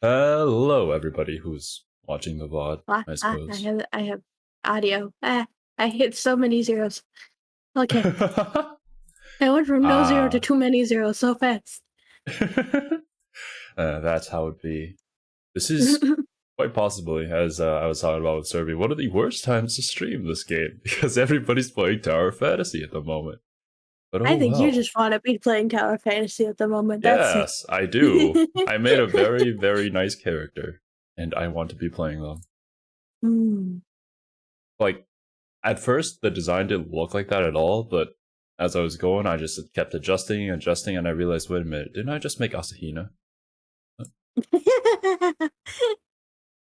Hello, everybody who's watching the VOD, I suppose. I have audio. I hit so many zeros. Okay. I went from no zero to too many zeros so fast. That's how it be. This is quite possibly, as I was talking about with Serby, one of the worst times to stream this game because everybody's playing Tower Fantasy at the moment. But I think you just want to be playing Tower Fantasy at the moment. Yes, I do. I made a very, very nice character, and I want to be playing them. Like, at first, the design didn't look like that at all, but as I was going, I just kept adjusting, and I realized, wait a minute, didn't I just make Asahina?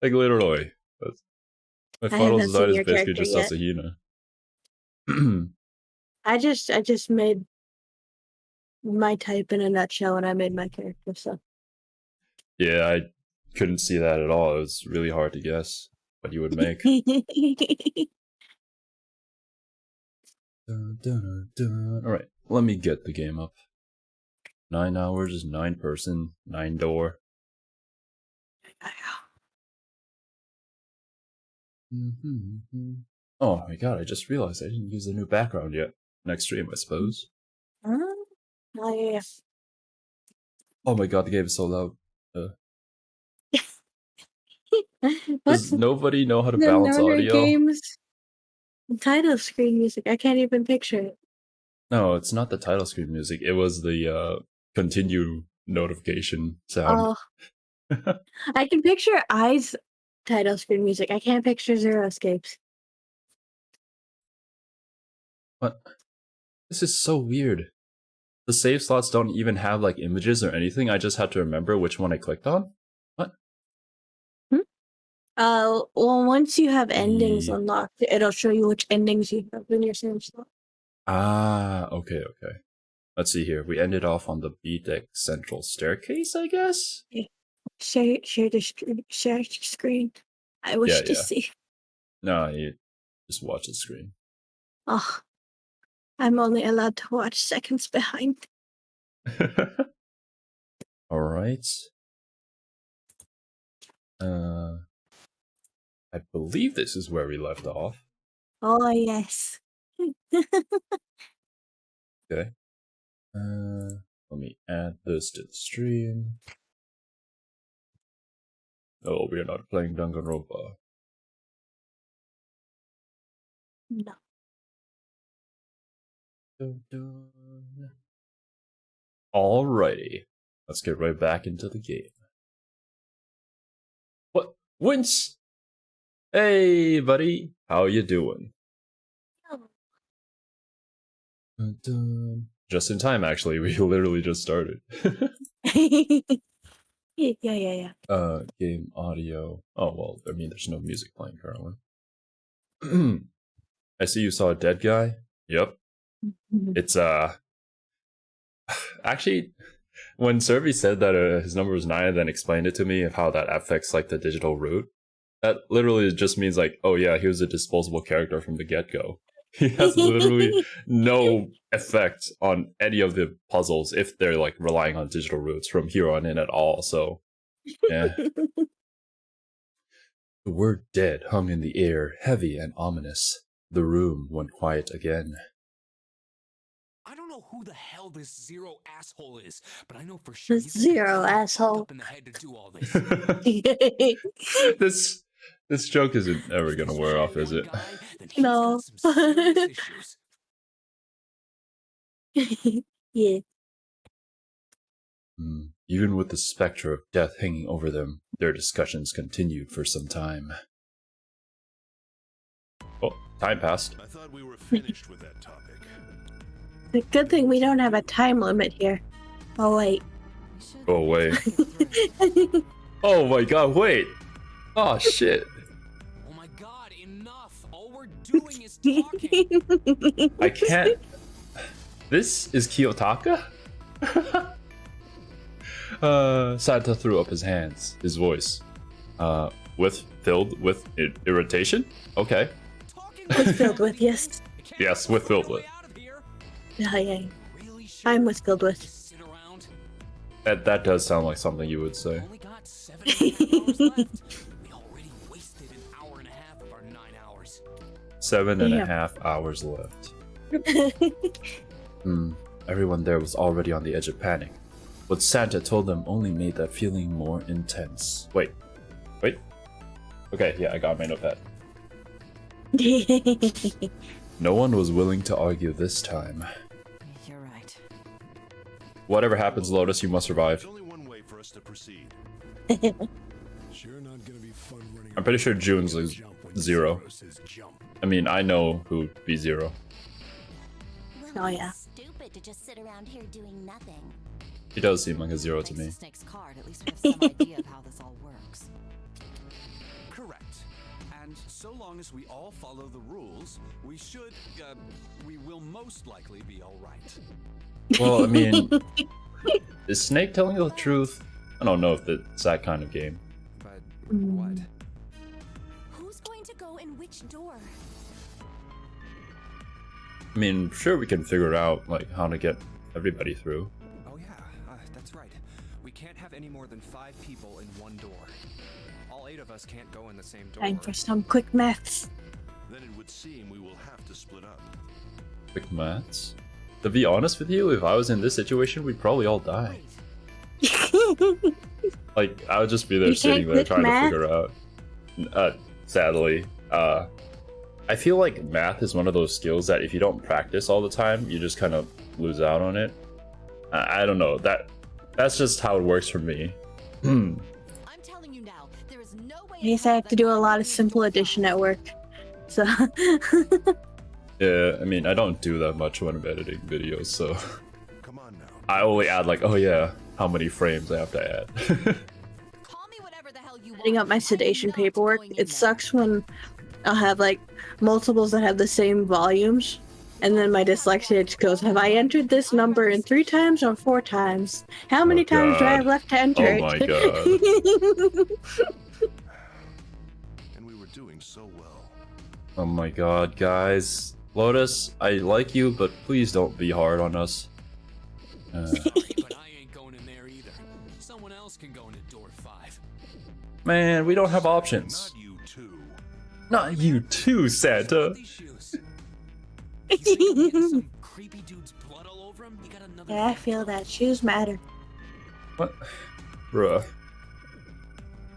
Like, literally. My final design is basically just Asahina. I just made my type in a nutshell when I made my character, so. Yeah, I couldn't see that at all. It was really hard to guess what you would make. Alright, let me get the game up. 9 hours is 9 person, 9 door. Oh my god, I just realized I didn't use the new background yet. Next stream, I suppose. Oh, yeah. Oh my god, the game is so loud. Does nobody know how to balance audio? Games? Title screen music. I can't even picture it. No, it's not the title screen music. It was the continue notification sound. Oh. I can picture Eyes title screen music. I can't picture Zero Escapes. What? This is so weird. The save slots don't even have like images or anything. I just had to remember which one I clicked on. What? Well, once you have endings unlocked, it'll show you which endings you have in your save slot. Ah, okay. Let's see here. We ended off on the B-Deck central staircase, I guess? Yeah. Share the screen. I wish to see. No, you just watch the screen. Oh, I'm only allowed to watch seconds behind. Alright. I believe this is where we left off. Oh, yes. Okay. Let me add this to the stream. Oh, we are not playing Danganronpa. No. Alrighty. Let's get right back into the game. What? Wince! Hey, buddy. How you doing? Oh. Just in time, actually. We literally just started. Yeah. Game audio. Oh, well, I mean, there's no music playing currently. I see you saw a dead guy. Yep. It's, actually, when Serby said that his number was 9 and then explained it to me of how that affects, like, the digital root, that literally just means, like, oh yeah, he was a disposable character from the get-go. He has literally no effect on any of the puzzles if they're, like, relying on digital roots from here on in at all, so, yeah. The word dead hung in the air, heavy and ominous. The room went quiet again. I don't know who the hell this Zero asshole is, but I know for sure the Zero asshole up in the head to do all this. This joke isn't ever gonna wear off, is it? No. Yeah. Even with the specter of death hanging over them, their discussions continued for some time. Oh, time passed. I thought we were finished with that topic. The good thing we don't have a time limit here. Oh, wait. Go away. Oh my god, wait! Oh shit. Oh my god, enough! All we're doing is talking! I can't... This is Kiyotaka? Santa threw up his hands, his voice. Filled with irritation? Okay. With filled with, yes. Yes, with filled with. Yeah. I'm with filled with. That does sound like something you would say. Only got 7.5 hours left. We already wasted an hour and a half of our 9 hours. 7.5 hours left. Everyone there was already on the edge of panic. What Santa told them only made that feeling more intense. Wait. Okay, yeah, I got my notepad. No one was willing to argue this time. You're right. Whatever happens, Lotus, you must survive. There's only one way for us to proceed. Sure not gonna be fun running. I'm pretty sure June's is Jump when Zero. says jump. I mean, I know who'd be Zero. Oh, yeah. Stupid to just sit around here doing nothing. He does seem like a Zero to Thanks me. to Snake's card, at least we have some idea of how this all works. Correct. And so long as we all follow the rules, we will most likely be alright. Well, I mean, is Snake telling the truth? I don't know if it's that kind of game. But what? Who's going to go in which door? I mean, sure, we can figure out like how to get everybody through. Oh yeah, that's right. We can't have any more than 5 people in one door. All 8 of us can't go in the same door. Time for some quick maths. Then it would seem we will have to split up. Quick maths. To be honest with you, if I was in this situation, we'd probably all die. Like, I would just be there You sitting can't there quick trying math? to figure out. Sadly, I feel like math is one of those skills that if you don't practice all the time, you just kind of lose out on it. I don't know. That's just how it works for me. I'm telling you now, there is no way. I guess I have to do a lot of simple addition at work. So Yeah, I mean, I don't do that much when I'm editing videos, so Come on now. I only add like, oh yeah, how many frames I have to add. Call me whatever the hell you setting want. up my sedation I'm not paperwork, going in it there. sucks when I'll have like multiples that have the same volumes, and then my dyslexia just goes, have I entered this number in 3 times or 4 times? How many times do I have God. left to enter Oh my it? And we were doing so well. Oh my god, guys. Lotus, I like you, but please don't be hard on us. Sorry, but I ain't going in there either. Someone else can go into door 5. Man, we don't have options. Not you too. Not you too, Santa. These shoes. You think we're getting some creepy dude's blood all over him? You got another Yeah, I feel that shoes matter. What? Bruh.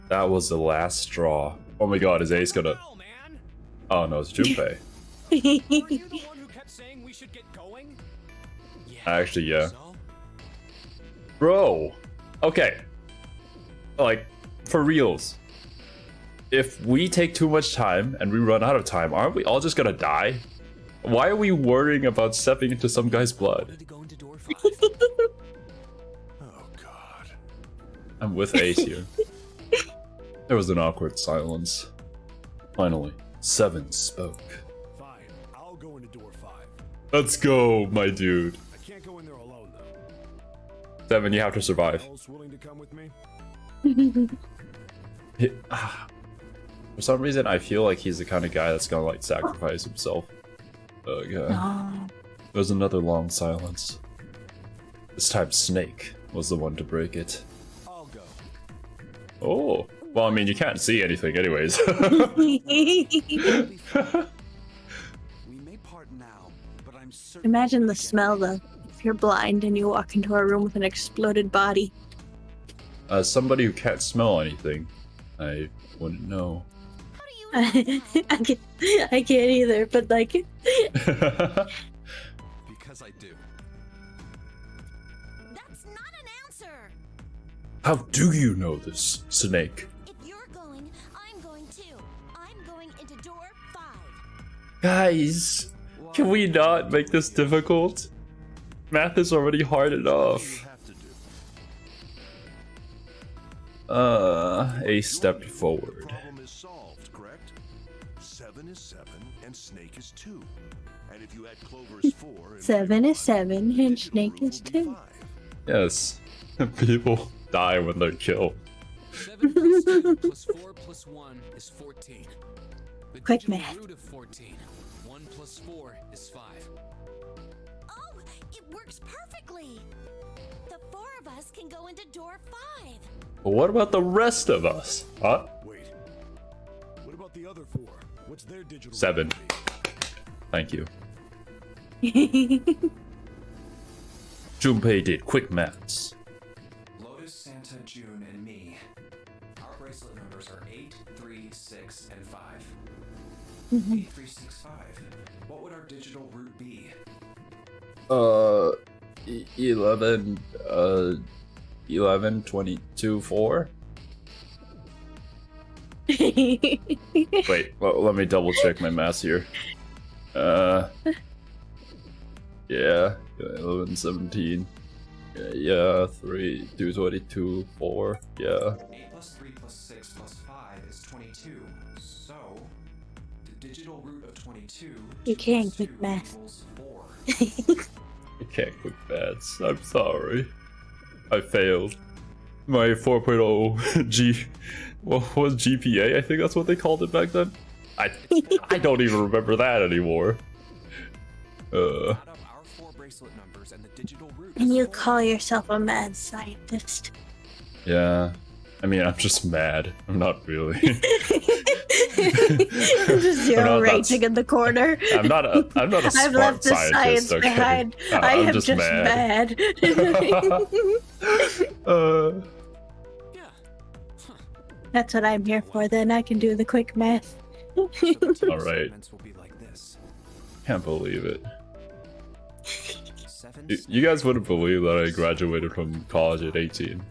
That was the last straw. Oh my god, is Ace gonna... Hell, man! Oh no, it's Junpei. Were you the one who kept saying we should get going? Yeah. Actually, yeah. So? Bro. Okay. Like, for reals. If we take too much time and we run out of time, aren't we all just gonna die? Why are we worrying about stepping into some guy's blood? Wanted to go into door 5. Oh God. I'm with Ace here. There was an awkward silence. Finally, Seven spoke. Fine. I'll go into door 5. Let's go, my dude. I can't go in there alone though. Seven, you have to survive. Else willing to come with me? For some reason, I feel like he's the kind of guy that's gonna like sacrifice himself. Oh god. Oh, There's another long silence. This time, Snake was the one to break it. I'll go. Oh, well, I mean, you can't see anything, anyways. We may part now, but I'm certain. Imagine the smell though. If you're blind and you walk into a room with an exploded body. As somebody who can't smell anything, I wouldn't know. How do you I can't either, but like Because I do. That's not an answer. How do you know this, Snake? If you're going, I'm going too. I'm going into door 5. Guys, can we not make this difficult? Math is already hard You enough. have to do. Ace stepped forward. Problem is solved, correct? 7 is 7 and Snake is 2. And if you add Clover's 4, and 7 is 7 and digital Snake root is will be 2. 5. Yes, people die when they're killed. 7 plus 2 plus 4 plus 1 is 14. The Quick digital math. root of 14. 1 plus 4 is 5. Oh, It works perfectly. The 4 of us can go into door 5. But what about the rest of us? Huh? Wait. What about the other 4? What's their digital 7. root be? Thank you. Junpei did quick maths. Lotus, Santa, June, and me. Our bracelet numbers are 8, 3, 6, and 5. 8, 3, 6, 5. What would our digital root be? 11, 22, 4? Wait, let me double check my math here. Yeah, 11, 17. Yeah, 3, 2, 22, 4. Yeah. 8 plus 3 plus 6 plus 5 is 22. So, the digital root of 22 You can't plus 2 keep math. equals 4. I can't quick maths. I'm sorry. I failed. My 4.0 what was GPA? I think that's what they called it back then. I don't even remember that anymore. Add up our 4 bracelet numbers and the digital root. And is you 4. call yourself a mad scientist. Yeah. I mean, I'm just mad. I'm not really. Just zero rating in the corner. I'm not a I've smart left the scientist, science okay? behind. I I'm am just just mad. mad. Yeah. Huh. That's what I'm here for. Then I can do the quick math. So the 2 All right. segments will be like this. Can't believe it. 7, You guys wouldn't believe that I graduated from college at 18.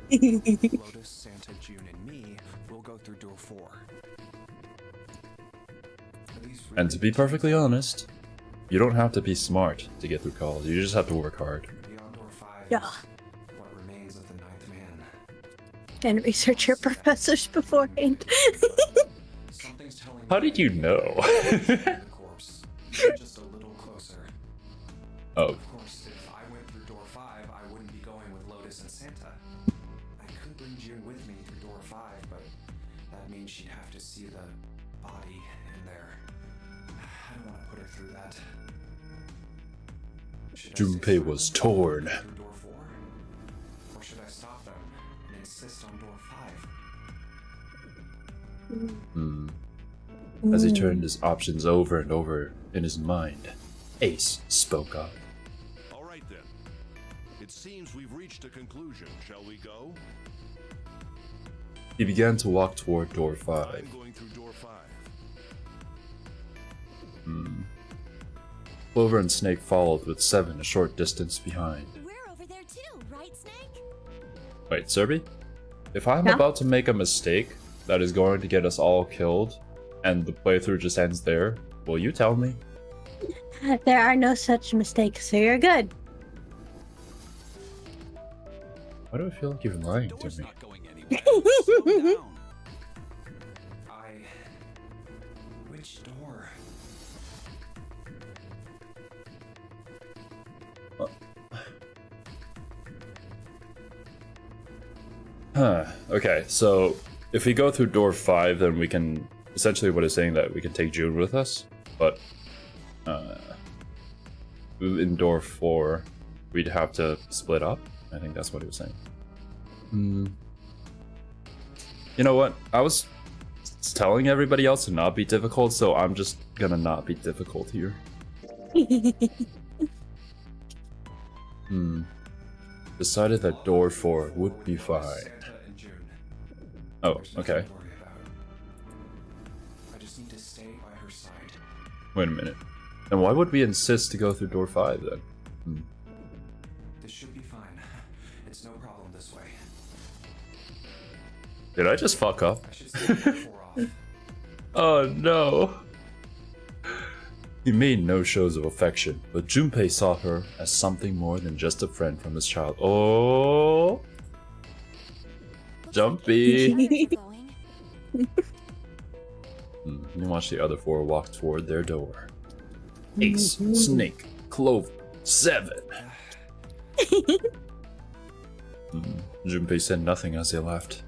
Lotus, Santa, June, and me will go through door 4. And to be perfectly honest, you don't have to be smart to get through college. You just have to work hard. Beyond door 5 Yeah. is what remains of the 9th man. And research your professors beforehand. Something's telling How me did you know? the corpse. Just a little closer. Oh, Of course, if I went through door 5, I wouldn't be going with Lotus and Santa. I could bring June with me through door 5, but that means she'd have to see the body in there. I don't want to put her through that. Should I stay Junpei silent was and torn. go through door 4? Or should I stop them and insist on door 5? As he turned his options over and over in his mind, Ace spoke up. All right then. It seems we've reached a conclusion. Shall we go? He began to walk toward door 5. I'm going through door 5. Clover and Snake followed with 7 a short distance behind. We're over there too, right, Snake? Wait, Serby? If I'm Yeah? about to make a mistake that is going to get us all killed, and the playthrough just ends there, will you tell me? There are no such mistakes, so you're good. Why do I feel like you're lying to Door's me? not going anywhere. Slow down. Which door? Okay, so if we go through door 5, then we can... Essentially what it's saying that we can take June with us, but... in door 4, we'd have to split up. I think that's what he was saying. You know what? I was telling everybody else to not be difficult, so I'm just gonna not be difficult here. Decided that door 4 would be fine. Santa and June. Oh, There's nothing okay. to worry about. I just need to stay by her side. Wait a minute. And why would we insist to go through door 5 then? This should be fine. It's no problem this way. Did I just fuck up? I should stay door 4 off. Oh no. He made no shows of affection, but Junpei saw her as something more than just a friend from his child. Oh, Jumpy. Where are you going? You watch the other 4 walk toward their door. Ace, Snake, Clover, 7. Junpei said nothing as they left.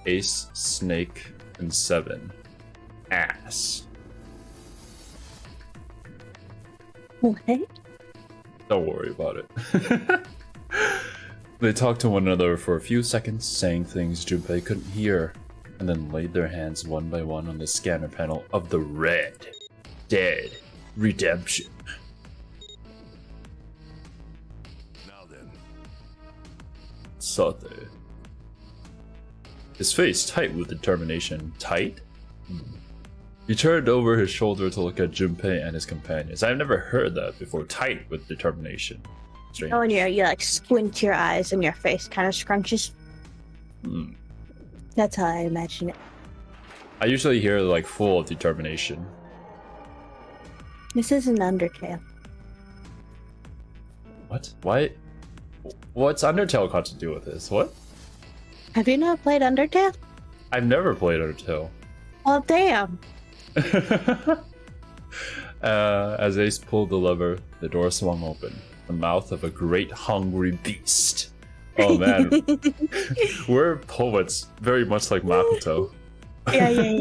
Ace, Snake, and 7. Ass. What? Don't worry about it. They talked to one another for a few seconds, saying things Junpei couldn't hear, and then laid their hands one by one on the scanner panel of the Red Dead Redemption. Now then. Sate. His face tight with determination. Tight? He turned over his shoulder to look at Junpei and his companions. I've never heard that before. Tight with determination. Strange. Oh, and you like squint your eyes and your face kind of scrunches. That's how I imagine it. I usually hear like full of determination. This is an Undertale. What? Why? What's Undertale got to do with this? What? Have you not played Undertale? I've never played Undertale. Well, damn. As Ace pulled the lever, the door swung open. The mouth of a great hungry beast. Oh man, we're poets, very much like Makoto. Yeah.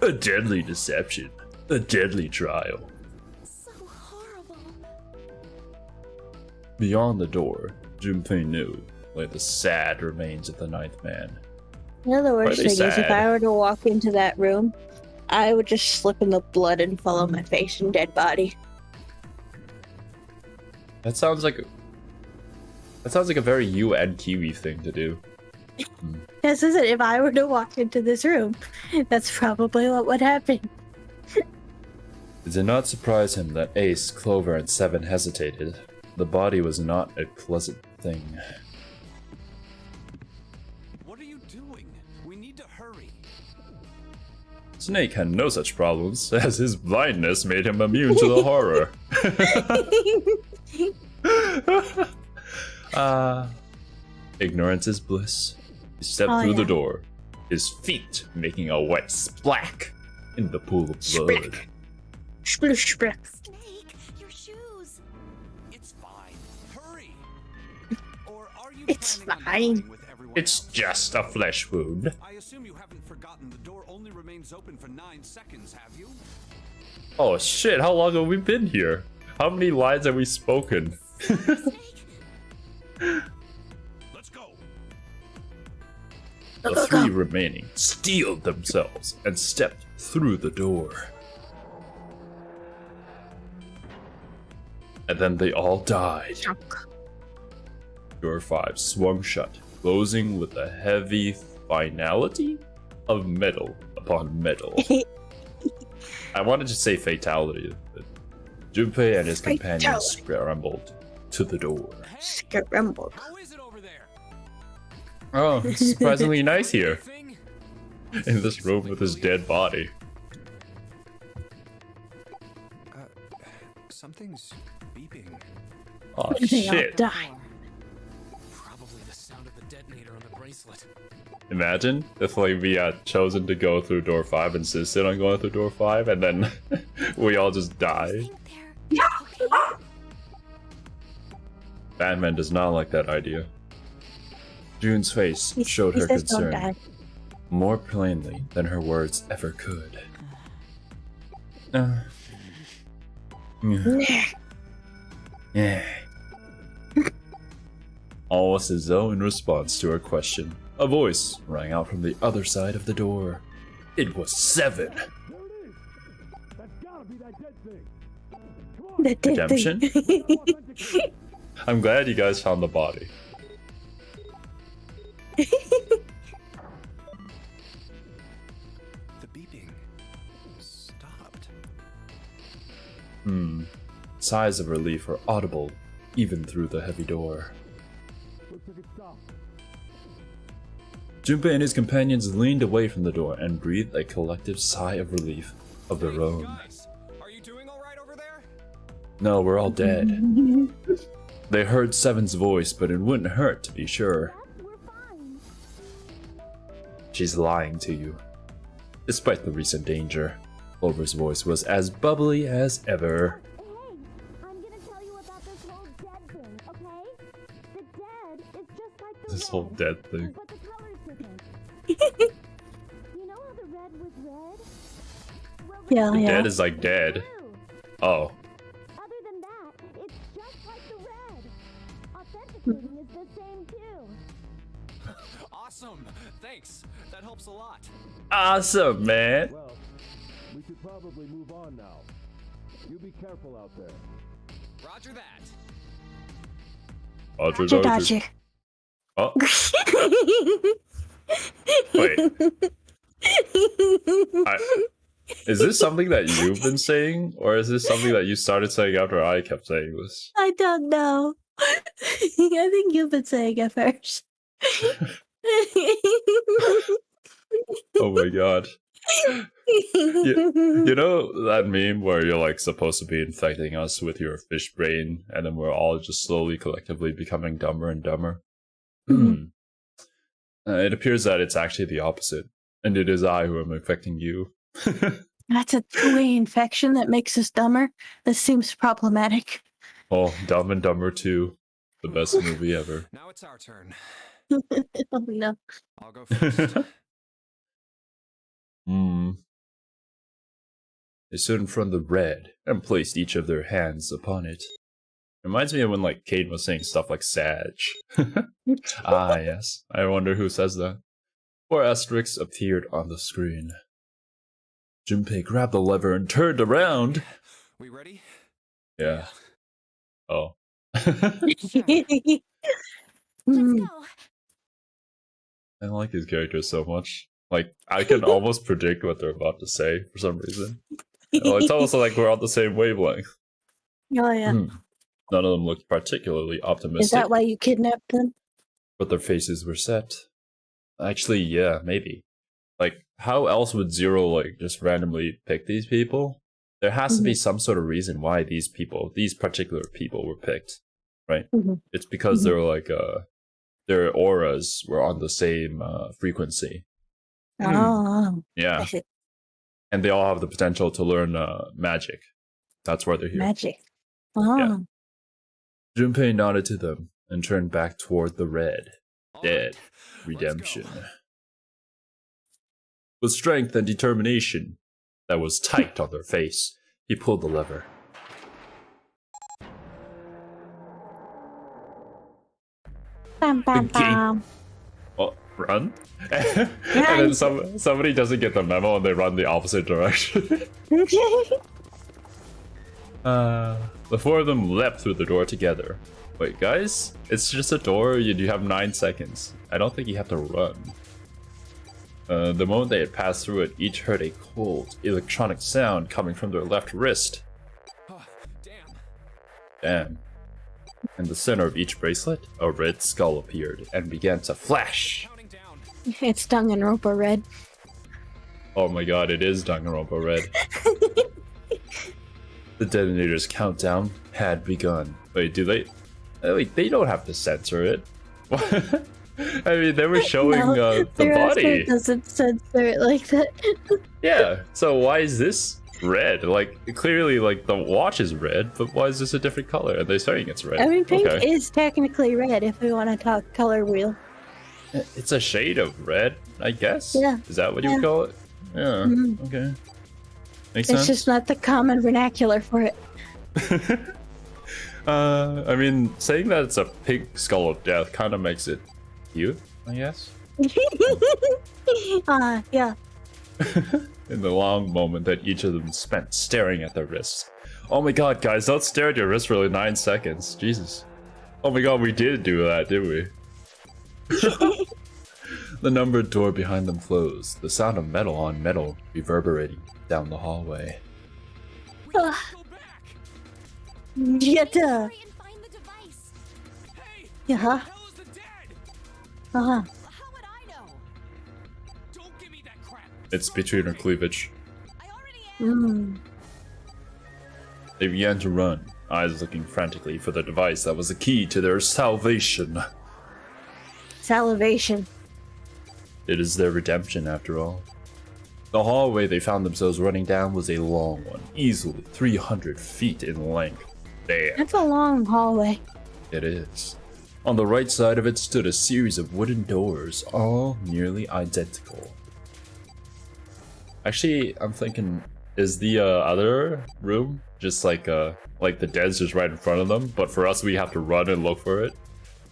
A deadly deception, a deadly trial. So horrible. Beyond the door, Junpei knew lay the sad remains of the ninth man. You know the Why are worst they thing is if sad? I were to walk into that room, I would just slip in the blood and follow my face and dead body. That sounds like a very UN Kiwi thing to do. This is it. If I were to walk into this room, that's probably what would happen. It did not surprise him that Ace, Clover, and 7 hesitated. The body was not a pleasant thing. What are you doing? We need to hurry. Snake had no such problems, as his blindness made him immune to the horror. Ignorance is bliss. He stepped through the door, his feet making a wet splack in the pool of blood. Splack. Sploosh, splack. Snake, your shoes. It's fine. Hurry. Or are you It's planning on fine. going with everyone It's else? just a flesh wound. I assume you haven't forgotten the door only remains open for 9 seconds, have you? Oh shit, how long have we been here? How many lines have we spoken? Let's go. The 3 remaining steeled themselves and stepped through the door. And then they all died. Door 5 swung shut, closing with a heavy finality of metal upon metal. I wanted to say fatality, but Junpei and his companions Fatality. scrambled to the door. Scrambled. How is it over there? Oh, it's surprisingly nice here, Thing? in this room with his dead body. Something's beeping. Oh They all shit. die. Probably the sound of the detonator on the bracelet. Imagine if like we had chosen to go through door 5, insisted on going through door 5, and then we all just die. I think they're okay. Batman does not like that idea. June's face He- showed he her says don't concern die. more plainly than her words ever could. Yeah. Almost as though in response to her question, a voice rang out from the other side of the door. It was 7. That dead Redemption? thing. I'm glad you guys found the body. The beeping stopped. Sighs of relief were audible even through the heavy door. Junpei and his companions leaned away from the door and breathed a collective sigh of relief of their own. Guys, are you doing all right over there? No, we're all dead. They heard 7's voice, but it wouldn't hurt to be sure. We're fine. She's lying to you. Despite the recent danger, Clover's voice was as bubbly as ever. Hey, I'm gonna tell you about this whole dead thing, okay? The dead is just like the This whole red, dead thing. but the color's different. You know how the red was red? Well, the Yeah, The yeah. dead is like dead. blue. Oh. Other than that, it's just like the red. Authenticating is the same too. Awesome. Thanks. That helps a lot. Awesome, man. Well, we should probably move on now. You be careful out there. Roger that. Roger, Gotcha. Oh, wait. Is this something that you've been saying, or is this something that you started saying after I kept saying this? I don't know. I think you've been saying it first. Oh my god. You know that meme where you're like supposed to be infecting us with your fish brain, and then we're all just slowly, collectively becoming dumber and dumber? Mhm. It appears that it's actually the opposite, and it is I who am infecting you. That's a two-way infection that makes us dumber. This seems problematic. Oh, Dumb and Dumber 2, the best movie ever. Now it's our turn. Oh no. I'll go first. They stood in front of the red and placed each of their hands upon it. Reminds me of when like Kate was saying stuff like Sag. Ah, yes. I wonder who says that. 4 asterisks appeared on the screen. Junpei grabbed the lever and turned around. We ready? Yeah. Oh. Let's Hmm. go. I like his character so much. Like, I can almost predict what they're about to say for some reason. Oh, it's almost like we're on the same wavelength. Oh yeah. None of them looked particularly optimistic, Is that why you kidnapped them? but their faces were set. Actually, yeah, maybe. Like, how else would Xero, like, just randomly pick these people? There has to be some sort of reason why these particular people were picked, right? Mhm. It's because they're like, their auras were on the same frequency. Oh, Yeah. I see. And they all have the potential to learn magic. That's why they're here. Magic. Oh. Yeah. Junpei nodded to them and turned back toward the red. All Dead. right, Redemption. let's go. With strength and determination that was typed on their face, he pulled the lever. Bam, bam, The gate. bam. Oh, run? And then somebody doesn't get the memo and they run the opposite direction. The 4 of them leapt through the door together. Wait, guys? It's just a door, you have 9 seconds. I don't think you have to run. The moment they had passed through it, each heard a cold, electronic sound coming from their left wrist. Oh, damn. Damn. In the center of each bracelet, a red skull appeared and began to flash. Counting down. It's Danganronpa Red. Oh my god, it is Danganronpa Red. The detonator's countdown had begun. Wait, do they? Wait, they don't have to censor it. I mean, they were showing the body. Doesn't censor it like that. Yeah, so why is this red? Like, clearly, like, the watch is red, but why is this a different color? And they're saying it's red. I mean, pink Okay. is technically red if we want to talk color wheel. It's a shade of red, I guess? Yeah. Is that what you Yeah. would call it? Yeah, Mhm. okay. Makes It's sense. just not the common vernacular for it. I mean, saying that it's a pink skull of death kind of makes it cute, I guess. Yeah. In the long moment that each of them spent staring at their wrists. Oh my god, guys, don't stare at your wrist for like 9 seconds. Jesus. Oh my god, we did do that, didn't we? The numbered door behind them closed, the sound of metal on metal reverberating down the hallway. We Ugh. can't go back. Yetta. Hurry and find the device. Hey, Yeah. where the hell is the dead? Uh-huh. How would I know? Don't give me that crap. It's between her cleavage. I already am. Mm. They began to run, eyes looking frantically for the device that was the key to their salvation. Salivation. It is their redemption, after all. The hallway they found themselves running down was a long one, easily 300 feet in length. Damn, That's a long hallway. it is. On the right side of it stood a series of wooden doors, all nearly identical. Actually, I'm thinking, is the other room just like the dead's just right in front of them, but for us we have to run and look for it?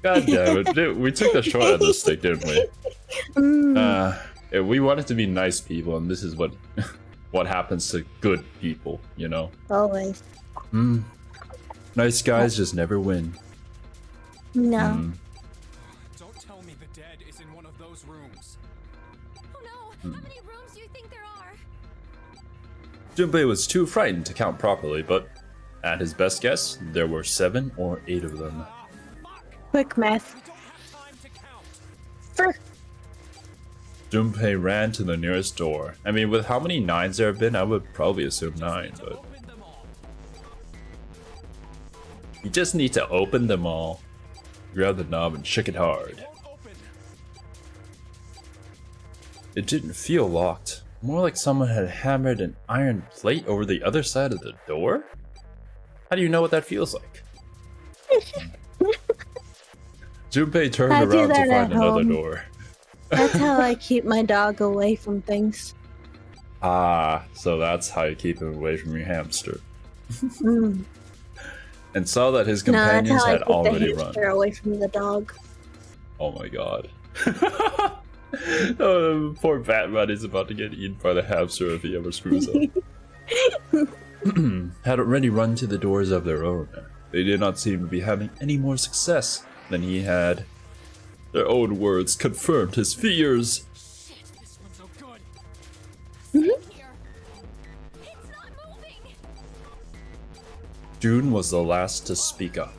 God damn it, dude, we took the short end of the stick, didn't we? Yeah, we wanted to be nice people, and this is what what happens to good people, you know? Always. Nice guys just never win. No. Don't tell me the dead is in one of those rooms. Oh no! How many rooms do you think there are? Junpei was too frightened to count properly, but at his best guess, there were 7 or 8 of them. Quick math. We don't have time to count. For Junpei ran to the nearest door. I mean, with how many 9s there have been, I would probably assume 9, but Open them all. you just need to open them all. Grabbed the knob and shook it hard. Won't open. It didn't feel locked. More like someone had hammered an iron plate over the other side of the door? How do you know what that feels like? Junpei turned I do around to that find at another home. door. That's how I keep my dog away from things. Ah, so that's how you keep him away from your hamster. Mm. And saw that his No, that's companions how I had keep the already run. hamster away from the dog. Oh my god. Oh, poor Batman is about to get eaten by the hamster if he ever screws up. Had already run to the doors of their own. They did not seem to be having any more success than he had. Their own words confirmed his fears. Shit, this one's so good. Here. It's not moving. June was the last to speak up.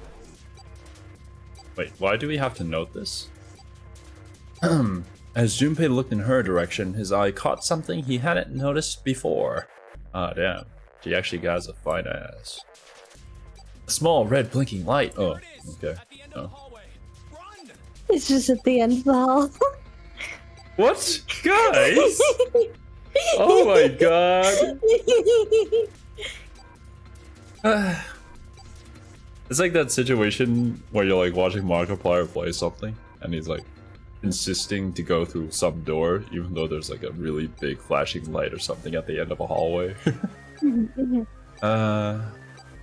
Wait, why do we have to note this? As Junpei looked in her direction, his eye caught something he hadn't noticed before. Ah, damn. She actually has a fine ass. A small red blinking light. Oh, There it is. okay. At the end of Oh. the hallway. Run. It's just at the end of the hall. What? Guys? Oh my god. It's like that situation where you're like watching Markiplier play something and he's like insisting to go through some door even though there's like a really big flashing light or something at the end of a hallway.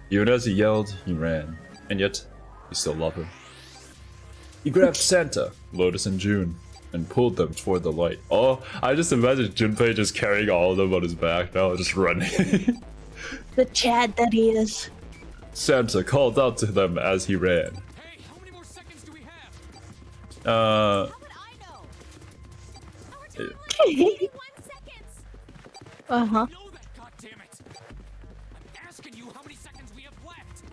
Even as he yelled, he ran. And yet, he still loved him. He grabbed Santa, Lotus, and June and pulled them toward the light. Oh, I just imagine Junpei just carrying all of them on his back now, just running. The Chad that he is. Santa called out to them as he ran. Hey, how many more seconds do we have? How would I know? Our time limit is 1 second. Uh-huh. I know that, goddammit. I'm asking you how many seconds we have left.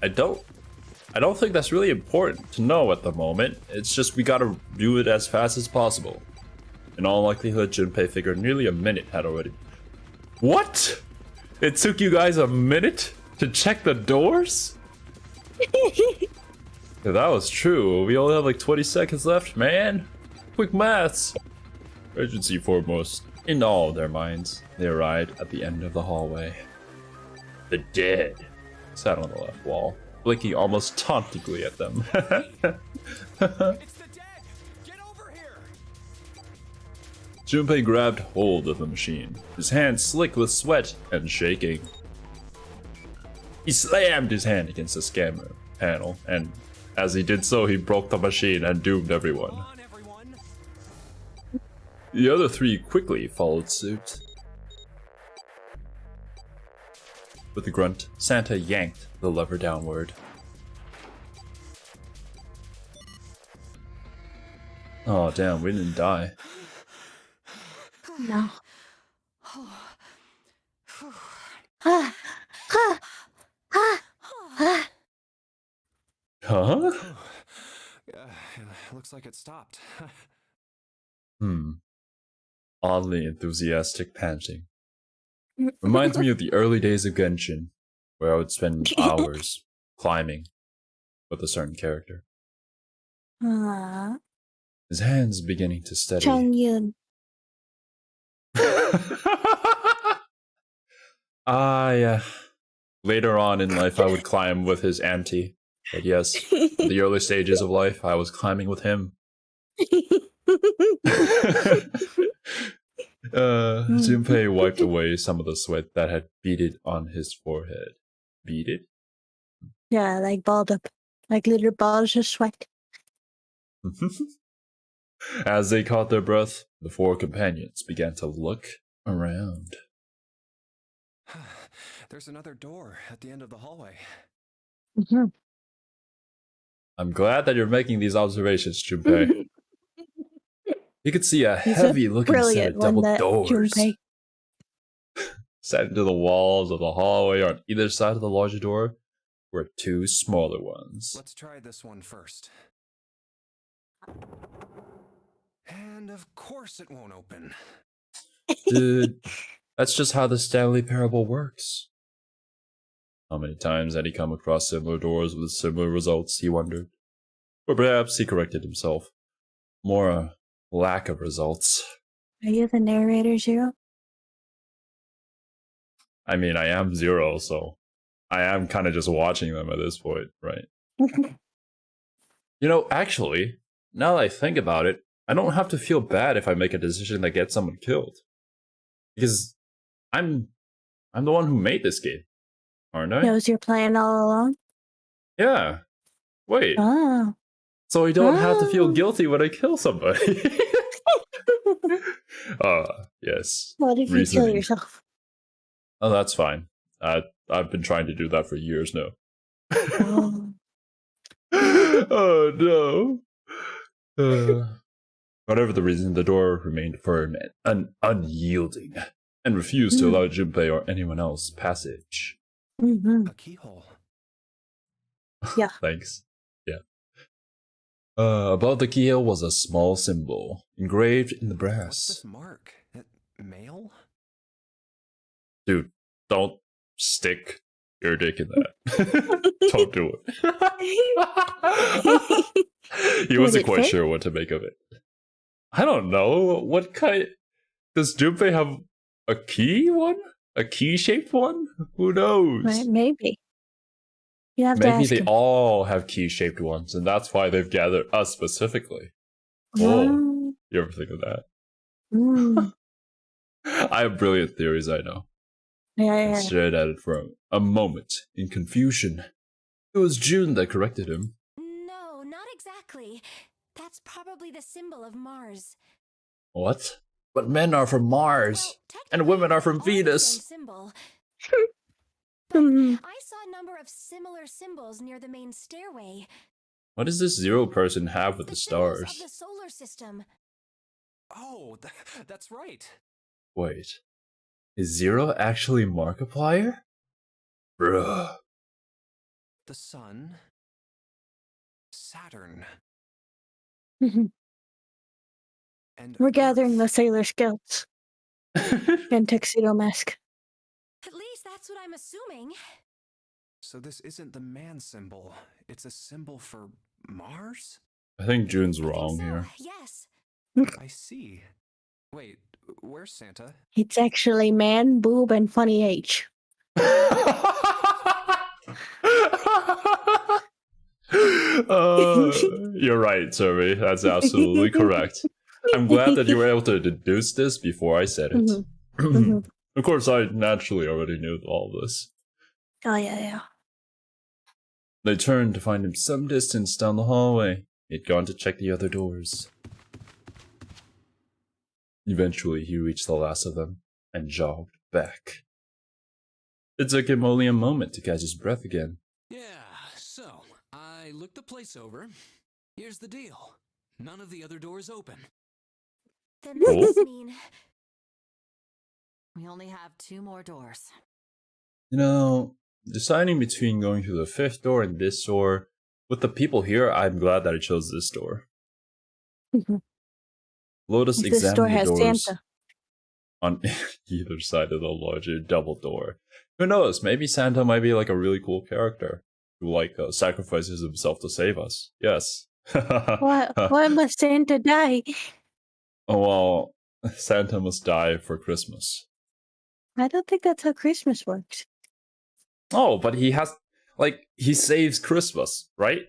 I don't think that's really important to know at the moment. It's just we gotta do it as fast as possible. In all likelihood, Junpei figured nearly a minute had already. What? It took you guys a minute to check the doors? If that was true, we only have like 20 seconds left, man. Quick maths. Urgency foremost. In all their minds, they arrived at the end of the hallway. The dead sat on the left wall, blinking almost tauntingly at them. It's the dead. Get over here. Junpei grabbed hold of the machine, his hands slick with sweat and shaking. He slammed his hand against the scanner panel, and as he did so, he broke the machine and doomed everyone. Come on, everyone. The other 3 quickly followed suit. With a grunt, Santa yanked the lever downward. Oh damn, we didn't die. No. Ah, ah, ah, ah. Huh? Looks like it stopped. Oddly enthusiastic panting. Reminds me of the early days of Genshin, where I would spend hours climbing with a certain character. Ah. His hands beginning to steady. Chung Yun. Yeah. Later on in life, I would climb with his auntie. But yes, in the early stages of life, I was climbing with him. Junpei wiped away some of the sweat that had beaded on his forehead. Beaded? Yeah, like balled up. Like little balls of sweat. As they caught their breath, the four companions began to look around. There's another door at the end of the hallway. Mm-hmm. I'm glad that you're making these observations, Junpei. You could see a heavy-looking set of double doors set into the walls of the hallway. On either side of the larger door were two smaller ones. Let's try this one first. And of course it won't open. Dude, that's just how the Stanley Parable works. How many times had he come across similar doors with similar results, he wondered. Or perhaps he corrected himself. More a lack of results. Are you the narrator, Xero? I mean, I am Xero, so I am kind of just watching them at this point, right? You know, actually, now that I think about it, I don't have to feel bad if I make a decision that gets someone killed. Because I'm the one who made this game, aren't I? That was your plan all along? Yeah. Wait. Oh. So I don't have to feel guilty when I kill somebody. Yes. What if you kill yourself? Oh, that's fine. I've been trying to do that for years now. Oh. Oh no. Whatever the reason, the door remained firm and unyielding, and refused to allow Junpei or anyone else passage. Mm-hmm. A keyhole. Yeah. Thanks. Yeah. Above the keyhole was a small symbol, engraved in the What's brass. this mark? Male? Dude, don't stick your dick in that. Don't do it. He wasn't quite sure what to make of it. I don't know. What kind... Does Junpei have a key one? A key-shaped one? Who knows? Right, maybe. You have to Maybe ask they him. all have key-shaped ones, and that's why they've gathered us specifically. Oh, you ever think of that? Mm. I have brilliant theories, I know. Yeah, I yeah. stared at it for a moment in confusion. It was June that corrected him. No, not exactly. That's probably the symbol of Mars. What? But men are from Mars, Well, and women are from technically, all the same Venus. symbol. Mhm. I saw a number of similar symbols near the main stairway. What does this Xero person have with the symbols stars? of the solar system. Oh, that's right. Wait, is Xero actually Markiplier? Bruh. The sun. Saturn. Mhm. And We're gathering Earth. the sailor scouts and tuxedo mask. At least that's what I'm assuming. So this isn't the man symbol. It's a symbol for Mars? I think June's I think wrong so, here. Yes. I see. Wait, where's Santa? It's actually man, boob, and funny H. You're right, Survey. That's absolutely correct. I'm glad that you were able to deduce this before I said it. Mhm. Of course, I naturally already knew all this. Oh, yeah, yeah. They turned to find him some distance down the hallway. He'd gone to check the other doors. Eventually, he reached the last of them and jogged back. It took him only a moment to catch his breath again. Yeah, so I looked the place over. Here's the deal. None of the other doors open. Then that must mean we only have 2 more doors. You know, deciding between going through the 5th door and this door, with the people here, I'm glad that I chose this door. Lotus This door examined the has doors Santa. on either side of the larger double door. Who knows? Maybe Santa might be like a really cool character who sacrifices himself to save us. Yes. Why must Santa die? Oh, well, Santa must die for Christmas. I don't think that's how Christmas works. Oh, but he has... Like, he saves Christmas, right?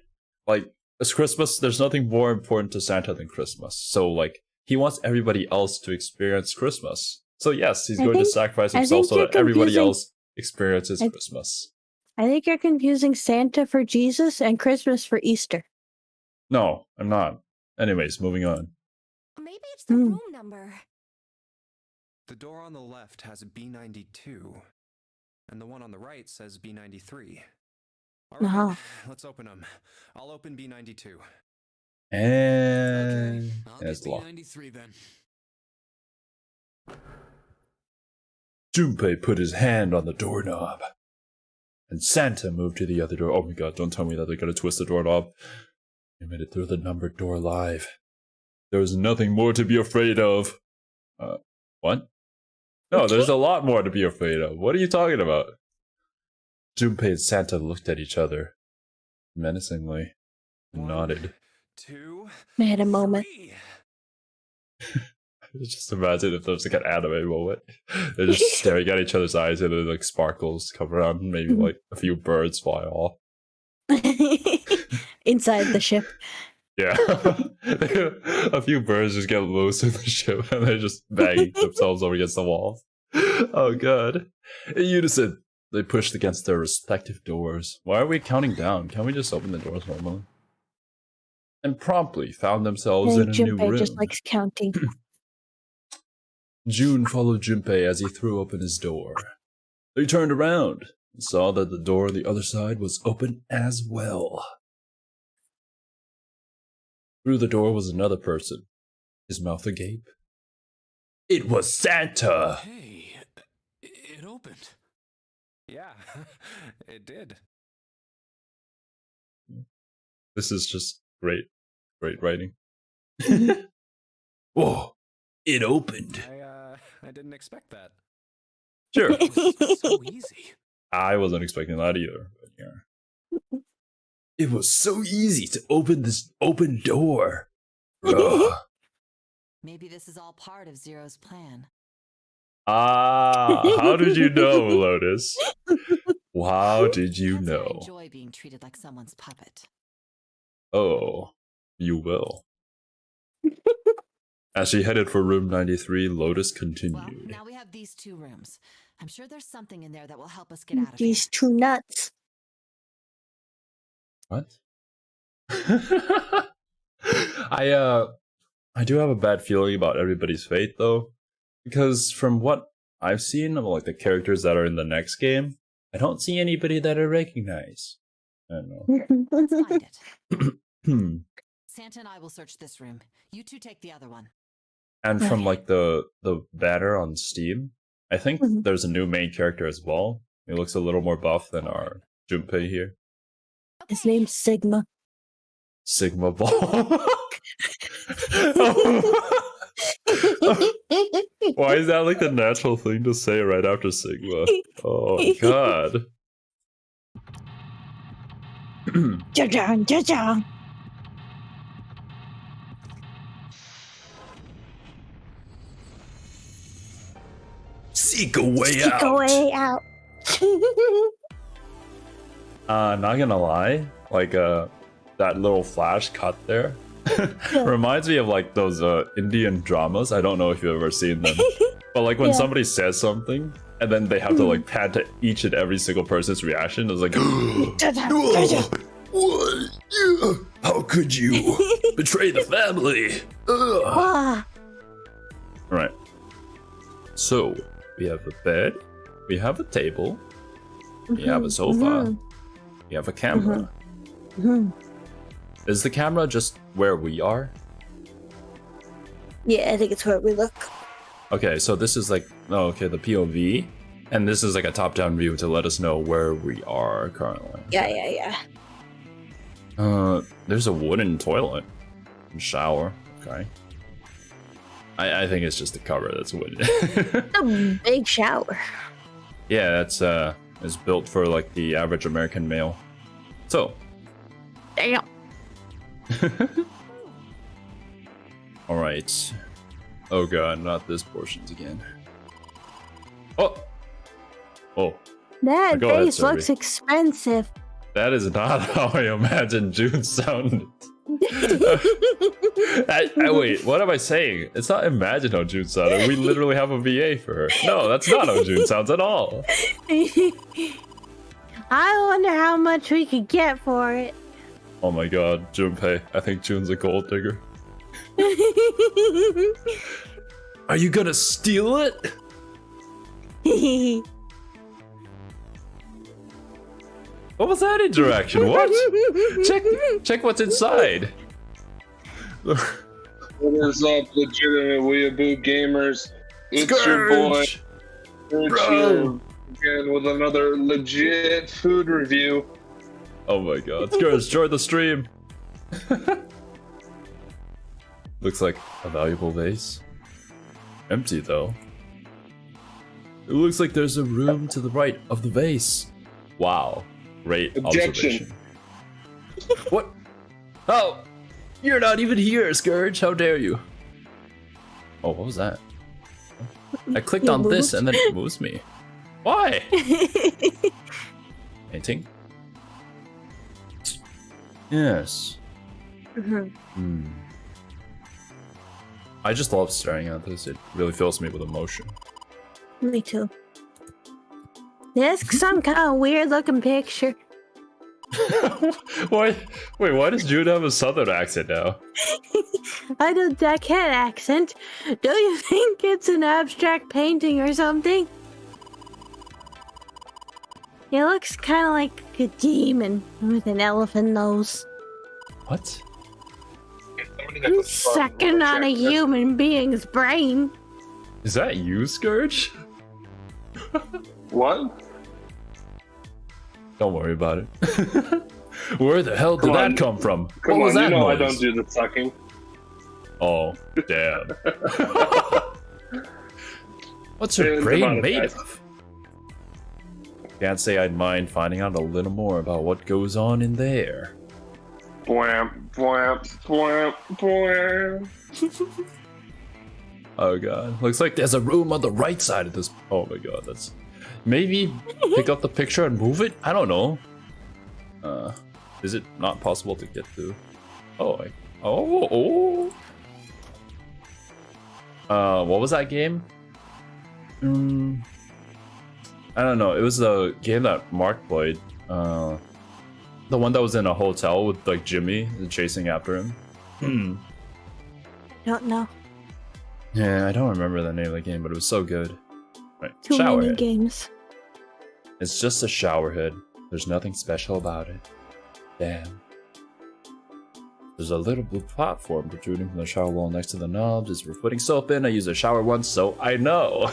Like, it's Christmas, there's nothing more important to Santa than Christmas. So, like, he wants everybody else to experience Christmas. So, yes, he's going to sacrifice himself so that everybody else experiences Christmas. I think you're confusing Santa for Jesus and Christmas for Easter. No, I'm not. Anyways, moving on. Maybe it's the room number. The door on the left has B92, and the one on the right says B93. All right, let's open them. I'll open B92. And Okay, I'll it's get locked. B93 then. Junpei put his hand on the doorknob, and Santa moved to the other door. Oh my god, don't tell me that they're gonna twist the doorknob. They made it through the numbered door live. There was nothing more to be afraid of. What? No, there's a lot more to be afraid of. What are you talking about? Junpei and Santa looked at each other menacingly and nodded. 2, They had a moment. 3. Just imagine if there's like an anime moment. They're just staring at each other's eyes and then like sparkles come around, maybe like a few birds fly off. Inside the ship. Yeah. A few birds just get loose in the ship and they're just banging themselves over against the walls. Oh god. In unison, they pushed against their respective doors. Why are we counting down? Can't we just open the doors normally? And promptly found themselves in a new Junpei room. just likes counting. June followed Junpei as he threw open his door. They turned around and saw that the door on the other side was open as well. Through the door was another person, his mouth agape. It was Santa! Hey, it opened. Yeah, it did. This is just great writing. Whoa, it opened. I didn't expect that. Sure. So easy. I wasn't expecting that either. But yeah. It was so easy to open this open door. Ugh. Maybe this is all part of Xero's plan. How did you know, Lotus? How did you That's why I know? enjoy being treated like someone's puppet. Oh, you will. As she headed for room 93, Lotus Well, continued. now we have these 2 rooms. I'm sure there's something in there that will help us get out of These here. 2 nuts. What? I do have a bad feeling about everybody's fate though, because from what I've seen of like the characters that are in the next game, I don't see anybody that I recognize. I don't know. Let's find it. Hmm. Santa and I will search this room. You 2 take the other one. And from like the banner on Steam, I think there's a new main character as well. He looks a little more buff than our Junpei here. His name's Sigma. Sigma Ball. Why is that like the natural thing to say right after Sigma? Oh god. Ja-jang, ja-jang. Seek a way Seek out. a way out. Not gonna lie, like that little flash cut there reminds me of like those Indian dramas. I don't know if you've ever seen them, but like when somebody says something and then they have to like pan to each and every single person's reaction. It's like, what? How could you betray the family? Ah, Right. So we have a bed, we have a table, we have a sofa, we have a camera. Is the camera just where we are? yeah, I think it's where we look. Okay, so this is like, oh, okay, the POV, and this is like a top-down view to let us know where we are currently. Yeah. There's a wooden toilet and shower. Okay. I think it's just the cover that's wooden. A big shower. Yeah, that's is built for like the average American male. So. Damn. All right. Oh god, not this portions again. Oh. That Go ahead, vase looks Survey. expensive. That is not how I imagine June sounded. Wait, what am I saying? It's not imagine how June sounded. We literally have a VA for her. No, that's not how June sounds at all. I wonder how much we could get for it. Oh my god, Junpei. I think June's a gold digger. Are you gonna steal it? What was that interaction? What? Check what's inside. What is up, legitimate weeaboo gamers? It's your boy, Scourge here, again with another legit food review. Oh my god, Scourge, join the stream. Looks like a valuable vase. Empty though. It looks like there's a room to the right of the vase. Wow. Great observation. What? Oh! You're not even here, Scourge! How dare you? Oh, what was that? I clicked on this and then it moves me. Why? Painting? Yes. I just love staring at this. It really fills me with emotion. Me too. This is some kind of weird looking picture. Why? Wait, why does Jude have a southern accent now? I don't that cat accent. Do you think it's an abstract painting or something? It looks kind of like a demon with an elephant nose. What? I'm sucking on a human being's brain. Is that you, Scourge? What? Don't worry about it. Where the hell did that come from? Come what was on, that you know noise? I don't do the sucking. Oh, damn. What's her brain made of? Can't say I'd mind finding out a little more about what goes on in there. Bwamp, bwamp, bwamp, bwamp. Oh god. Looks like there's a room on the right side of this. Oh my god, that's... Maybe pick up the picture and move it? I don't know. Is it not possible to get to? Oh, what was that game? I don't know. It was a game that Mark played. The one that was in a hotel with like Jimmy chasing after him. Don't know. Yeah, I don't remember the name of the game, but it was so good. Right, Too many showerhead. games. It's just a shower head. There's nothing special about it. Damn. There's a little blue platform protruding from the shower wall next to the knobs. It's for putting soap in. I use a shower once, so I know.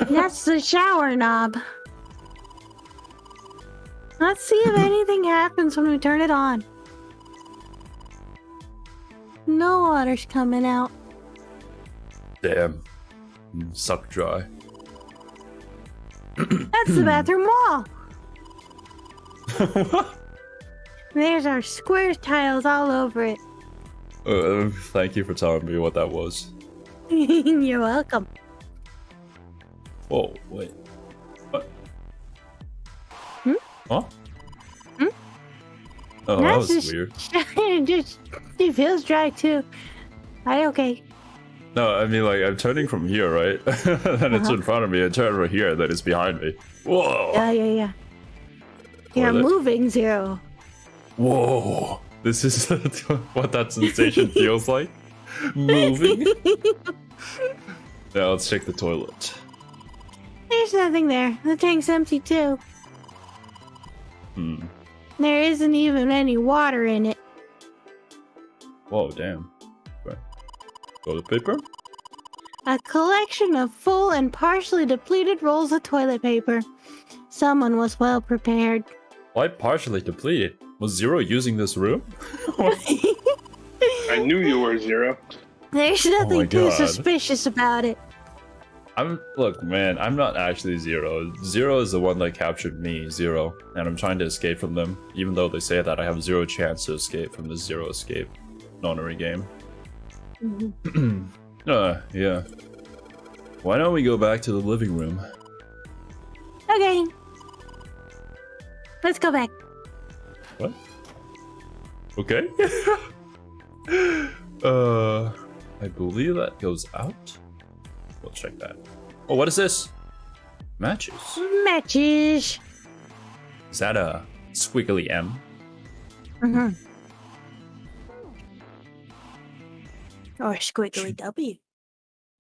That's the shower knob. Let's see if anything happens when we turn it on. No water's coming out. Damn. Suck dry. That's the bathroom wall. There's our square tiles all over it. Thank you for telling me what that was. You're welcome. Whoa, wait. What? Hmm? Huh? Hmm? Oh, that was weird. It feels dry too. Okay. No, I mean, like, I'm turning from here, right? Then it's in front of me. I turn over here, then it's behind me. Whoa! Yeah. You're moving, Xero. Whoa! This is what that sensation feels like? Moving? Yeah, let's check the toilet. There's nothing there. The tank's empty too. There isn't even any water in it. Whoa, damn. Okay. Toilet paper? A collection of full and partially depleted rolls of toilet paper. Someone was well prepared. Why partially depleted? Was Xero using this room? I knew you were, Xero. There's nothing too suspicious about it. Look, man, I'm not actually Xero. Xero is the one that captured me, Xero, and I'm trying to escape from them, even though they say that I have zero chance to escape from this Xero escape Nonary game. Mm-hmm. Yeah. Why don't we go back to the living room? Let's go back. What? Okay. I believe that goes out. We'll check that. Oh, what is this? Matches. Matches. Is that a squiggly M? Mm-hmm. Or squiggly W.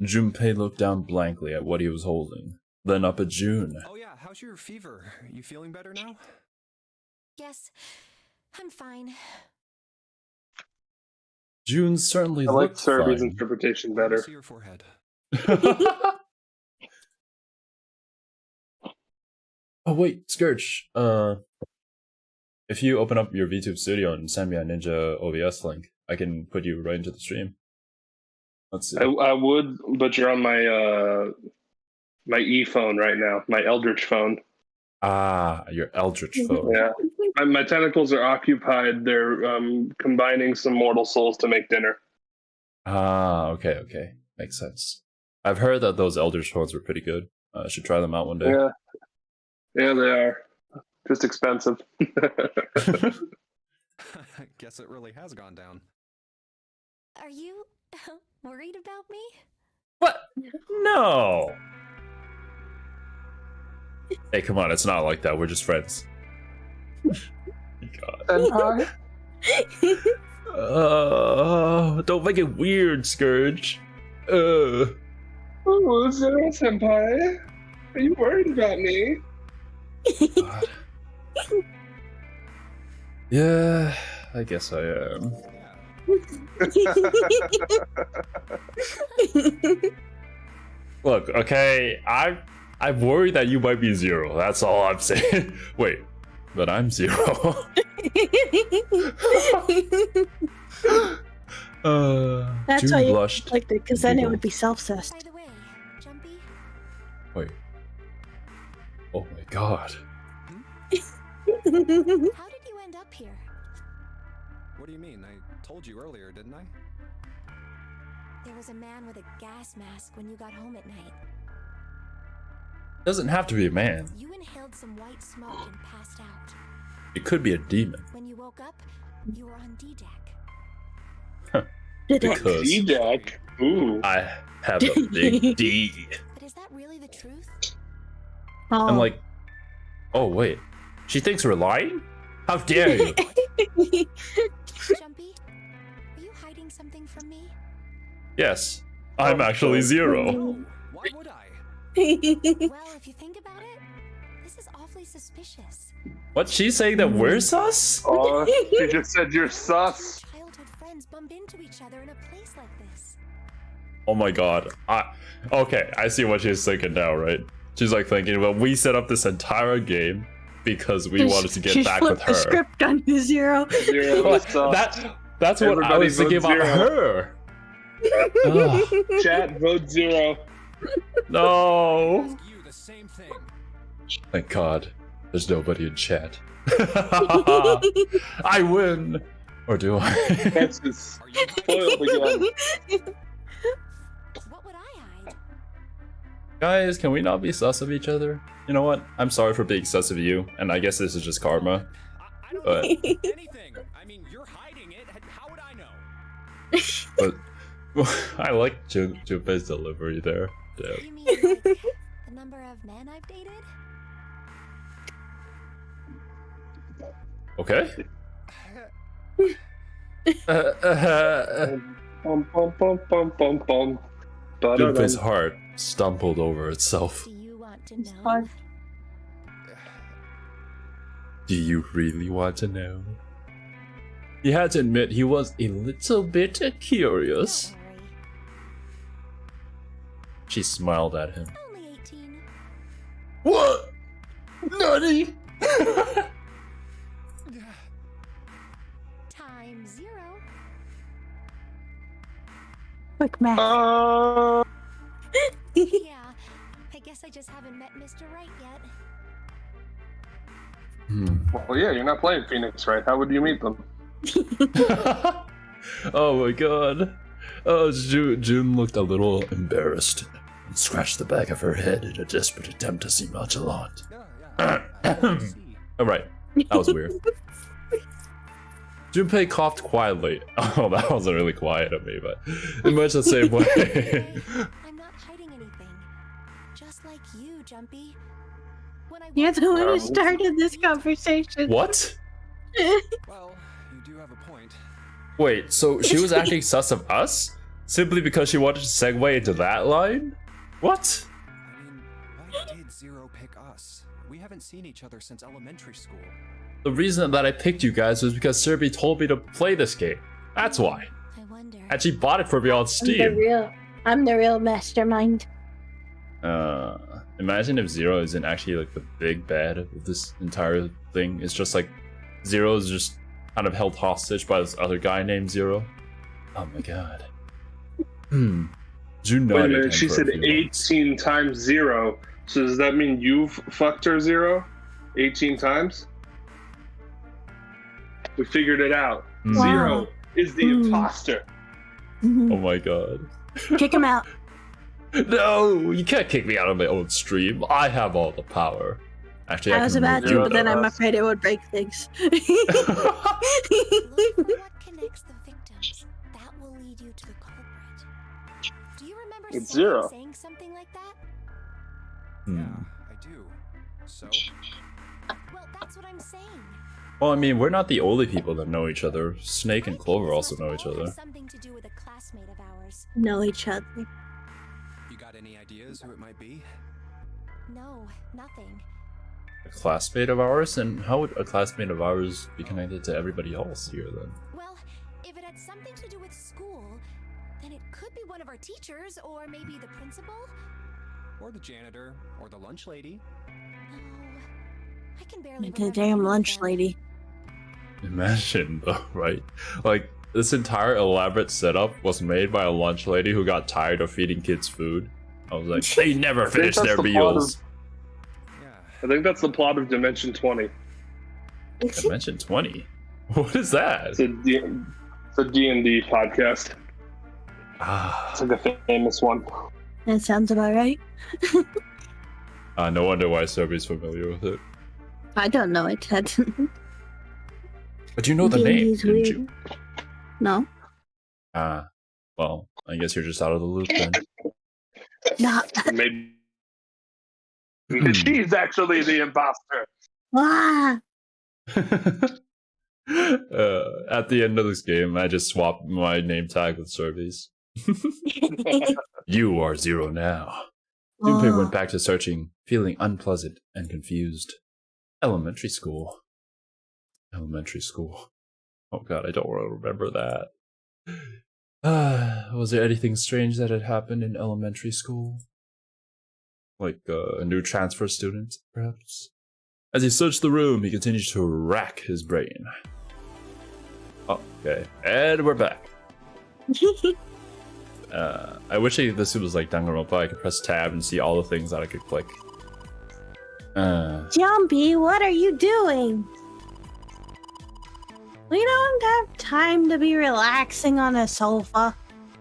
Junpei looked down blankly at what he was holding, then up at June. Oh yeah, how's your fever? You feeling better now? Yes, I'm fine. June certainly I like looked Serby's fine. interpretation Let me better. see your forehead. Oh wait, Scourge. If you open up your VTube Studio and send me a Ninja OBS link, I can put you right into the stream. Let's see. I would, but you're on my my e-phone right now, my Eldritch phone. Ah, your Eldritch phone. Yeah, my tentacles are occupied. They're combining some mortal souls to make dinner. Ah, okay. Makes sense. I've heard that those Eldritch phones were pretty good. I should try them out one day. Yeah, they are. Just expensive. Guess it really has gone down. Are you worried about me? What? No. Hey, come on, it's not like that. We're just friends. God. Don't make it weird, Scourge. Oh, Zero Senpai, are you worried about me? God. Yeah, I guess I am. Look, okay, I'm worried that you might be Zero. That's all I'm saying. Wait, but I'm Zero. That's June why you blushed. liked it, because then it would be self-cessed. By the way, Jumpy, Wait. Oh my god. how did you end up here? What do you mean? I told you earlier, didn't I? There was a man with a gas mask when you got home at night. Doesn't have to be a man. You inhaled some white smoke and passed out. It could be a demon. When you woke up, you were on D-Deck. Because D-Deck? Ooh. I have a big D. But is that really the truth? I'm like, oh wait, she thinks we're lying? How dare you? Jumpy, are you hiding something from me? Yes, I'm actually Zero. No, why would I? Well, if you think about it, this is awfully suspicious. What, she's saying that we're sus? Oh, she just said you're sus. Childhood friends bump into each other in a place like this. Oh my god. Okay, I see what she's thinking now, right? She's like thinking, well, we set up this entire game because we wanted to get back with her. The script on the Zero. That's what I was thinking about her. Chat, vote Zero. No. You the same thing. Thank God, there's nobody in chat. I win, or do I? That's just spoiled again. What would I hide? Guys, can we not be sus of each other? You know what? I'm sorry for being sus of you, and I guess this is just karma. I don't But- know anything. I mean, you're hiding it. How would I know? But I like Junpei's delivery there. Yeah. You mean like the number of men I've dated? Okay. Bum, bum, bum, bum, bum, bum. Junpei's heart stumbled over itself. Do you want to know? fun. Do you really want to know? He had to admit he was a little bit curious. Don't worry. She smiled at him. Only 18. What? Nutty? Time 0. Quick math. Yeah, I guess I just haven't met Mr. Right yet. Well, yeah, you're not playing Phoenix, right? How would you meet them? Oh my god. Oh, June looked a little embarrassed and scratched the back of her head in a desperate attempt to seem nonchalant. Yeah. Alright, That was weird. Junpei coughed quietly. Oh, that wasn't really quiet of me, but in much the same way. I'm not hiding anything. Just like you, Jumpy. When I You're the one who started this conversation. What? Well, you do have a point. Wait, so she was acting sus of us? Simply because she wanted to segue into that line? What? I mean, why did Xero pick us? We haven't seen each other since elementary school. The reason that I picked you guys was because Serby told me to play this game. That's why. I wonder. And she bought it for me on Steam. I'm the real mastermind. Imagine if Xero isn't actually like the big bad of this entire thing. It's just like Xero is just kind of held hostage by this other guy named Xero. Oh my god. June Wait a minute, she said 18 times 0. So does that mean you've fucked her 0? 18 times? We figured it out. Wow. Xero is the imposter. Oh my god. Kick him out. No, you can't kick me out of my own stream. I have all the power. Actually, I was about to, but then I'm afraid it would break things. Look for what connects the victims. That will lead you to the culprit. Do you remember It's Sandy Xero. saying something like that? Yeah, I do. So? Well, that's what I'm saying. Well, I mean, we're not the only people that know each other. Snake and Clover also know each All other. has something to do with a classmate of ours. Know each other. You got any ideas who it might be? No, nothing. A classmate of ours? And how would a classmate of ours be connected to everybody else here then? Well, if it had something to do with school, then it could be one of our teachers, or maybe the principal. Or the janitor, or the lunch lady. No, I can barely The remember damn any of lunch them. lady. Imagine though, right? Like, this entire elaborate setup was made by a lunch lady who got tired of feeding kids food. I was like, they never finish that's their the plot meals. Yeah. I think that's the plot of Dimension 20. Dimension 20? What is that? It's a D&D podcast. Ah, It's like a famous one. That sounds about right. no wonder why Serby's familiar with it. I don't know it. But you know the name, D&D's didn't weird. you? No. Well, I guess you're just out of the loop then. No. Maybe she's actually the imposter. Ah. At the end of this game, I just swapped my name tag with Serby's. You are Xero now. Junpei went back to searching, feeling unpleasant and confused. Elementary school. Elementary school. Oh god, I don't want to remember that. Was there anything strange that had happened in elementary school? Like a new transfer student, perhaps? As he searched the room, he continued to rack his brain. Okay, and we're back. I wish this was like Danganronpa. I could press tab and see all the things that I could click. Jumpy, what are you doing? We don't have time to be relaxing on a sofa.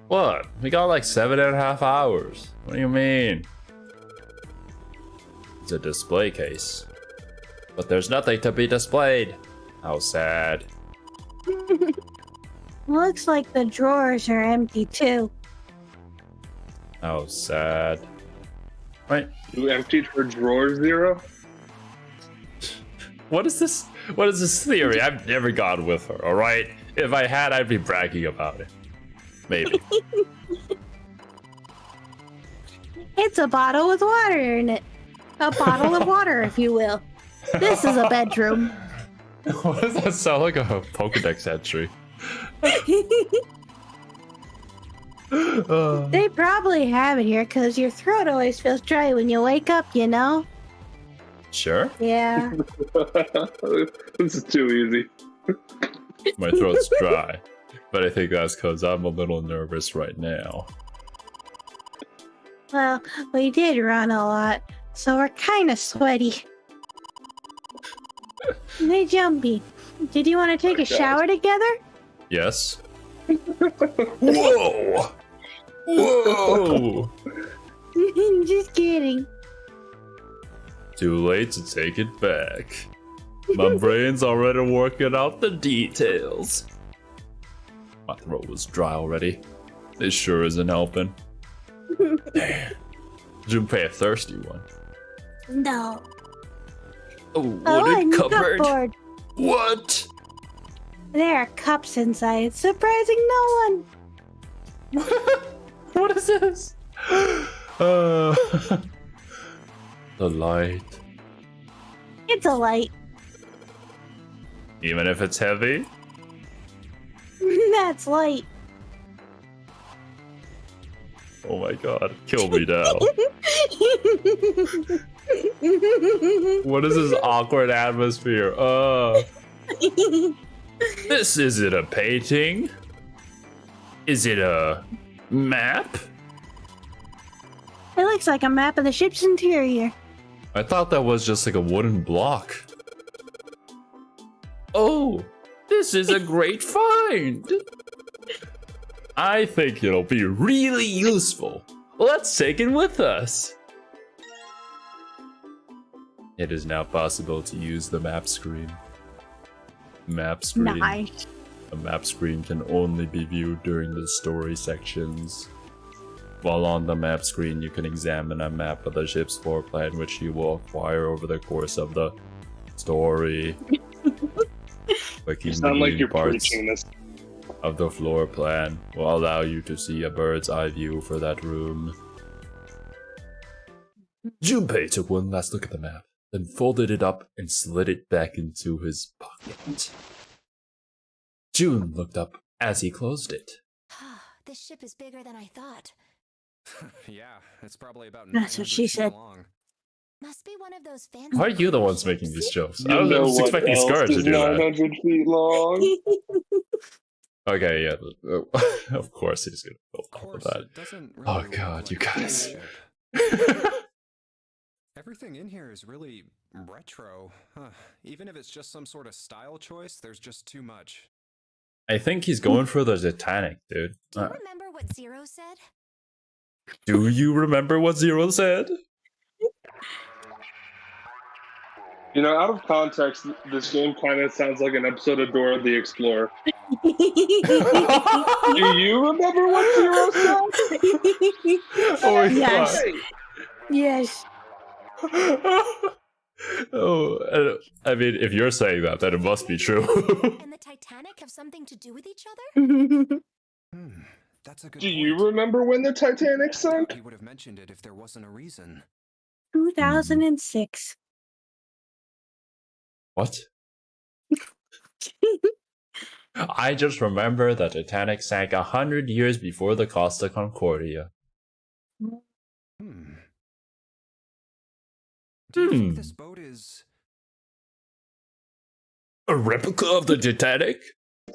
What? We got like 7.5 hours. What do you mean? It's a display case. But there's nothing to be displayed. How sad. Looks like the drawers are empty too. How sad. Right. You emptied her drawer, Xero? What is this? What is this theory? I've never gone with her, alright? If I had, I'd be bragging about it. Maybe. It's a bottle with water in it. A bottle of water, if you will. This is a bedroom. Why does that sound like a Pokedex entry? They probably have it here because your throat always feels dry when you wake up, you know? Sure. Yeah. This is too easy. My throat's dry. But I think that's because I'm a little nervous right now. Well, we did run a lot, so we're kind of sweaty. Hey, Jumpy, did you want to take a shower together? Yes? Whoa! Whoa! Just kidding. Too late to take it back. My brain's already working out the details. My throat was dry already. This sure isn't helping. Damn. Junpei, a thirsty one. No. A Oh, wooden a cupboard? cupboard. What? There are cups inside, surprising no one. What is this? The light. It's a light. Even if it's heavy? That's light. Oh my god, kill me now. What is this awkward atmosphere? This isn't a painting. Is it a map? It looks like a map of the ship's interior. I thought that was just like a wooden block. Oh, this is a great find. I think it'll be really useful. Let's take it with us. It is now possible to use the map screen. Map screen. Nice. A map screen can only be viewed during the story sections. While on the map screen, you can examine a map of the ship's floor plan, which you will acquire over the course of the story. You sound like you're preaching this. Of the floor plan will allow you to see a bird's eye view for that room. Junpei took one last look at the map, then folded it up and slid it back into his pocket. June looked up as he closed it. This ship is bigger than I thought. Yeah, it's probably about That's what she said. long. Must be one of those fancy. Why are you the ones making these jokes? You I was know just what expecting else Scar to is do that. 900 feet long. Okay, yeah. Of course he's gonna build off of that. It doesn't Oh really god, look you like a guys. ship. Everything in here is really retro. Huh. Even if it's just some sort of style choice, there's just too much. I think he's going for the Titanic, dude. Do you remember what Xero said? Do you remember what Xero said? You know, out of context, this game kind of sounds like an episode of Dora the Explorer. Do you remember what Xero said? Oh my Yes. god. Yes. Oh, I mean, if you're saying that, then it must be true. And the Titanic have something to do with each other? That's a good Do point. you remember when the Titanic sunk? He would have mentioned it if there wasn't a reason. 2006. What? I just remember the Titanic sank 100 years before the Costa Concordia. Do you think this boat is A replica of the Titanic? a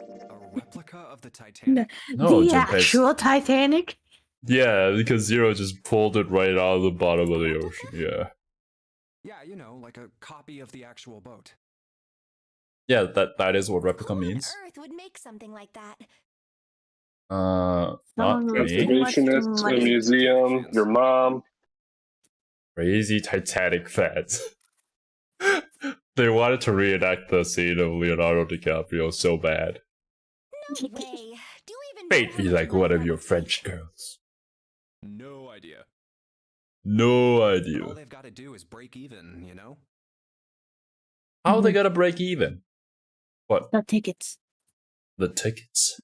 replica of the Titanic? No, The Junpei. actual Titanic? Yeah, because Xero just pulled it right out of the bottom of the ocean. Yeah. Yeah, you know, like a copy of the actual boat. Yeah, that is what replica Who on means. Earth would make something like that? Not Someone with me. too much Conservationists, a money. museum, your mom. Crazy Titanic fans. They wanted to reenact the scene of Leonardo DiCaprio so bad. No way. Do you even Fate be like one of your French girls. No idea. No All idea. they've got to do is break even, you know? How are they gonna break even? What? The tickets. The tickets?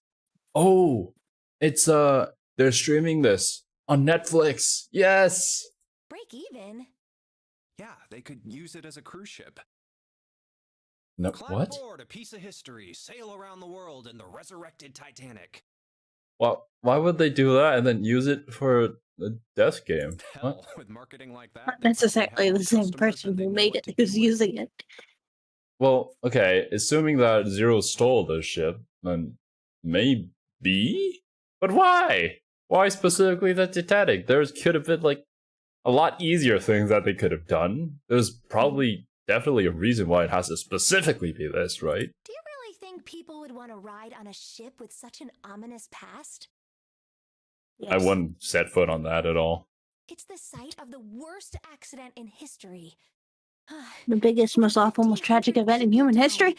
Oh! It's, they're streaming this on Netflix. Yes! break even? Yeah, they could use it as a cruise ship. No, Climb what? aboard a piece of history, sail around the world in the resurrected Titanic. Well, why would they do that and then use it for a death game? What? Hell, with marketing like that, Not they necessarily probably have the same customers person that who they made know it what to who's do with. using it. Well, okay, assuming that Xero stole this ship, then maybe? But why? Why specifically the Titanic? There could have been, like, a lot easier things that they could have done. There's probably definitely a reason why it has to specifically be this, right? Do you really think people would want to ride on a ship with such an ominous past? I wouldn't set foot on that at all. It's the site of the worst accident in history. The biggest, most awful, most tragic event in human history.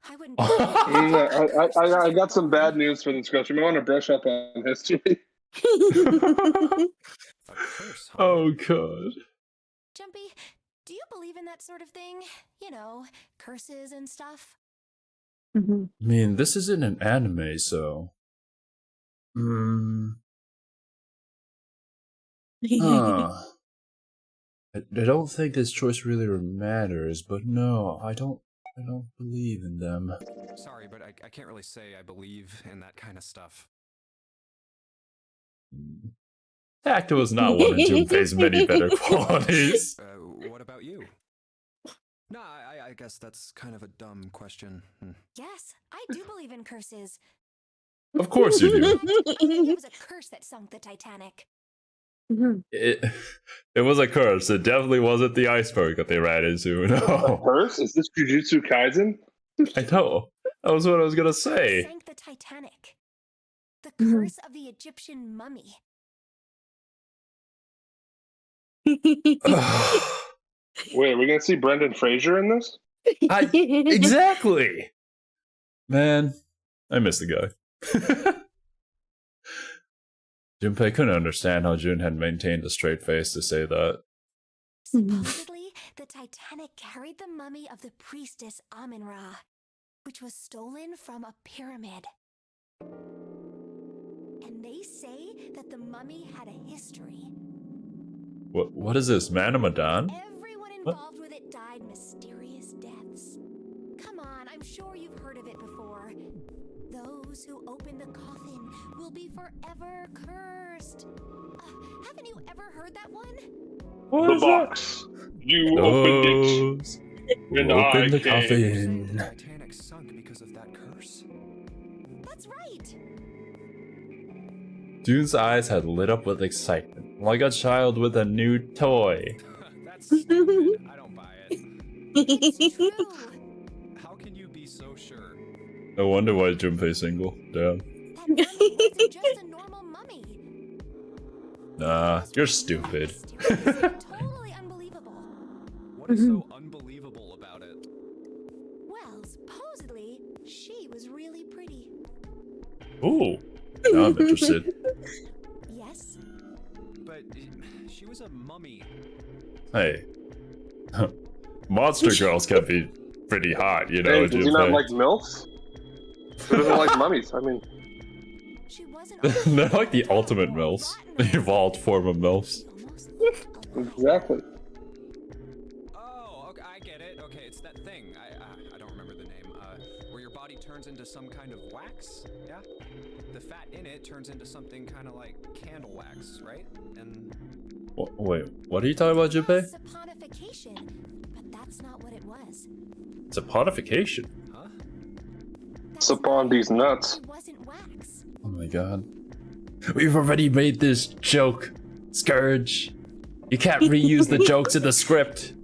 I wouldn't. I got some bad news for this girl. You might want to brush up on history. A curse, huh? Oh god. Jumpy, do you believe in that sort of thing? You know, curses and stuff? Mhm. I mean, this isn't an anime, so. Huh. I don't think this choice really matters, but no, I don't believe in them. Sorry, but I can't really say I believe in that kind of stuff. Actor was not one of Junpei's many better qualities. What about you? No, I guess that's kind of a dumb question. Yes, I do believe in curses. Of course you do. It was a curse that sunk the Titanic. It was a curse. It definitely wasn't the iceberg that they ran into. A No. curse? Is this Jujutsu Kaisen? I know. That was what I was gonna say. Sank the Titanic. The curse of the Egyptian mummy. Wait, are we gonna see Brendan Fraser in this? Exactly. Man, I miss the guy. Junpei couldn't understand how Jun had maintained a straight face to say that. Supposedly, the Titanic carried the mummy of the priestess Amun-Ra, which was stolen from a pyramid. And they say that the mummy had a history. What is this, Manamadan? Everyone involved with it died mysterious deaths. Come on, I'm sure you've heard of it before. Those who open the coffin will be forever cursed. Haven't you ever heard that one? What is The box. You opened it. And Open I the came. coffin. The Titanic sunk because of that curse? That's right. Jun's eyes had lit up with excitement, like a child with a new toy. That's stupid. I don't buy it. It's true. How can you be so sure? No wonder why Junpei's single. Damn. That mummy wasn't just a normal mummy. Nah, you're stupid. Totally unbelievable. What is so unbelievable about it? Well, supposedly, she was really pretty. Ooh, now I'm interested. Yes? But she was a mummy. Hey, monster girls can be pretty hot, you know. Hey, does he not Junpei. like MILFs? Who doesn't like mummies? I mean, She wasn't They're like the ultimate MILFs, the evolved form of MILFs. exactly. Oh, okay, I get it. Okay, it's that thing. I don't remember the name. Where your body turns into some kind of wax. Yeah. The fat in it turns into something kind of like candle wax, right? And Wait, what are you talking about, Junpei? saponification, but that's not what it was. It's a ponification. huh? That's Upon right. these nuts. It wasn't wax. Oh my god. We've already made this joke, Scourge. You can't reuse the jokes in the script.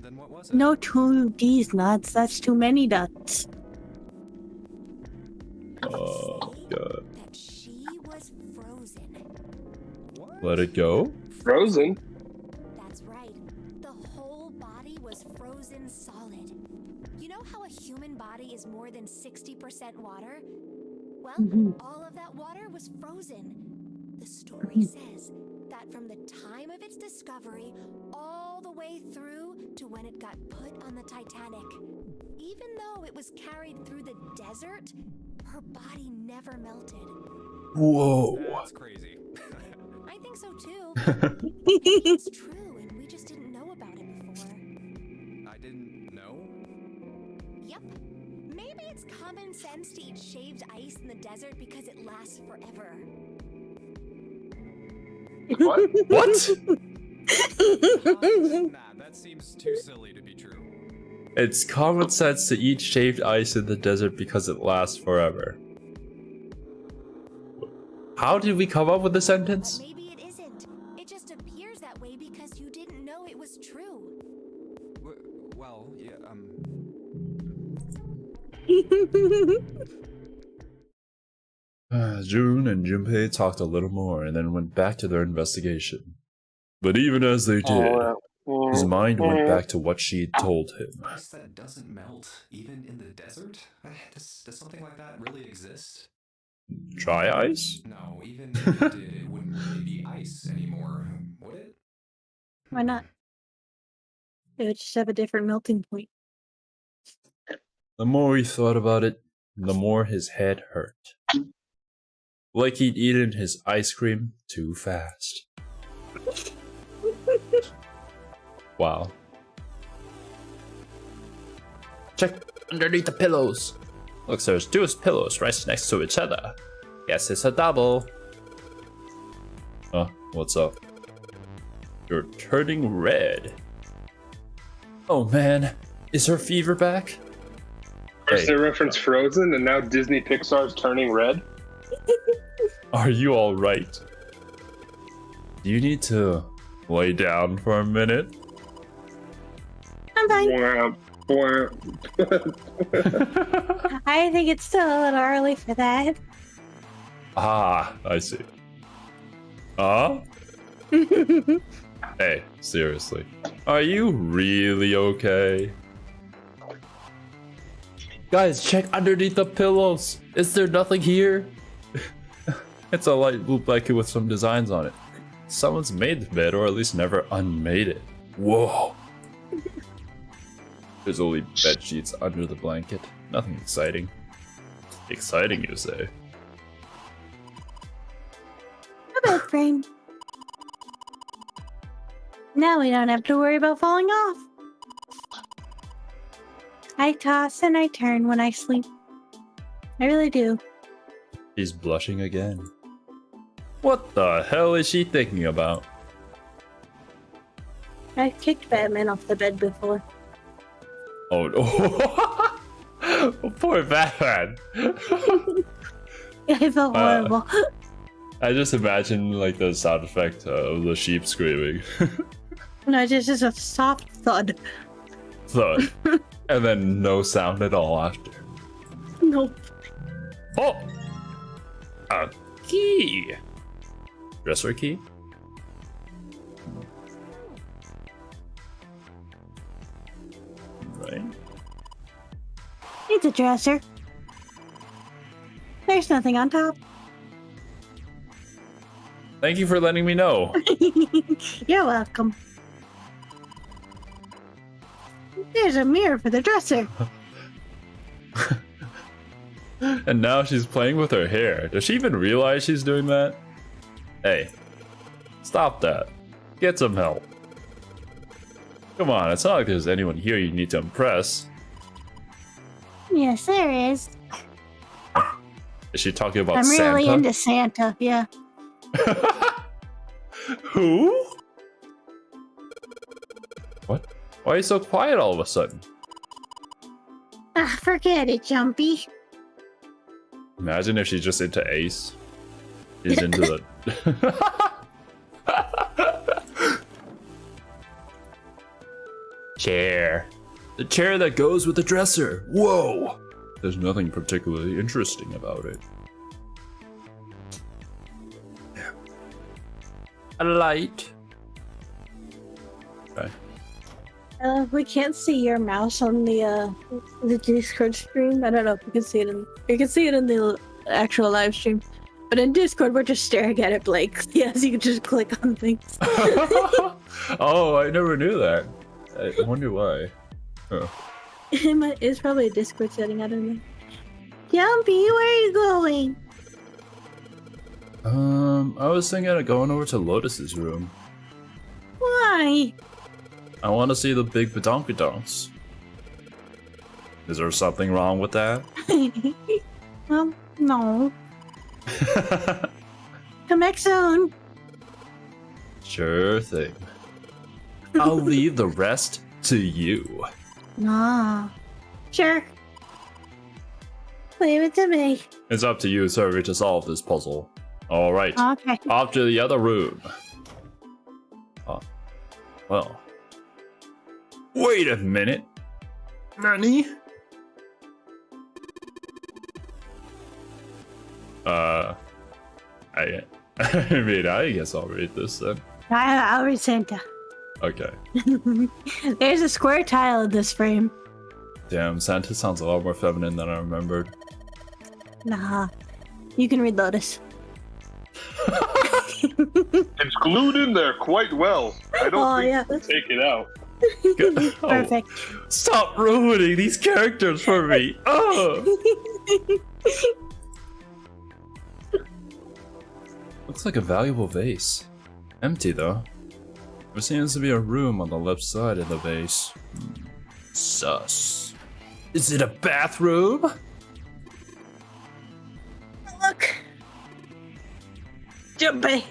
Then what was it? No 2D's nuts. That's too many nuts. Oh god. That she was frozen. What? Let it go? Frozen. That's right. The whole body was frozen solid. You know how a human body is more than 60% water? Well, all of that water was frozen. The story says that from the time of its discovery all the way through to when it got put on the Titanic, even though it was carried through the desert, her body never melted. Whoa. That's crazy. I think so too. It's true, and we just didn't know about it before. I didn't know. Yep. Maybe it's common sense to eat shaved ice in the desert because it lasts forever. What? What? Nah, that seems too silly to be true. It's common sense to eat shaved ice in the desert because it lasts forever. How did we come up with the But sentence? maybe it isn't. It just appears that way because you didn't know it was true. Well, yeah, Jun and Junpei talked a little more and then went back to their investigation. But even as they did, His mind went back to what she told him. Ice that doesn't melt, even in the desert? Does something like that really exist? Dry ice? No, even if it did, it wouldn't really be ice anymore, would it? Why not? It would just have a different melting point. The more he thought about it, the more his head hurt. Like he'd eaten his ice cream too fast. Wow. Check underneath the pillows. Looks there's two pillows right next to each other. Guess it's a double. What's up? You're turning red. Oh man, is her fever back? First they reference Frozen, and now Disney Pixar's turning red. Are you alright? Do you need to lay down for a minute? I'm fine. Wham, wham. I think it's still a little early for that. Ah, I see. Hey, seriously. Are you really okay? Guys, check underneath the pillows. Is there nothing here? It's a light blue blanket with some designs on it. Someone's made the bed, or at least never unmade it. Whoa. There's only bed sheets under the blanket. Nothing exciting. Exciting, you say? A bed frame. Now we don't have to worry about falling off. I toss and I turn when I sleep. I really do. She's blushing again. What the hell is she thinking about? I've kicked Batman off the bed before. Oh no. Oh, poor Batman. I felt horrible. I just imagine like the sound effect of the sheep screaming. No, just a soft thud. Thud. And then no sound at all after. Nope. Oh! A key! Dresser key? Right. It's a dresser. There's nothing on top. Thank you for letting me know. You're welcome. There's a mirror for the dresser. And now she's playing with her hair. Does she even realize she's doing that? Hey, stop that. Get some help. Come on, it's not like there's anyone here you need to impress. Yes, there is. Is she talking about I'm Santa? really into Santa, yeah. Who? What? Why are you so quiet all of a sudden? Ah, forget it, Jumpy. Imagine if she's just into Ace. She's into the... Chair. The chair that goes with the dresser. Whoa! There's nothing particularly interesting about it. A light. Okay. We can't see your mouse on the Discord stream. I don't know if you can see it in the actual live stream. But in Discord, we're just staring at it blank. Yes, you can just click on things. Oh, I never knew that. I wonder why. Huh. It's probably a Discord setting, I don't know. Jumpy, where are you going? I was thinking of going over to Lotus's room. Why? I want to see the big badonkadonks. Is there something wrong with that? Well, no. Come back soon. Sure thing. I'll leave the rest to you. Nah. Sure. Leave it to me. It's up to you, sir, to solve this puzzle. Alright. Okay. Off to the other room. Oh. Well. Wait a minute. Nani? I mean, I guess I'll read this then. I'll read Santa. Okay. There's a square tile in this frame. Damn, Santa sounds a lot more feminine than I remembered. Nah. You can read Lotus. It's glued in there quite well. I don't think yeah. you can take it out. Perfect. Stop ruining these characters for me. Oh. Looks like a valuable vase. Empty though. There seems to be a room on the left side of the vase. Sus. Is it a bathroom? Look. Jumpy.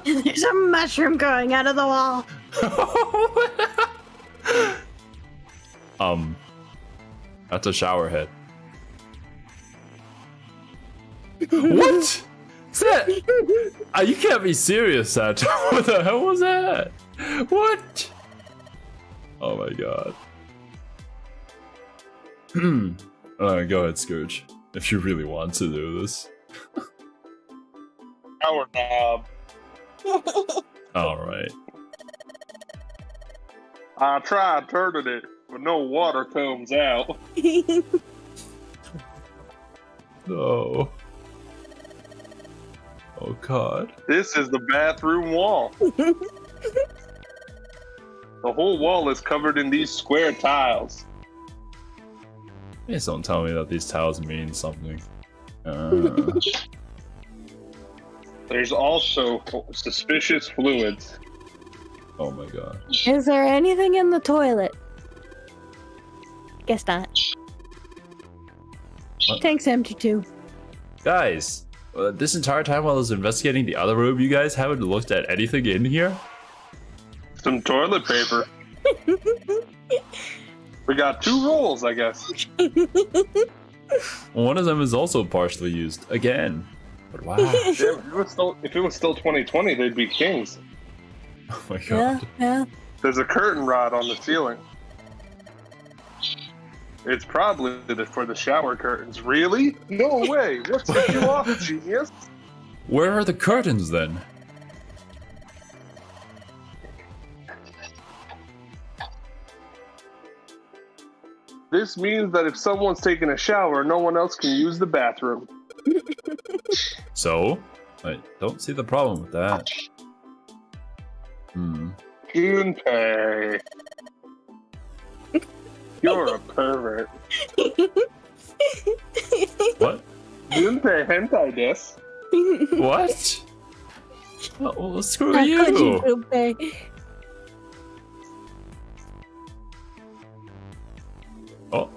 There's a mushroom growing out of the wall. That's a shower head. What? Is that? You can't be serious, Santa. What the hell was that? What? Oh my god. Go ahead, Scourge. If you really want to do this. Power knob. Alright. I tried turning it, but no water comes out. No. Oh god. This is the bathroom wall. The whole wall is covered in these square tiles. Please don't tell me that these tiles mean something. There's also suspicious fluids. Oh my god. Is there anything in the toilet? Guess not. What? Tank's empty too. Guys, this entire time while I was investigating the other room, you guys haven't looked at anything in here? Some toilet paper. We got 2 rolls, I guess. One of them is also partially used again. But wow. Yeah, if it was still 2020, they'd be kings. Oh my god. Yeah. There's a curtain rod on the ceiling. It's probably for the shower curtains. Really? No way. What's with you off, genius? Where are the curtains then? This means that if someone's taking a shower, no one else can use the bathroom. So? I don't see the problem with that. Junpei. You're a pervert. What? Junpei hentai desu. What? Oh, well, screw How you! could you, Junpei? Oh.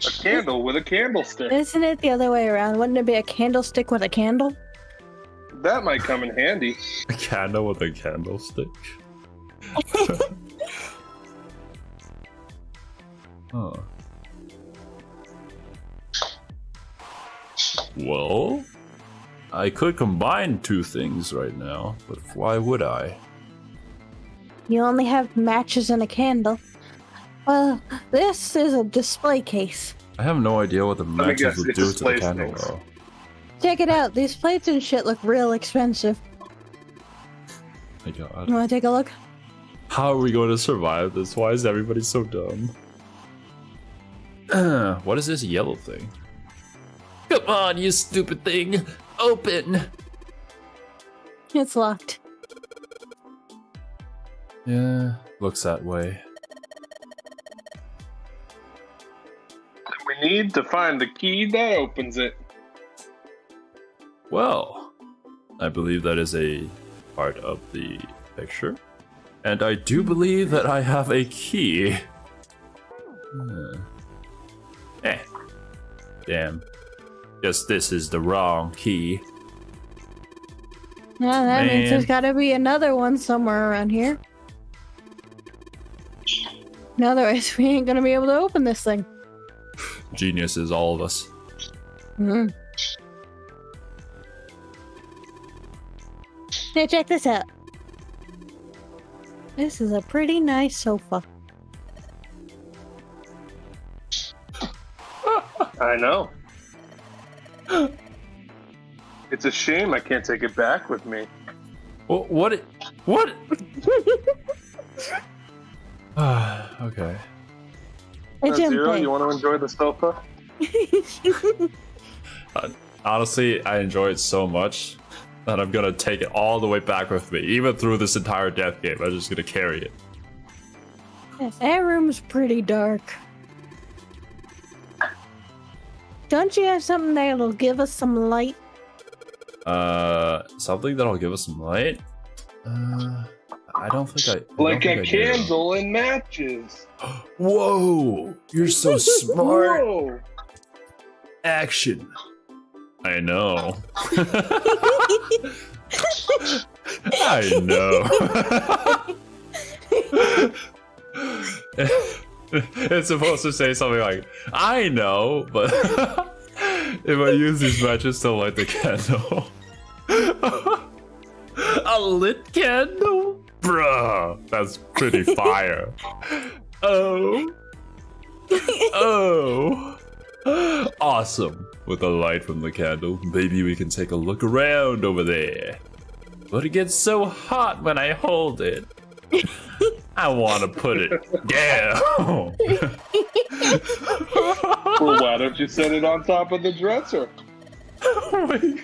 A candle with a candlestick. Isn't it the other way around? Wouldn't it be a candlestick with a candle? That might come in handy. A candle with a candlestick? Huh. Well, I could combine 2 things right now, but why would I? You only have matches and a candle. Well, this is a display case. I have no idea what the me matches guess, would it do to the displays candle, things. though. Check it out. These plates and shit look real expensive. My god. You wanna take a look? How are we going to survive this? Why is everybody so dumb? What is this yellow thing? Come on, you stupid thing! Open! It's locked. Yeah, looks that way. We need to find the key that opens it. Well, I believe that is a part of the picture. And I do believe that I have a key. Damn. Guess this is the wrong key. Yeah, that means Man. there's gotta be another one somewhere around here. Otherwise, we ain't gonna be able to open this thing. Geniuses, all of us. Hey, check this out. This is a pretty nice sofa. I know. It's a shame I can't take it back with me. What? Okay. Xero, you want to enjoy the sofa? Honestly, I enjoy it so much that I'm gonna take it all the way back with me, even through this entire death game. I'm just gonna carry it. That room's pretty dark. Don't you have something that'll give us some light? Something that'll give us some light? I don't think I... Like a candle and matches. Whoa! You're so smart! Whoa. Action! I know. I know. It's supposed to say something like, I know, but if I use these matches to light the candle. A lit candle? Bruh, that's pretty fire. Oh. Awesome. With the light from the candle, maybe we can take a look around over there. But it gets so hot when I hold it. I want to put it down. Well, why don't you set it on top of the dresser? Oh my God.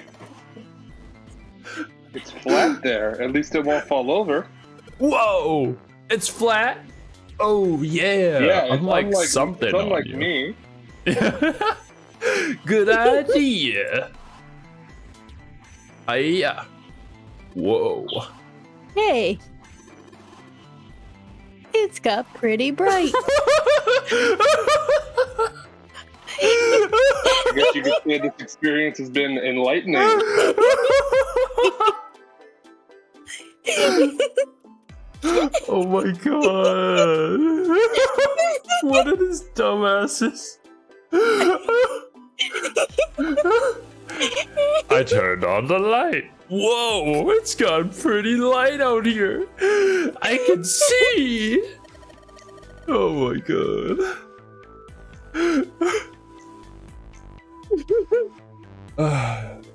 It's flat there. At least it won't fall over. Whoa! It's flat? Oh, yeah. Yeah, unlike something unlike on you. me. Good idea. Hiya. Whoa. Hey. It's got pretty bright. I guess you could say this experience has been enlightening. Oh my God. What are these dumbasses? I turned on the light. Whoa, it's got pretty light out here. I can see. Oh my God.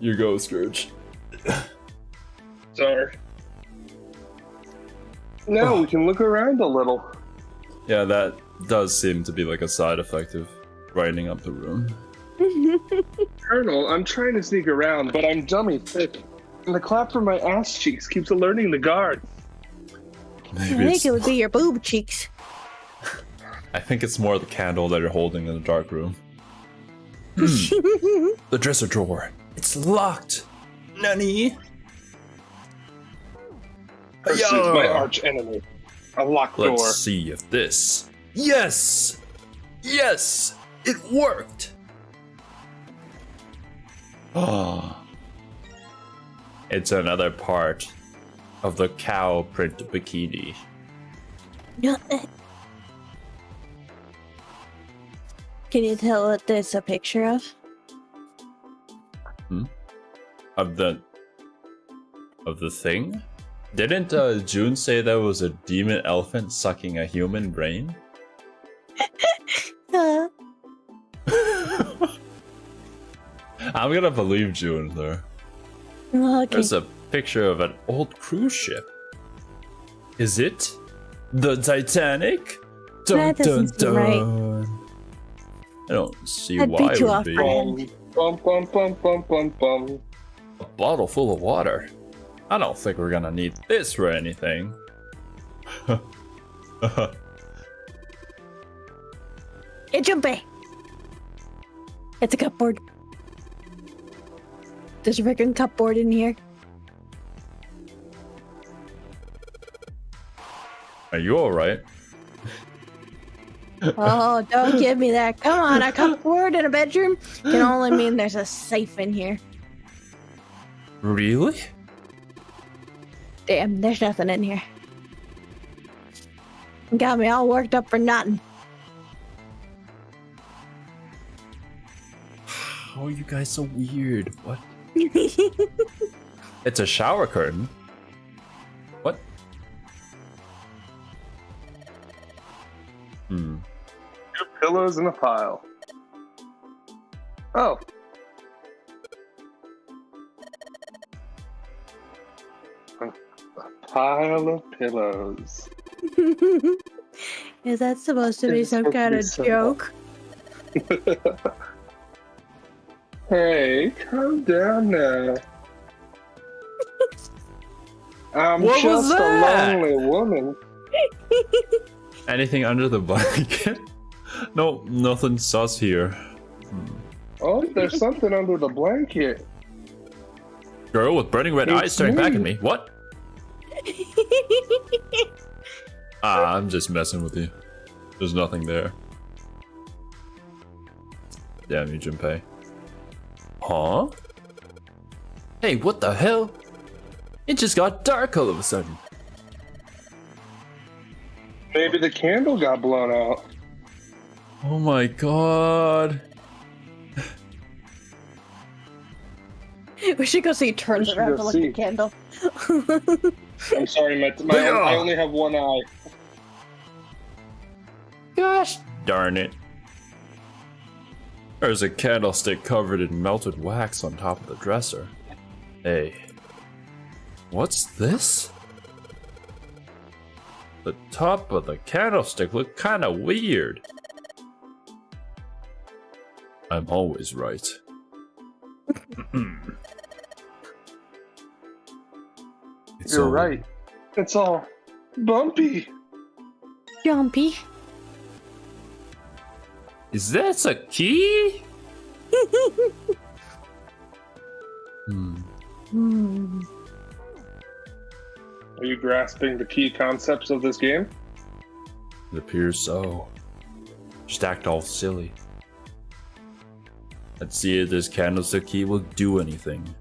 You go, Scourge. Sorry. Now we can look around a little. Yeah, that does seem to be like a side effect of brightening up the room. Colonel, I'm trying to sneak around, but I'm dummy thick. And the clap from my ass cheeks keeps alerting the guard. I think it would be your boob cheeks. I think it's more the candle that you're holding in the dark room. The dresser drawer. It's locked. Nani? This is my arch enemy. A locked door. Let's see if this... Yes! Yes! It worked! Oh. It's another part of the cow print bikini. Can you tell what there's a picture of? Of the thing? Didn't June say there was a demon elephant sucking a human brain? I'm gonna believe June there. Okay. There's a picture of an old cruise ship. Is it the Titanic? That doesn't seem right. I don't see I'd why beat it you would off be. by hand. Bum, bum, bum, bum, bum, bum. A bottle full of water. I don't think we're gonna need this for anything. Hey, Jumpy! It's a cupboard. There's a freaking cupboard in here. Are you alright? Oh, don't give me that. Come on, a cupboard in a bedroom can only mean there's a safe in here. Really? Damn, there's nothing in here. Got me all worked up for nothing. How are you guys so weird? What? It's a shower curtain. What? Two pillows in a pile. Oh. pile of pillows. Is that supposed to be It's some supposed to kind be of simple. joke? Hey, calm down now. I'm What was just a that? lonely woman. Anything under the blanket? No, nothing sus here. Oh, there's something under the blanket. Girl with burning red eyes It's staring back me. at me. What? I'm just messing with you. There's nothing there. Damn you, Junpei. Huh? Hey, what the hell? It just got dark all of a sudden. Maybe the candle got blown out. Oh my god. We should go see turns should around go to look see. at the candle. I'm sorry, I only have one eye. Gosh darn it. There's a candlestick covered in melted wax on top of the dresser. Hey. What's this? The top of the candlestick looked kinda weird. I'm always right. You're right. It's all bumpy. Jumpy. Is that a key? Are you grasping the key concepts of this game? It appears so. Just act all silly. Let's see if this candlestick key will do anything.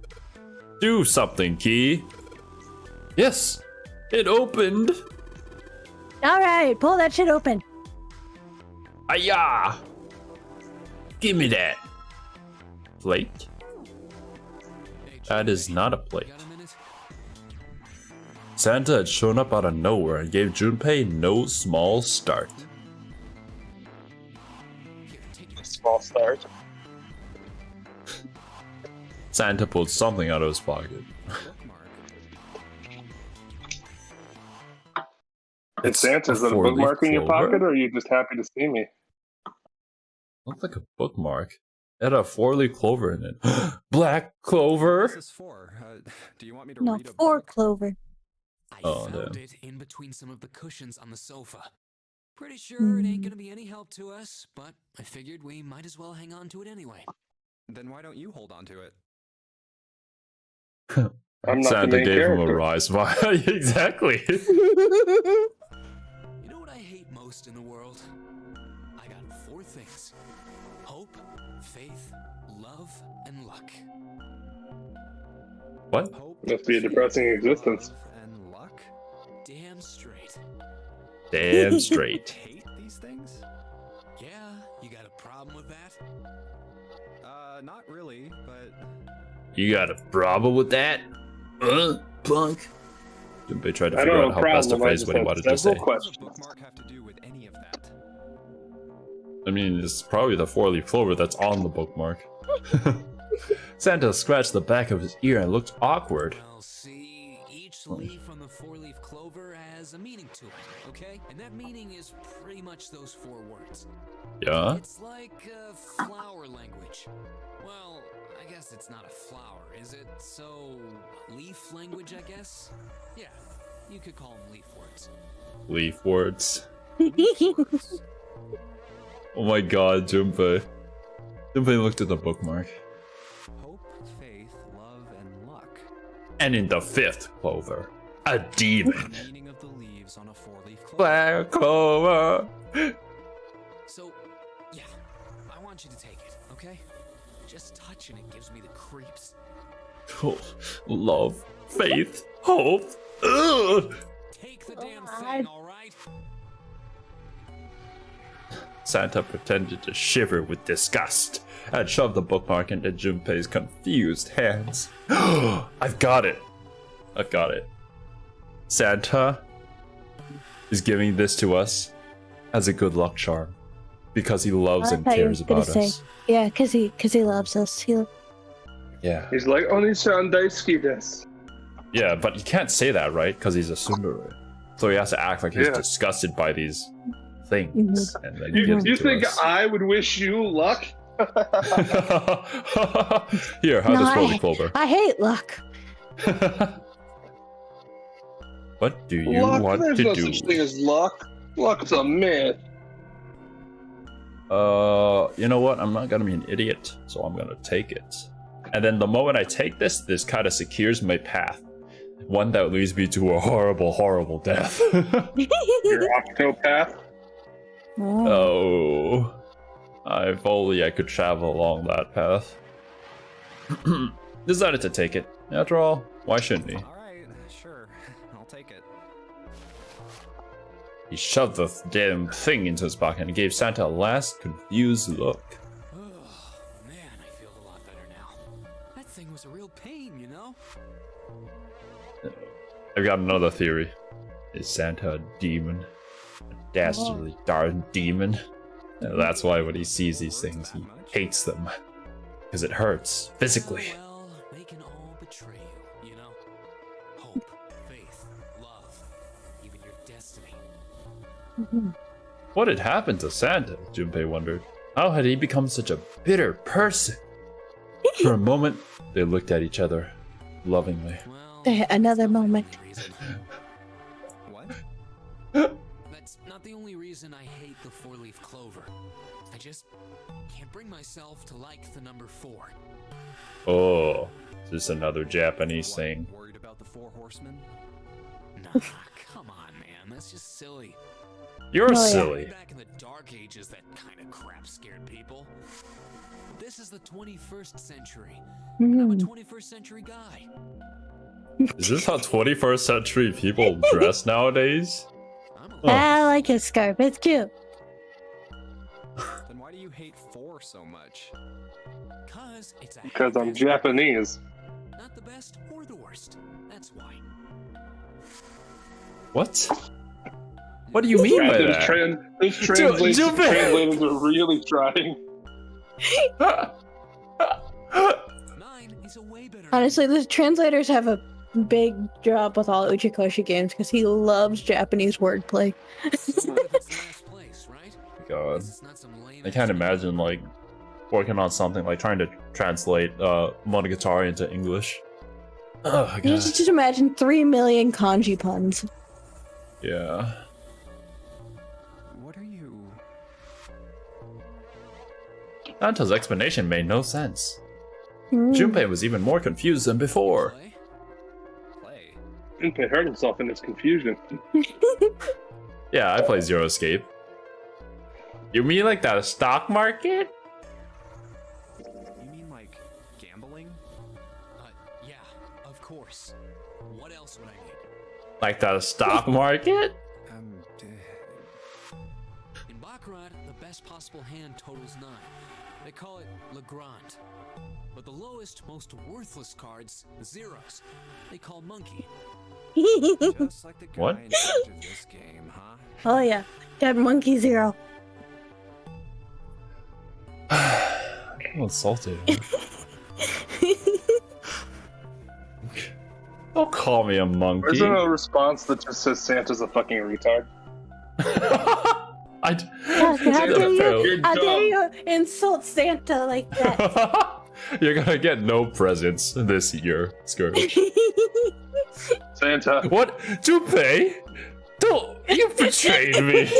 Do something, key! Yes! It opened! Alright, pull that shit open. Ayah! Give me that! Plate? That is not a plate. Santa had shown up out of nowhere and gave Junpei no small start. Small start. Santa pulled something out of his pocket. It's Santa's that a four-leaf bookmark in your clover? pocket, or are you just happy to see me? Looks like a bookmark. It had a 4-leaf clover in it. Black clover? What's this for? Do you want me to No, read a 4 book? clover. I Oh, found damn. it in between some of the cushions on the sofa. Pretty sure it ain't gonna be any help to us, but I figured we might as well hang on to it anyway. Then why don't you hold on to it? I'm not Santa the main gave him a character. rise. Why? Exactly. You know what I hate most in the world? I got 4 things. Hope, faith, love, and luck. What? Hope, Must be a depressing existence. love, and luck? Damn straight. Damn straight. Hate these things? Yeah, you got a problem with that? Not really, but You got a problem with that? Punk. Junpei tried to I figure don't out have a how best to problem. I phrase just what he have wanted to say. several what does a questions. bookmark have to do with any of that? I mean, it's probably the 4-leaf clover that's on the bookmark. Santa scratched the back of his ear and looked awkward. Well, see, each leaf on the 4-leaf clover has a meaning to it, okay? And that meaning is pretty much those 4 words. Yeah? It's like flower language. Well, I guess it's not a flower, is it? So, leaf language, I guess? Yeah, you could call them leaf words. Leaf words. Oh my god, Junpei. Junpei looked at the bookmark. Hope, faith, love, and luck. And in the 5th clover, a demon. The meaning of the leaves on a 4-leaf clover. Black clover. So, yeah, I want you to take it, okay? Just touching it gives me the creeps. Oh, love, faith, hope. Ugh. Take the damn thing, alright? Santa pretended to shiver with disgust and shoved the bookmark into Junpei's confused hands. I've got it. I've got it. Santa is giving this to us as a good luck charm because he loves and cares about us. Yeah, cause he loves us. Yeah. He's like, Oni-san daisuki desu. Yeah, but you can't say that, right? Because he's a tsundere. So he has to act like he's disgusted by these things. And then You think I would wish you luck? Here, have this roly clover. I hate luck. What do you Luck? want There's to no do? such thing as luck. Luck's a myth. You know what? I'm not gonna be an idiot, so I'm gonna take it. And then the moment I take this kind of secures my path. One that leads me to a horrible, horrible death. Your octopath? Oh. If only I could travel along that path. Decided to take it. After all, why shouldn't he? Alright, sure. I'll take it. He shoved the damn thing into his pocket and gave Santa a last confused look. Oh, man, I feel a lot better now. That thing was a real pain, you know? I've got another theory. Is Santa a demon? A dastardly darn demon? And that's why when he sees these things, he hates them. Because it hurts, physically. Well, they can all betray you, you know? Hope, faith, love, even your destiny. What had happened to Santa? Junpei wondered. How had he become such a bitter person? For a moment, they looked at each other lovingly. Another moment. What? That's not the only reason I hate the four-leaf clover. I just can't bring myself to like the number 4. Oh, is this another Japanese thing? Worried about the 4 horsemen? Nah, come on, man. That's just silly. You're silly. Back in the dark ages, that kind of crap scared people. This is the 21st century. And I'm a 21st century guy. Is this how 21st century people dress nowadays? I like his scarf. It's cute. Then why do you hate 4 so much? Because I'm Japanese. Not the best or the worst. That's why. What? What do you mean by that? Those translators are really trying. Honestly, the translators have a big job with all Uchikoshi games because he loves Japanese wordplay. God, I can't imagine like working on something like trying to translate Monogatari into English. Oh God. You just imagine 3 million kanji puns. Yeah. What are you? Santa's explanation made no sense. Junpei was even more confused than before. Junpei hurt himself in his confusion. Yeah, I play Zero Escape. You mean like that stock market? You mean like gambling? Yeah, of course. What else would I need? Like that stock market? In Baccarat, the best possible hand totals 9. They call it Legrand. But the lowest, most worthless cards, zeros, they call monkey. Just like the guy What? in charge of this game, huh? Oh yeah, that monkey 0. I'm insulted. Don't call me a monkey. Is there a response that just says Santa's a fucking retard? How dare you insult Santa like that? You're gonna get no presents this year, Scourge. Santa. What? Junpei? Don't! You betrayed me!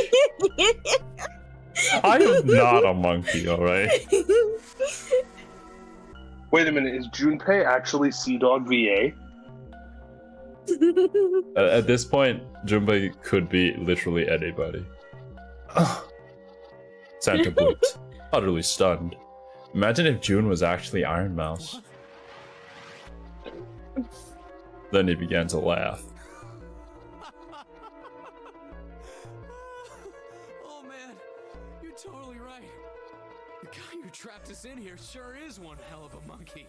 I am not a monkey, alright? Wait a minute, is Junpei actually Sea Dog VA? At this point, Junpei could be literally anybody. Santa blinked, utterly stunned. Imagine if June was actually Iron Mouse. Then he began to laugh. Oh man, you're totally right. The guy who trapped us in here sure is one hell of a monkey.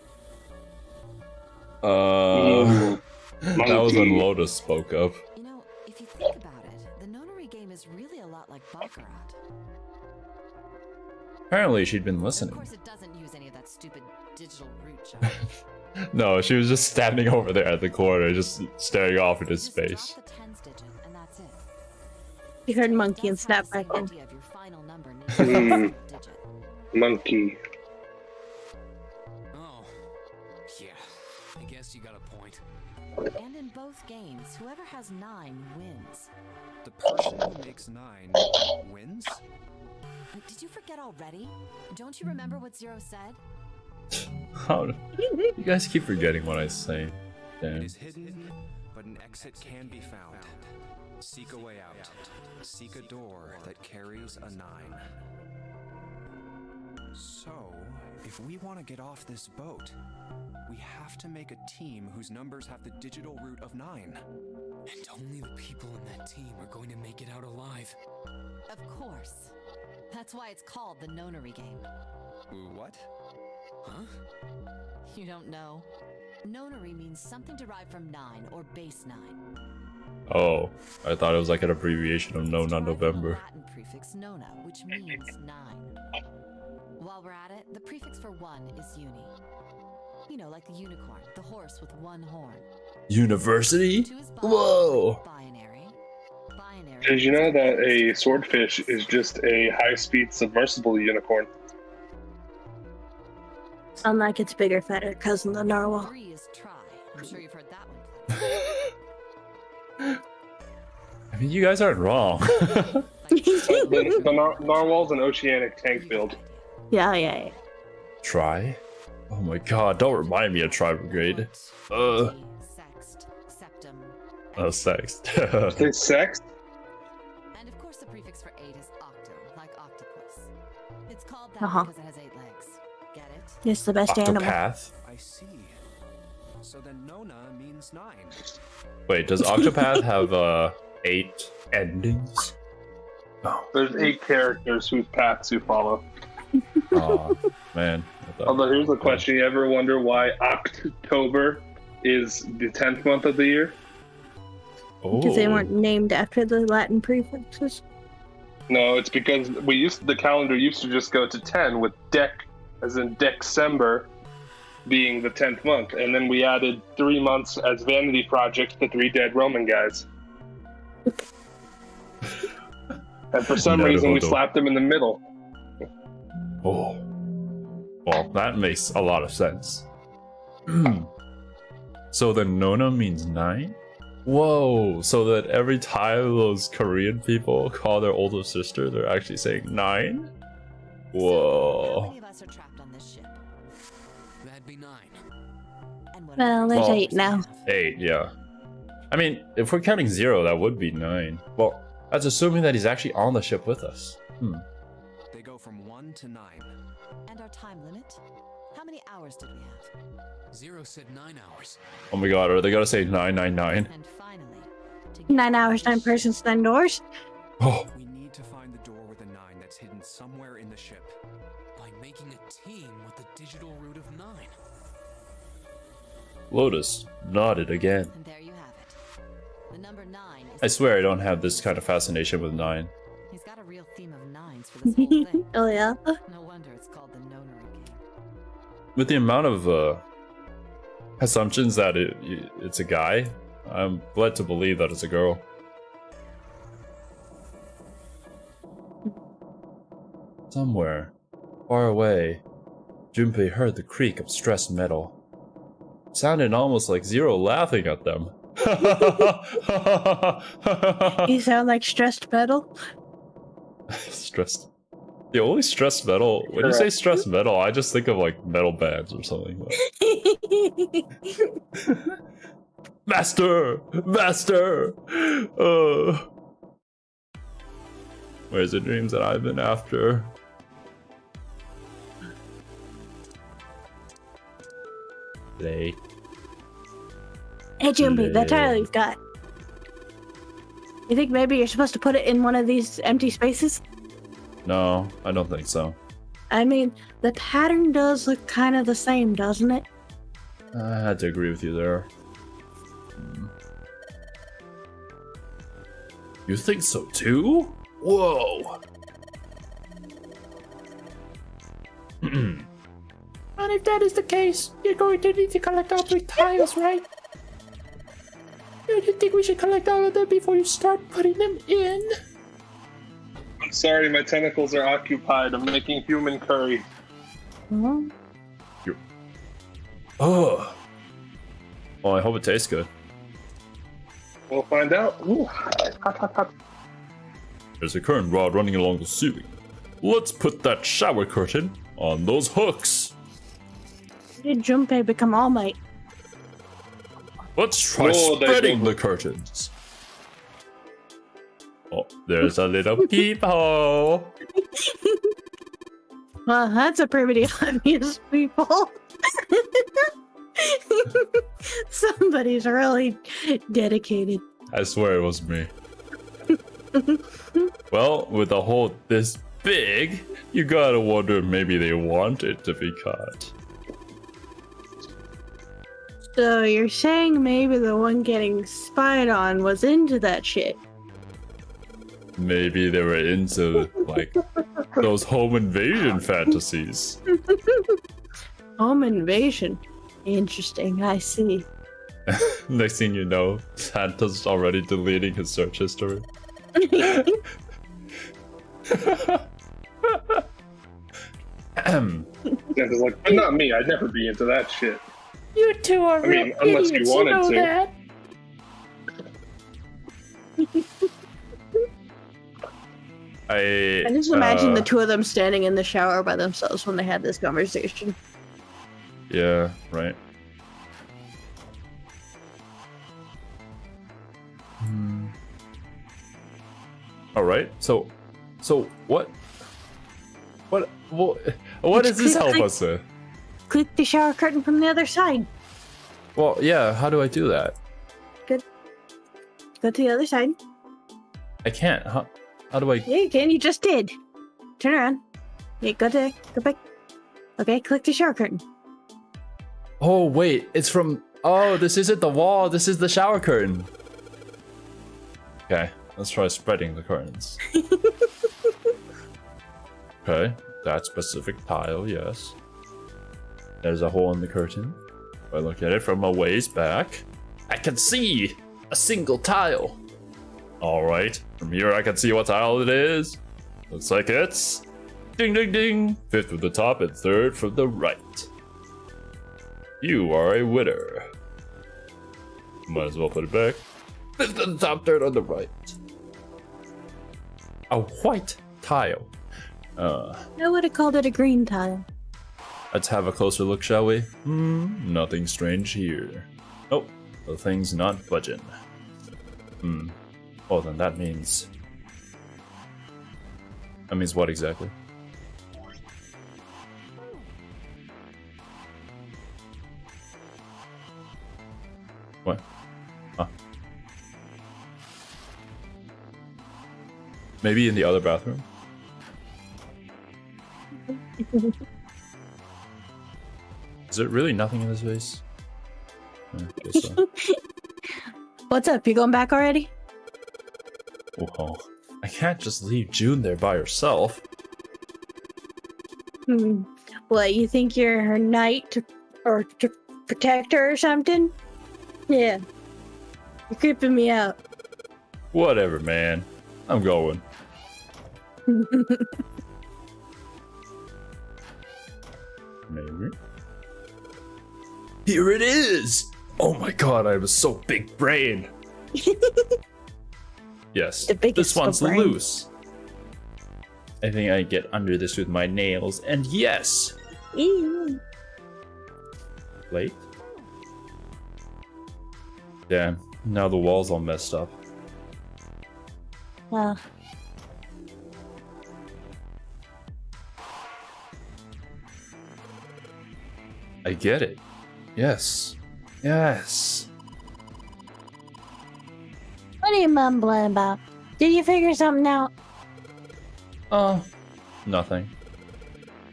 That was when Lotus spoke up. You know, if you think about it, the Nonary game is really a lot like Baccarat. Apparently, she'd been listening. Of course, it doesn't use any of that stupid digital root junk. No, she was just standing over there at the corner, just staring off into Just drop space. the tens digit, and that's it. You heard monkey and Does have snap the back same in. idea of your final number needing to be a single digit. Monkey. Oh, yeah. I guess you got a point. And in both games, whoever has 9 wins. The person who makes 9 wins? Did you forget already? Don't you remember what Xero said? How do you guys keep forgetting what I say? It Damn. is hidden, but an exit can be found. Seek a way out. Seek a door that carries a 9. So, if we want to get off this boat, we have to make a team whose numbers have the digital root of 9. And only the people in that team are going to make it out alive. Of course. That's why it's called the Nonary game. What? Huh? You don't know? Nonary means something derived from 9 or base 9. Oh, I thought it was like an abbreviation of No It's Not derived from the November. Latin prefix nona, which means 9. While we're at it, the prefix for 1 is uni. You know, like the unicorn, the horse with 1 horn. University? 2 is Whoa! binary. Binary. Did you know that a swordfish is just a high-speed submersible unicorn? Unlike its bigger, fatter cousin, the narwhal. 3 is try. I'm sure you've heard that one plenty. I mean, you guys aren't wrong. The narwhal's an oceanic tank build. Yeah. Try? Oh my god, don't remind me of Tri Brigade. Sext, septum. Sex. Say sex? And of course the prefix for 8 is octo, like octopus. It's called that because it has 8 legs. Get it? It's the best animal. Octopath? I see. So then Nona means 9. Wait, does Octopath have 8 endings? Oh, There's 8 characters whose paths you follow. oh man. Although here's the question: you ever wonder why October is the 10th month of the year? Because they Oh. weren't named after the Latin prefixes. No, it's because the calendar used to just go to 10 with Dec, as in December, being the 10th month, and then we added 3 months as vanity projects to 3 dead Roman guys. And for some reason, we slapped them in the middle. Oh. Well, that makes a lot of sense. So then Nona means 9? Whoa, so that every time those Korean people call their older sister, they're actually saying 9? How Whoa. many of us are trapped on this ship? That'd be 9. And what Well, there's Well- 8 now. 8, yeah. I mean, if we're counting 0, that would be 9. Well, that's assuming that he's actually on the ship with us. They go from 1 to 9. And our time limit? How many hours did we have? 0 said 9 hours. Oh my god, are they gonna say 999? And finally, to get 9 out of hours, this 9 ship, persons, 9 doors. Oh, We need to find the door with a 9 that's hidden somewhere in the ship. By making a team with the digital root of 9. Lotus nodded again. And there you have it. The number 9 is I swear I don't have this kind of fascination with 9. He's got a real theme of 9s for this whole thing. Oh yeah. No wonder it's called the Nonary game. With the amount of assumptions that it's a guy, I'm led to believe that it's a girl. Somewhere, far away, Junpei heard the creak of stressed metal. It sounded almost like Xero laughing at them. You sound like stressed metal. Stressed. The only stressed metal. When you say stressed metal, I just think of like metal bands or something. Master! Master! Where's the dreams that I've been after? Play. Hey Jumpy, that title you've got. You think maybe you're supposed to put it in one of these empty spaces? No, I don't think so. I mean, the pattern does look kind of the same, doesn't it? I had to agree with you there. You think so too? Whoa! if that is the case, you're going to need to collect all 3 tiles, right? Do you think we should collect all of them before you start putting them in? I'm sorry, my tentacles are occupied. I'm making human curry. Hmm? Oh. Well, I hope it tastes good. We'll find out. Ooh. Hot, hot, hot. There's a current rod running along the ceiling. Let's put that shower curtain on those hooks. Did Junpei become All Might? Let's try spreading the curtains. Oh, there's a little peephole. Well, that's a pretty obvious people. Somebody's really dedicated. I swear it was me. Well, with a hole this big, you gotta wonder if maybe they want it to be cut. So you're saying maybe the one getting spied on was into that shit? Maybe they were into, like, those home invasion fantasies. Home invasion. Interesting, I see. Next thing you know, Santa's already deleting his search history. Santa's like, but not me. I'd never be into that shit. You two are real unless you idiots, wanted know to. that. I just imagine the two of them standing in the shower by themselves when they had this conversation. Yeah, right. All right. So what does this help us with? Click the shower curtain from the other side. Well, yeah. How do I do that? Good. Go to the other side. I can't. How do I? Yeah, you can. You just did. Turn around. Yeah, go back. Okay, click the shower curtain. Oh wait, it's from. Oh, this isn't the wall. This is the shower curtain. Okay, let's try spreading the curtains. Okay, that specific tile, yes. There's a hole in the curtain. If I look at it from a ways back, I can see a single tile. Alright, from here I can see what tile it is. Looks like it's... Ding ding ding! 5th from the top and 3rd from the right. You are a winner. Might as well put it back. 5th on the top, 3rd on the right. A white tile. I would have called it a green tile. Let's have a closer look, shall we? Nothing strange here. Oh, the thing's not budging. Oh, then that means... That means what exactly? What? Huh. Maybe in the other bathroom? Is there really nothing in this vase? Yeah, I guess so. What's up? You going back already? Oh, I can't just leave June there by herself. What, you think you're her knight to protect her or something? Yeah. You're creeping me out. Whatever, man. I'm going. Maybe. Here it is! Oh my god, I was so big brain. Yes, this one's loose. I think I get under this with my nails, and yes! Plate? Damn, now the wall's all messed up. Well. I get it. Yes. Yes. What are you mumbling about? Did you figure something out? Nothing.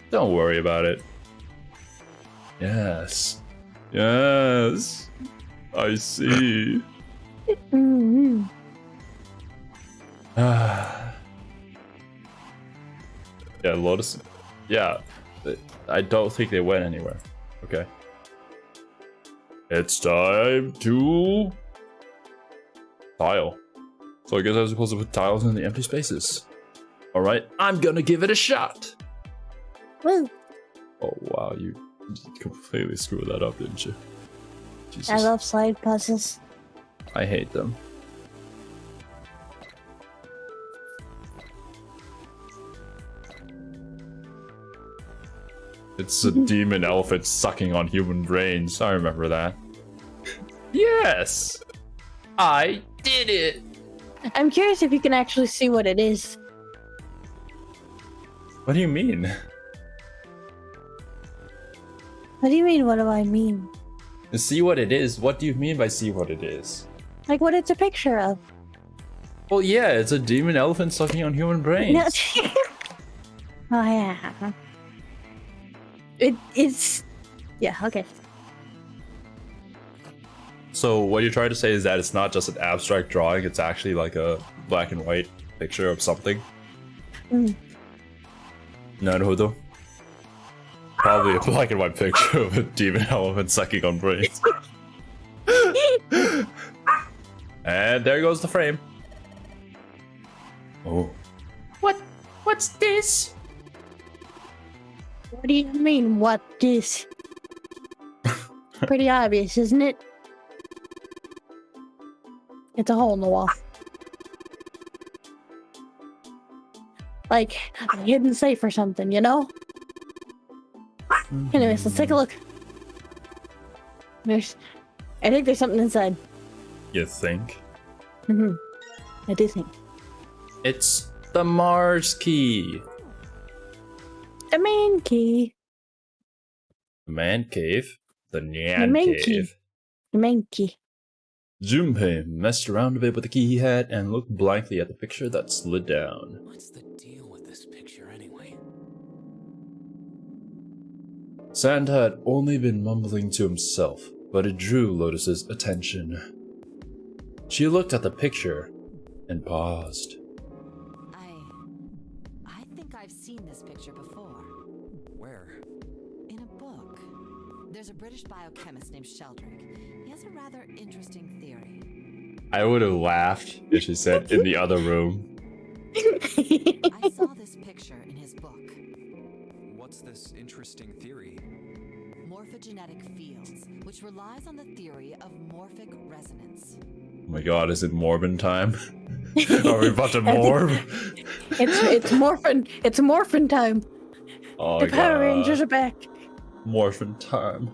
Don't worry about it. Yes. Yes. I see. Yeah, Lotus. Yeah. I don't think they went anywhere. Okay. It's time to tile. So I guess I was supposed to put tiles in the empty spaces. Alright, I'm gonna give it a shot. Woo. Oh wow, you completely screwed that up, didn't you? Jesus. I love slide puzzles. I hate them. It's a demon elephant sucking on human brains. I remember that. Yes! I did it! I'm curious if you can actually see what it is. What do you mean? What do you mean, what do I mean? See what it is? What do you mean by see what it is? Like what it's a picture of. Well, yeah, it's a demon elephant sucking on human brains. No. Oh, yeah. It's... Yeah, okay. So what you're trying to say is that it's not just an abstract drawing, it's actually like a black and white picture of something? Mm. Naruhodo. Probably a black and white picture of a demon elephant sucking on brains. And there goes the frame. Oh. What's this? What do you mean, what this? Pretty obvious, isn't it? It's a hole in the wall. Like a hidden safe or something, you know? Anyways, let's take a look. I think there's something inside. You think? I do think. It's the Mars key. The main key. The man cave. The The Nyan main cave. key. The main key. Junpei messed around a bit with the key he had and looked blankly at the picture that slid down. What's the deal with this picture anyway? Santa had only been mumbling to himself, but it drew Lotus's attention. She looked at the picture and paused. I think I've seen this picture before. Where? In a book. There's a British biochemist named Sheldrake. He has a rather interesting theory. I would have laughed if she said in the other room. I saw this picture in his book. What's this interesting theory? Morphogenetic fields, which relies on the theory of morphic resonance. Oh my god, is it Morbin time? Are we about to morph? It's morphin time. Oh The my Power god. Rangers are back. Morphin time.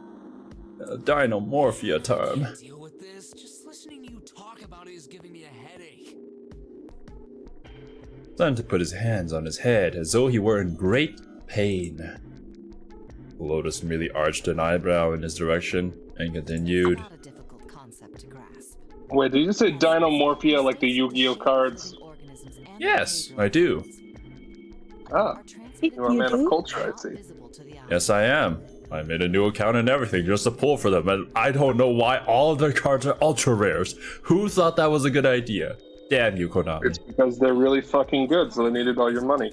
Dinomorphia time. Deal with this. Just listening to you talk about it is giving me a headache. Santa put his hands on his head as though he were in great pain. Lotus merely arched an eyebrow in his direction and continued. Not a difficult concept to grasp. Wait, did you say Dinomorphia like the Yu-Gi-Oh cards? Organisms and Yes, I do. Ah, you're a man of culture, I see. visible to the eye. Yes, I am. I made a new account and everything just to pull for them, and I don't know why all of their cards are ultra rares. Who thought that was a good idea? Damn you, Konami. It's because they're really fucking good, so they needed all your money.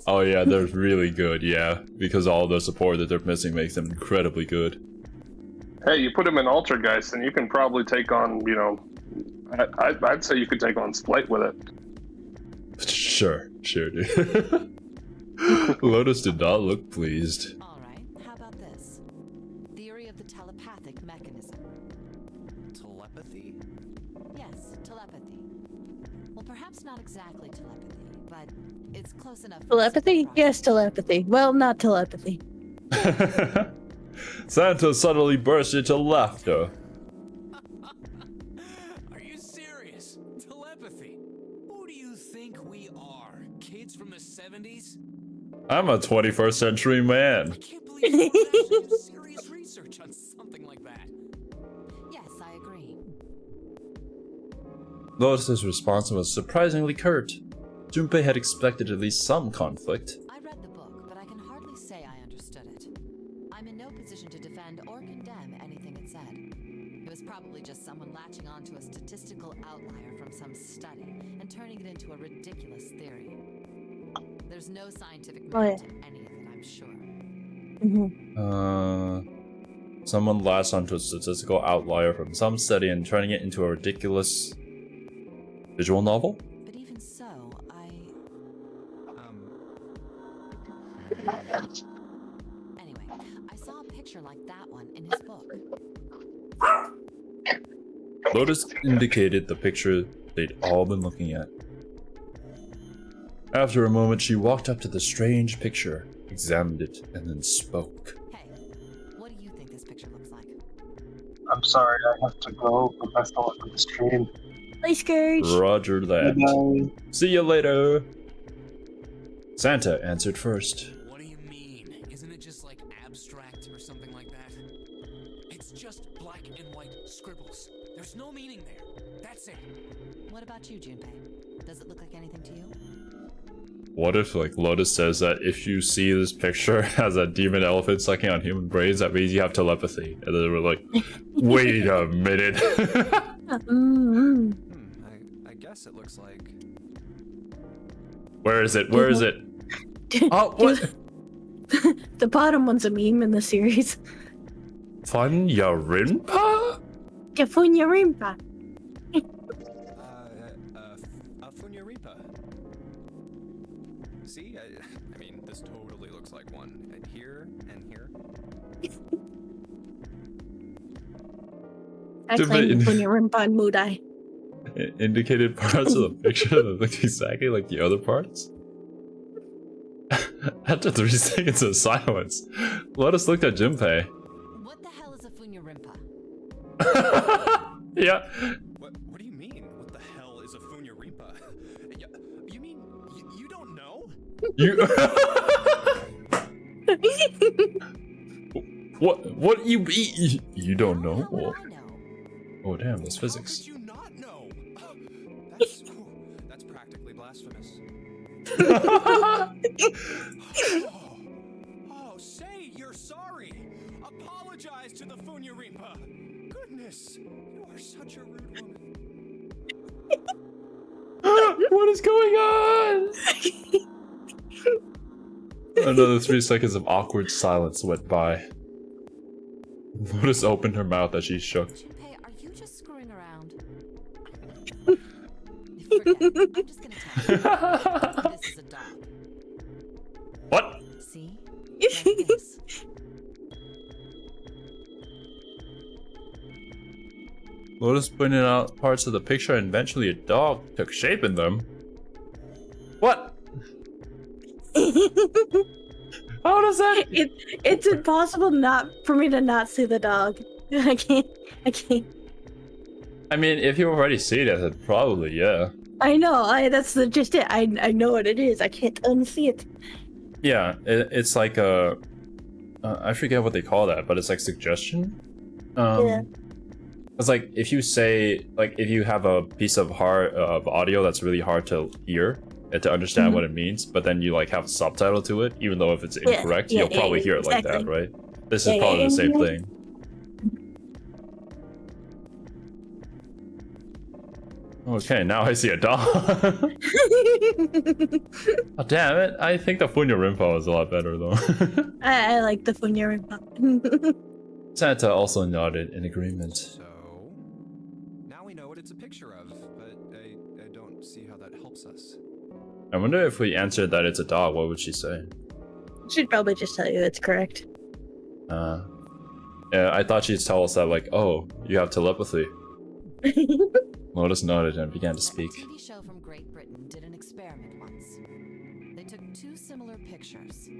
Oh yeah, they're really good, yeah. Because all the support that they're missing makes them incredibly good. Hey, you put him in Altergeist, and you can probably take on, you know, I'd say you could take on Splite with it. Sure, dude. Lotus did not look pleased. Alright, how about this? Theory of the telepathic mechanism. Telepathy? Yes, telepathy. Well, perhaps not exactly telepathy, but it's close enough. for Telepathy? simple Yes, telepathy. Well, not telepathy. Santa suddenly burst into laughter. Are you serious? Telepathy? Who do you think we are? Kids from the 70s? I'm a 21st century man. I can't believe you actually did serious research on something like that. Yes, I agree. Lotus's response was surprisingly curt. Junpei had expected at least some conflict. I read the book, but I can hardly say I understood it. I'm in no position to defend or condemn anything it said. It was probably just someone latching onto a statistical outlier from some study and turning it into a ridiculous theory. There's no scientific merit to any of it, I'm sure. Someone latched onto a statistical outlier from some study and turning it into a ridiculous visual novel? But even so, Anyway, I saw a picture like that one in his book. Lotus indicated the picture they'd all been looking at. After a moment, she walked up to the strange picture, examined it, and then spoke. Hey, what do you think this picture looks like? I'm sorry, I have to go, but best of luck with the stream. Bye, Scourge. Roger that. Bye. See you later. Santa answered first. What do you mean? Isn't it just like abstract or something like that? It's just black and white scribbles. There's no meaning there. That's it. What about you, Junpei? Does it look like anything to you? What if, like, Lotus says that if you see this picture as a demon elephant sucking on human brains, that means you have telepathy? And then we're like, wait a minute. I guess it looks like. Where is it? Where is it? Oh, what? The bottom one's a meme in the series. Funyarimpa? Funyarimpa. Funyarimpa. See, I mean, this totally looks like one. Here and here. I claim Funyarimpa and Mudai. Indicated parts of the picture that looked exactly like the other parts? After 3 seconds of silence, Lotus looked at Junpei. What the hell is a Funyarimpa? Yeah. What do you mean? What the hell is a Funyarimpa? You mean you don't know? You. What you eat? You don't know? Oh damn, that's physics. How could you not know? That's practically blasphemous. Oh, say you're sorry. Apologize to the Funyarimpa. Goodness, you are such a rude woman. What is going on? Another 3 seconds of awkward silence went by. Lotus opened her mouth as she shook. Junpei, are you just screwing around? Forget it. I'm just gonna tell you. This is a dog. What? See? Like this. Lotus pointed out parts of the picture and eventually a dog took shape in them. What? How does that? It's impossible not for me to not see the dog. I can't. I mean, if you already see it, then probably, yeah. I know. That's just it. I know what it is. I can't unsee it. Yeah, it's like a. I forget what they call that, but it's like suggestion. Yeah. It's like if you say, like, if you have a piece of audio that's really hard to hear and to understand what it means, but then you like have a subtitle to it, even though if it's incorrect, you'll probably hear it like that, right? This is probably the same thing. Okay, now I see a dog. Oh, damn it. I think the Funyarimpa is a lot better, though. I like the Funyarimpa. Santa also nodded in agreement. So, now we know what it's a picture of, but I don't see how that helps us. I wonder if we answered that it's a dog, what would she say? She'd probably just tell you it's correct. Yeah, I thought she'd tell us that, like, oh, you have telepathy. Lotus nodded and began to speak. A TV show from Great Britain did an experiment once. They took 2 similar pictures.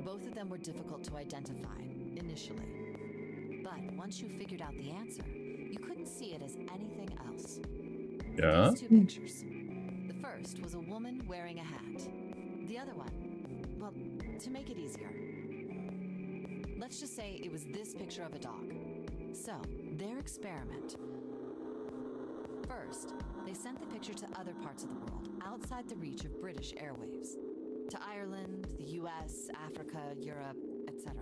Both of them were difficult to identify, initially. But once you figured out the answer, you couldn't see it as anything else. Yeah? These 2 pictures. The first was a woman wearing a hat. The other one, well, to make it easier, let's just say it was this picture of a dog. So, their experiment. First, they sent the picture to other parts of the world, outside the reach of British airwaves. To Ireland, the US, Africa, Europe, etc.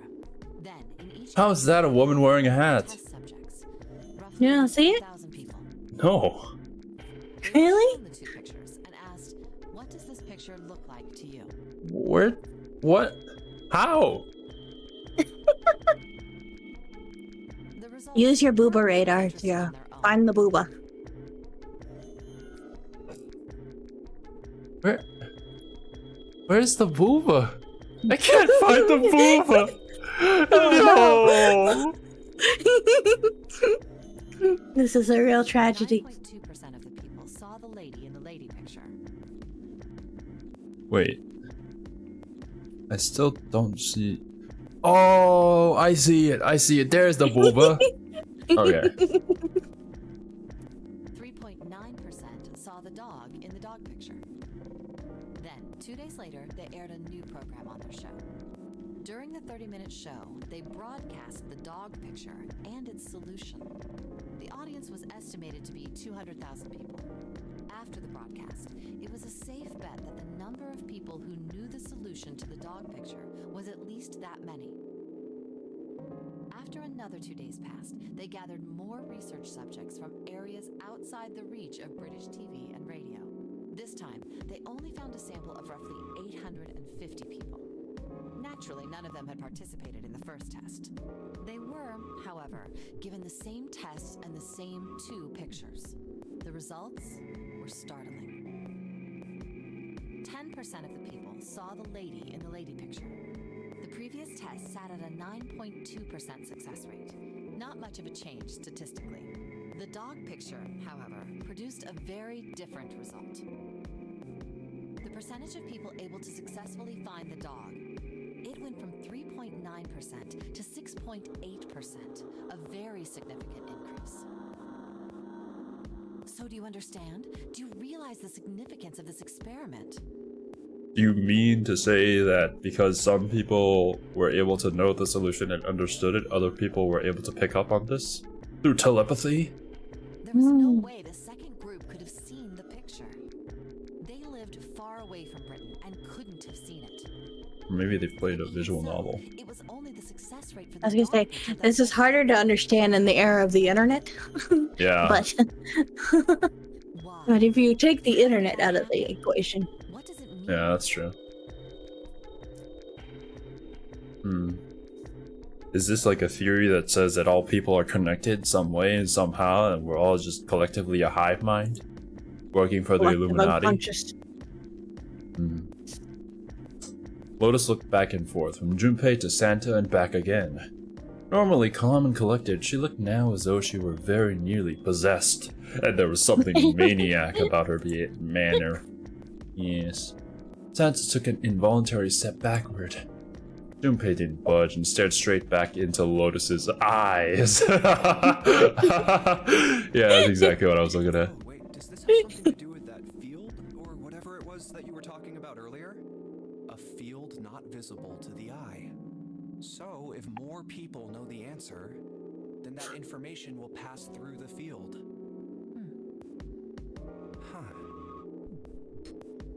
Then, in each How is that a woman wearing a hat? test subjects, roughly Yeah, see it? 1,000 people. No. Really? The 2 pictures and asked, what does this picture look like to you? Where? What? How? Use your booba radar to find the booba. Where's the booba? I can't find the booba. No. This is a real tragedy. 9.2% of the people saw the lady in the lady picture. Wait. I still don't see. Oh, I see it. I see it. There's the booba. Okay. 3.9% saw the dog in the dog picture. Then, 2 days later, they aired a new program on their show. During the 30-minute show, they broadcast the dog picture and its solution. The audience was estimated to be 200,000 people. After the broadcast, it was a safe bet that the number of people who knew the solution to the dog picture was at least that many. After another 2 days passed, they gathered more research subjects from areas outside the reach of British TV and radio. This time, they only found a sample of roughly 850 people. Naturally, none of them had participated in the first test. They were, however, given the same test and the same 2 pictures. The results were startling. 10% of the people saw the lady in the lady picture. The previous test sat at a 9.2% success rate. Not much of a change statistically. The dog picture, however, produced a very different result. The percentage of people able to successfully find the dog, it went from 3.9% to 6.8%, a very significant increase. So do you understand? Do you realize the significance of this experiment? Do you mean to say that because some people were able to know the solution and understood it, other people were able to pick up on this? Through telepathy? There was no way the second group could have seen the picture. They lived far away from Britain and couldn't have seen it. Or maybe they played a visual novel. It was only the success rate for I was gonna say, this is harder to understand in the era of the internet. Yeah. But if you take the internet out of the equation. Yeah, that's true. Is this like a theory that says that all people are connected some way and somehow, and we're all just collectively a hive mind? Working for the Illuminati? Lotus looked back and forth, from Junpei to Santa and back again. Normally calm and collected, she looked now as though she were very nearly possessed, and there was something maniac about her manner. Yes. Santa took an involuntary step backward. Junpei didn't budge and stared straight back into Lotus's eyes. Yeah, that's exactly what I was looking at. Wait, does this have something to do with that field, or whatever it was that you were talking about earlier? A field not visible to the eye. So, if more people know the answer, then that information will pass through the field.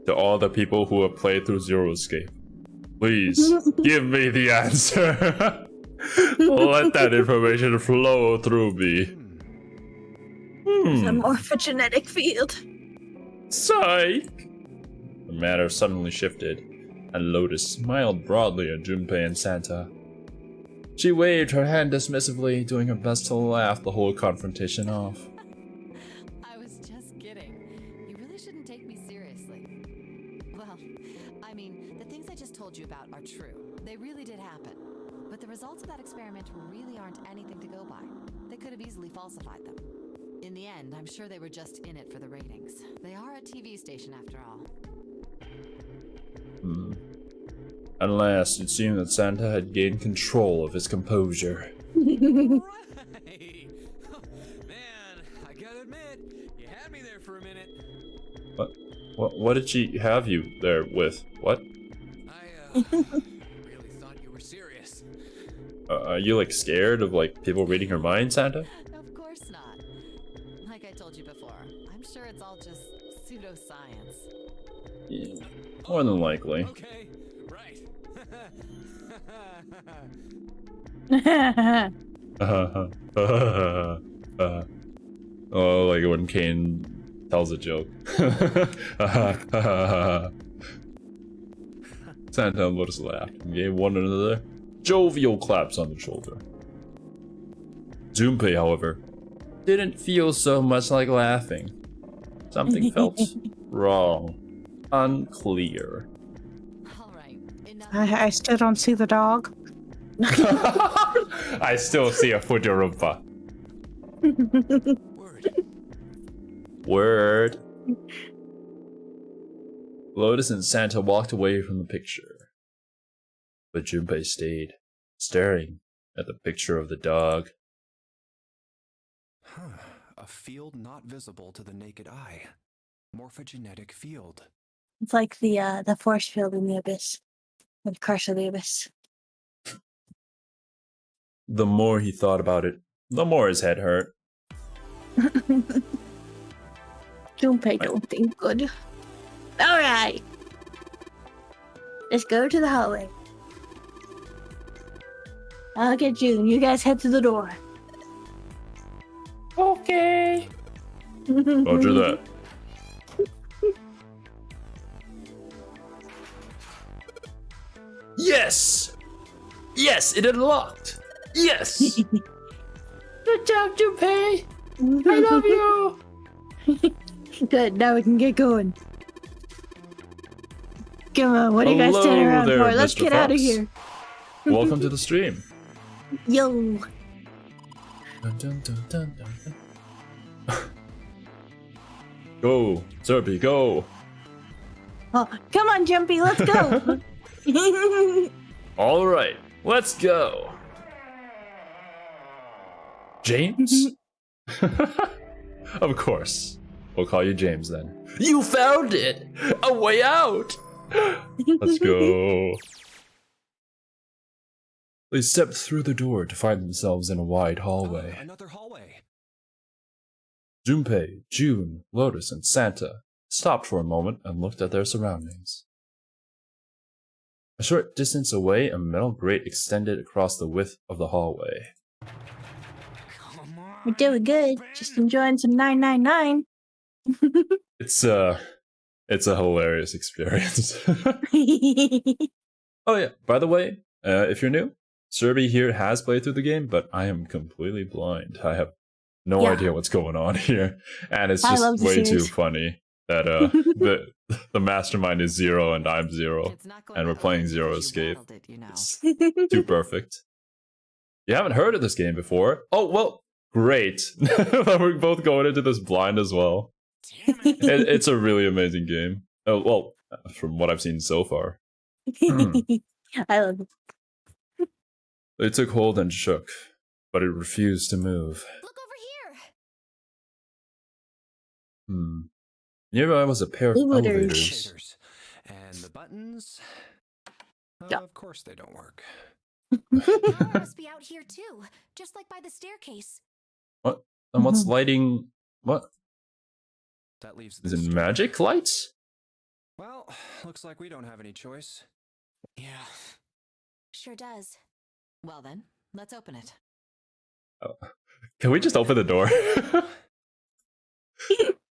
To all the people who have played through Zero Escape, please give me the answer. Let that information flow through me. It's a morphogenetic field. Psych! The matter suddenly shifted, and Lotus smiled broadly at Junpei and Santa. She waved her hand dismissively, doing her best to laugh the whole confrontation off. I was just kidding. You really shouldn't take me seriously. Well, I mean, the things I just told you about are true. They really did happen. But the results of that experiment really aren't anything to go by. They could have easily falsified them. In the end, I'm sure they were just in it for the ratings. They are a TV station after all. At last, it seemed that Santa had gained control of his composure. Right. Man, I gotta admit, you had me there for a minute. What did she have you there with? What? I really thought you were serious. Are you like scared of like people reading her mind, Santa? Of course not. Like I told you before, I'm sure it's all just pseudoscience. Yeah, more than likely. Okay, right. Oh, like when Kane tells a joke. Santa and Lotus laughed and gave one another jovial claps on the shoulder. Junpei, however, didn't feel so much like laughing. Something felt wrong. Unclear. All right, enough. I still don't see the dog. I still see a Fujiroompa. Word. Lotus and Santa walked away from the picture. But Junpei stayed, staring at the picture of the dog. Huh. A field not visible to the naked eye. Morphogenetic field. It's like the force field in the abyss. The crush of the abyss. The more he thought about it, the more his head hurt. Junpei don't think good. Alright. Let's go to the hallway. I'll get June. You guys head to the door. Okay. Roger that. Yes! Yes, it unlocked! Yes! Good job, Junpei! I love you! Good, now we can get going. Come on, what are you guys standing around there, for? Let's Mr. get out of Fox. here. Welcome to the stream. Yo. Dun, dun, dun, dun, dun, dun. Go, Zerby, go! Oh, come on, Jumpy, let's go. Alright, let's go! James? Of course. We'll call you James then. You found it! A way out! Let's go. They stepped through the door to find themselves in a wide hallway. Another hallway. Junpei, June, Lotus, and Santa stopped for a moment and looked at their surroundings. A short distance away, a metal grate extended across the width of the hallway. We're doing good. Just enjoying some 999. It's a hilarious experience. Oh yeah, by the way, if you're new, Serby here has played through the game, but I am completely blind. I have no idea what's going on here, and it's just way too funny that the mastermind is Xero and I'm Xero, and we're playing Xero Escape. It's too perfect. You haven't heard of this game before? Oh well, great. We're both going into this blind as well. It's a really amazing game. Oh well, from what I've seen so far. I love it. They took hold and shook, but it refused to move. Look over Hmm. Nearby was a pair of elevators. And the buttons? Yeah. Of course they don't work. here. Power must be out here too, just like by the staircase. What? And what's lighting? What? That leaves Is this it door. magic lights? Well, looks like we don't have any choice. Yeah. Sure does. Well then, let's open it. Oh. Can we just open the door?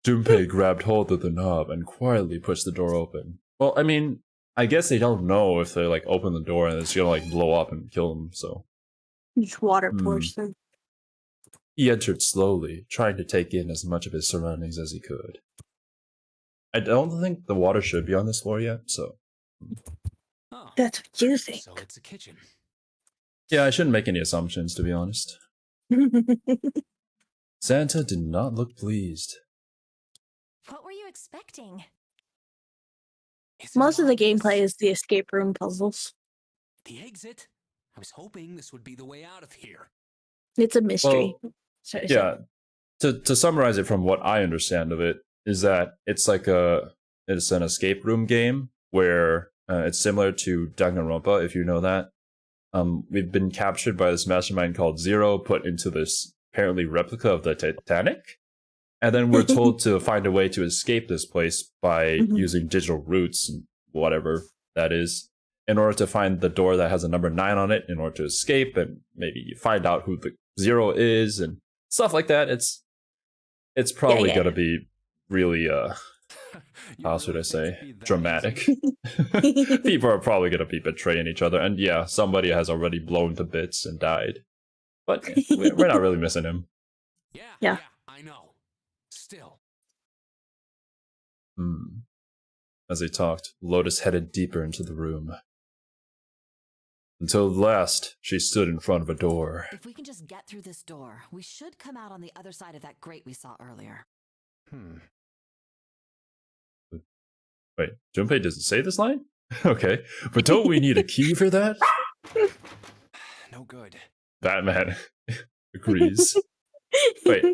Junpei grabbed hold of the knob and quietly pushed the door open. Well, I mean, I guess they don't know if they like open the door and it's gonna like blow up and kill them, so. Just water pours through. He entered slowly, trying to take in as much of his surroundings as he could. I don't think the water should be on this floor yet, so. Oh, That's what you think. so it's a kitchen. Yeah, I shouldn't make any assumptions, to be honest. Santa did not look pleased. What were you expecting? Is it Most of the obvious? gameplay is the escape room puzzles. The exit? I was hoping this would be the way out of here. It's a mystery. Well, Sorry, yeah, to summarize it from what I understand of it, is that it's like it's an escape room game where it's similar to Danganronpa, if you know that. We've been captured by this mastermind called Xero, put into this apparently replica of the Titanic, and then we're told to find a way to escape this place by using digital routes and whatever that is, in order to find the door that has a number 9 on it, in order to escape, and maybe you find out who the Xero is and stuff like that. It's probably gonna be really how should I say, dramatic. People are probably gonna be betraying each other, and yeah, somebody has already blown to bits and died. But we're not really missing him. Yeah. I know. Still. As they talked, Lotus headed deeper into the room. Until at last, she stood in front of a door. If we can just get through this door, we should come out on the other side of that grate we saw earlier. Wait, Junpei doesn't say this line? Okay, but don't we need a key for that? No good. Batman agrees. Wait,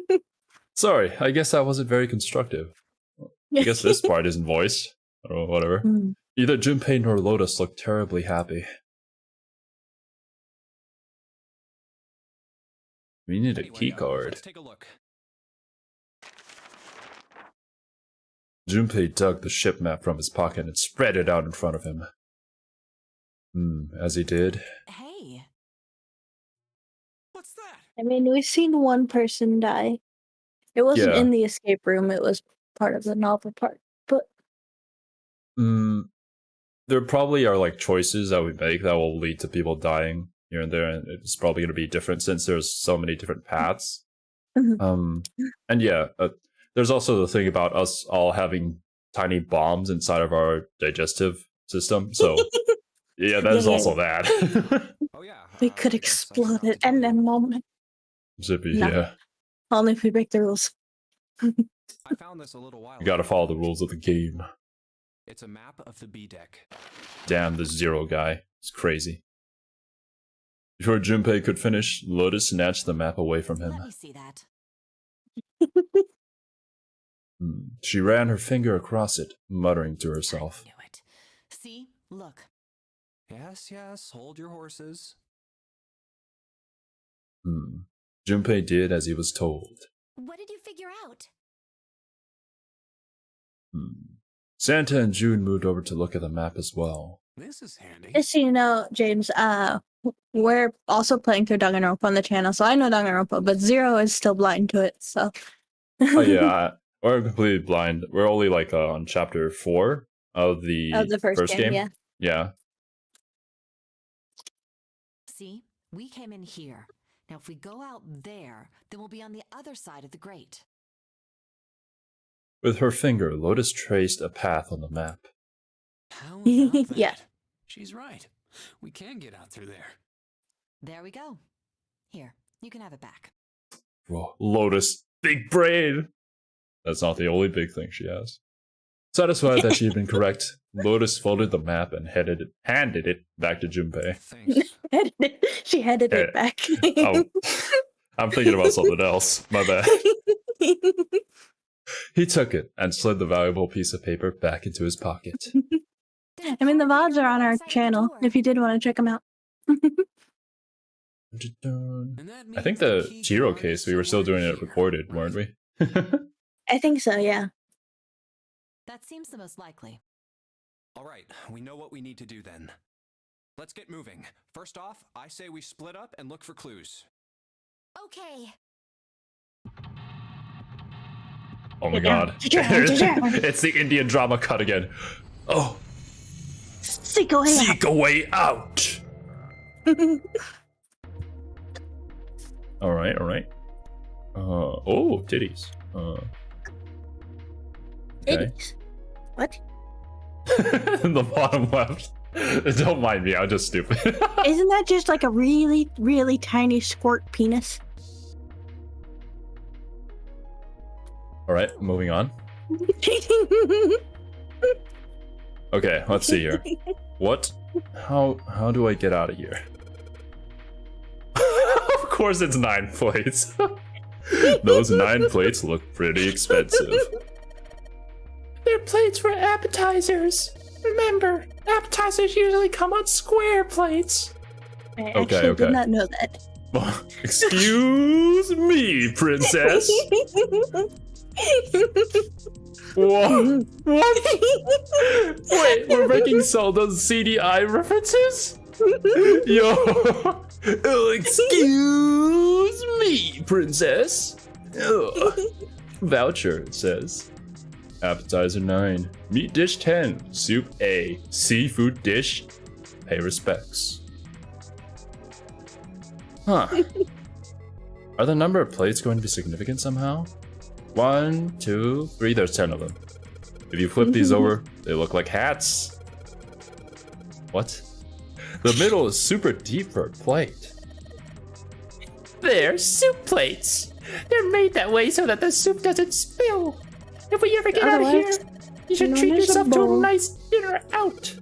sorry, I guess that wasn't very constructive. I guess this part isn't voiced. Or whatever. Neither Junpei nor Lotus looked terribly happy. We need a key card. Let's take a look. Junpei dug the ship map from his pocket and spread it out in front of him. As he did. Hey. What's that? I mean, we've seen one person die. It wasn't in the escape room, it was part of the novel part. But there probably are like choices that we make that will lead to people dying here and there, and it's probably going to be different since there's so many different paths. And yeah, there's also the thing about us all having tiny bombs inside of our digestive system, so yeah, there's also that. Oh yeah. we could explode at any moment. Zippy, No. yeah. Only if we break the rules. I found this a little while You gotta follow the rules of the game. It's a map of the B deck. Damn, the Xero guy. It's crazy. Before Junpei could finish, Lotus snatched the map away from him. Let me see that. She ran her finger across it, muttering to herself. I knew it. See? Look. Yes, hold your horses. Junpei did as he was told. What did you figure out? Santa and June moved over to look at the map as well. This is handy. Just so you know, James, we're also playing through Danganronpa on the channel, so I know Danganronpa, but Xero is still blind to it, so... Oh yeah, we're completely blind. We're only like on chapter 4 of the first game. Yeah. See? We came in here. Now if we go out there, then we'll be on the other side of the grate. With her finger, Lotus traced a path on the map. How about that? Yeah. She's right. We can get out through there. There we go. Here, you can have it back. Whoa, Lotus, big brain! That's not the only big thing she has. Satisfied that she had been correct, Lotus folded the map and handed it back to Junpei. Thanks. She handed it back. Oh, I'm thinking about something else. My bad. He took it and slid the valuable piece of paper back into his pocket. I mean, the VODs are on our channel, if you did want to check them out. I think the Xero case, we were still doing it recorded, weren't we? I think so, yeah. That seems the most likely. All right, we know what we need to do then. Let's get moving. First off, I say we split up and look for clues. Okay. Oh my god. It's the Indian drama cut again. Oh. Seek a way out. Seek a way out. Alright. Oh, titties. Titties? What? In the bottom left. Don't mind me, I'm just stupid. Isn't that just like a really, really tiny squirt penis? Alright, moving on. Okay, let's see here. What? How do I get out of here? Of course it's 9 plates. Those 9 plates look pretty expensive. They're plates for appetizers. Remember, appetizers usually come on square plates. I actually did not know that. Excuse me, princess. What? Wait, we're making Zelda's CDI references? Yo. Excuse me, princess. Ugh. Voucher, it says. Appetizer 9, meat dish 10, soup A, seafood dish, pay respects. Huh. Are the number of plates going to be significant somehow? 1, 2, 3, there's 10 of them. If you flip these over, they look like hats. What? The middle is super deep for a plate. They're soup plates. They're made that way so that the soup doesn't spill. If we ever get out of here, you should treat yourself to a nice dinner out.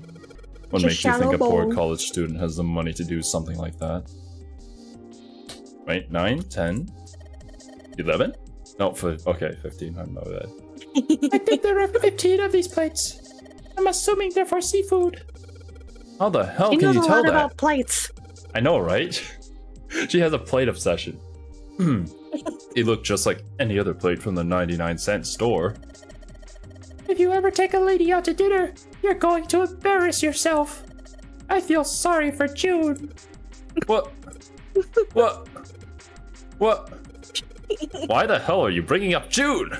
What makes you think a poor college student has the money to do something like that? Right, 9, 10, 11? No, okay, 15, I know that. I think there are 15 of these plates. I'm assuming they're for seafood. How the hell can you tell that? About plates. I know, right? She has a plate obsession. It looked just like any other plate from the 99-cent store. If you ever take a lady out to dinner, you're going to embarrass yourself. I feel sorry for June. What? What? What? Why the hell are you bringing up June?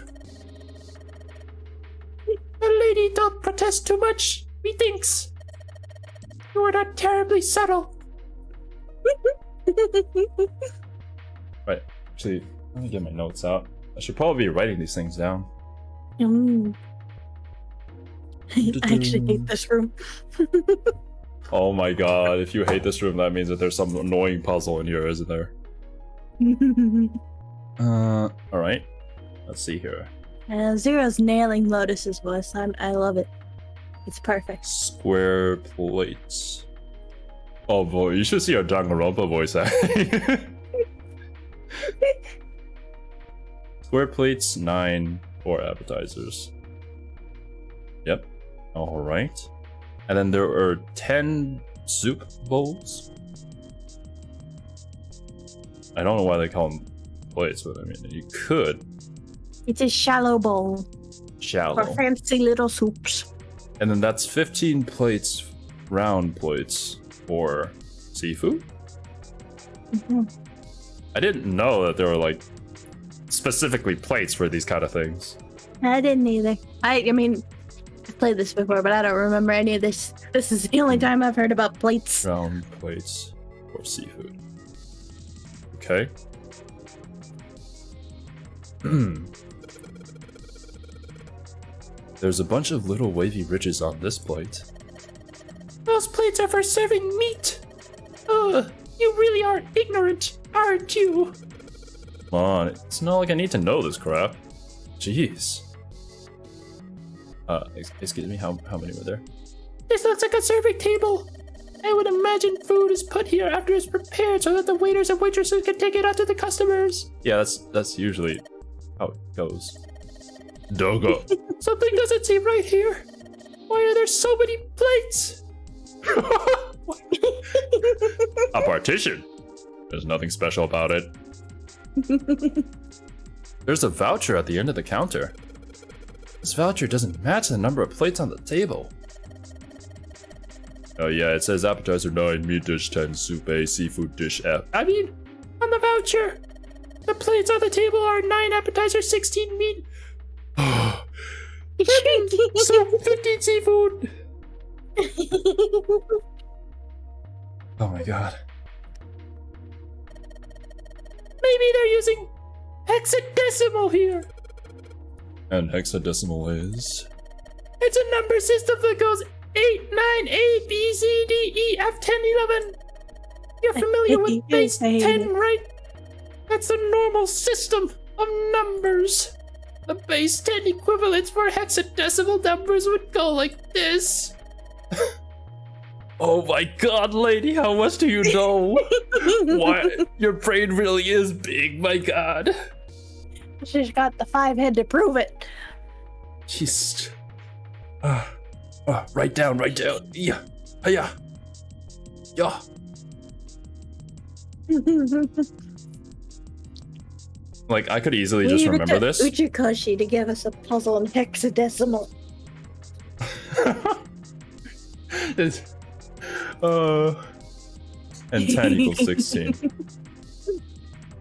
The lady don't protest too much, methinks. You are not terribly subtle. Right, actually, let me get my notes out. I should probably be writing these things down. I actually hate this room. Oh my god, if you hate this room, that means that there's some annoying puzzle in here, isn't there? Alright. Let's see here. Zero's nailing Lotus's voice. I love it. It's perfect. Square plates. Oh boy, you should see our Danganronpa voice acting. Square plates, 9 for appetizers. Yep. Alright. And then there are 10 soup bowls. I don't know why they call them plates, but I mean, you could. It's a shallow bowl. Shallow. For fancy little soups. And then that's 15 plates, round plates, for seafood? I didn't know that there were, like, specifically plates for these kind of things. I didn't either. I mean, I've played this before, but I don't remember any of this. This is the only time I've heard about plates. Round plates for seafood. Okay. There's a bunch of little wavy ridges on this plate. Those plates are for serving meat. You really are ignorant, aren't you? Come on, it's not like I need to know this crap. Jeez. Excuse me, how many were there? This looks like a serving table. I would imagine food is put here after it's prepared so that the waiters and waitresses can take it out to the customers. Yeah, that's usually how it goes. Dogo. Something doesn't seem right here. Why are there so many plates? A partition. There's nothing special about it. There's a voucher at the end of the counter. This voucher doesn't match the number of plates on the table. Oh yeah, it says appetizer 9, meat dish 10, soup A, seafood dish F. I mean, on the voucher, the plates on the table are 9 appetizer, 16 meat. So 15 seafood. Oh my god. Maybe they're using hexadecimal here. And hexadecimal is? It's a number system that goes 8, 9, A, B, C, D, E, F, 10, 11. You're familiar with base 10, right? That's the normal system of numbers. The base 10 equivalents for hexadecimal numbers would go like this. Oh my god, lady, how much do you know? Why? Your brain really is big, my god. She's got the 5 head to prove it. Jeez. Write down. Yeah. Hiya. Yeah. Like, I could easily just remember this. Uchikoshi to give us a puzzle in hexadecimal. And 10 equals 16.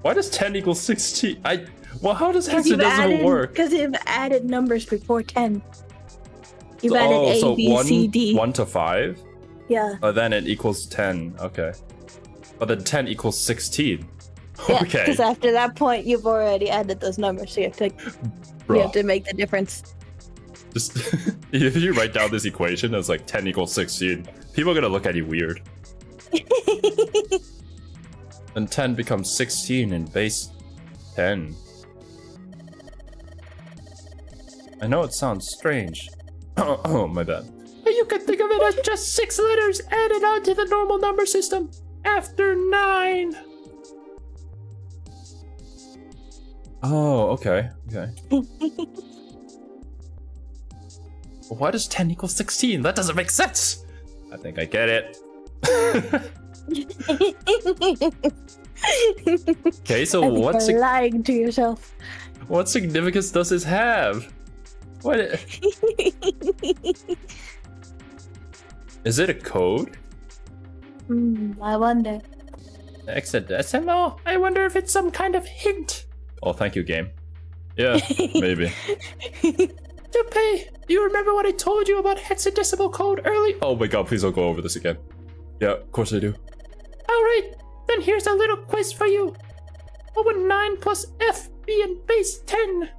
Why does 10 equal 16? Well, how does hexadecimal work? Because you've added numbers before 10. You've added A, B, C, D. 1 to 5? Yeah. Then it equals 10. Okay. But then 10 equals 16. Yeah, Okay. because after that point, you've already added those numbers, so you have to make the difference. Just if you write down this equation as like 10 equals 16, people are gonna look at you weird. And 10 becomes 16 in base 10. I know it sounds strange. Oh, my bad. You could think of it as just 6 letters added onto the normal number system after 9. Oh, okay. Okay. Why does 10 equal 16? That doesn't make sense. I think I get it. Okay, so what's lying to yourself? What significance does this have? What? Is it a code? I wonder. Hexadecimal? I wonder if it's some kind of hint. Oh, thank you, game. Yeah, maybe. Junpei, do you remember what I told you about hexadecimal code early? Oh my god, please don't go over this again. Yeah, of course I do. Alright, then here's a little quiz for you. What would 9 plus F be in base 10?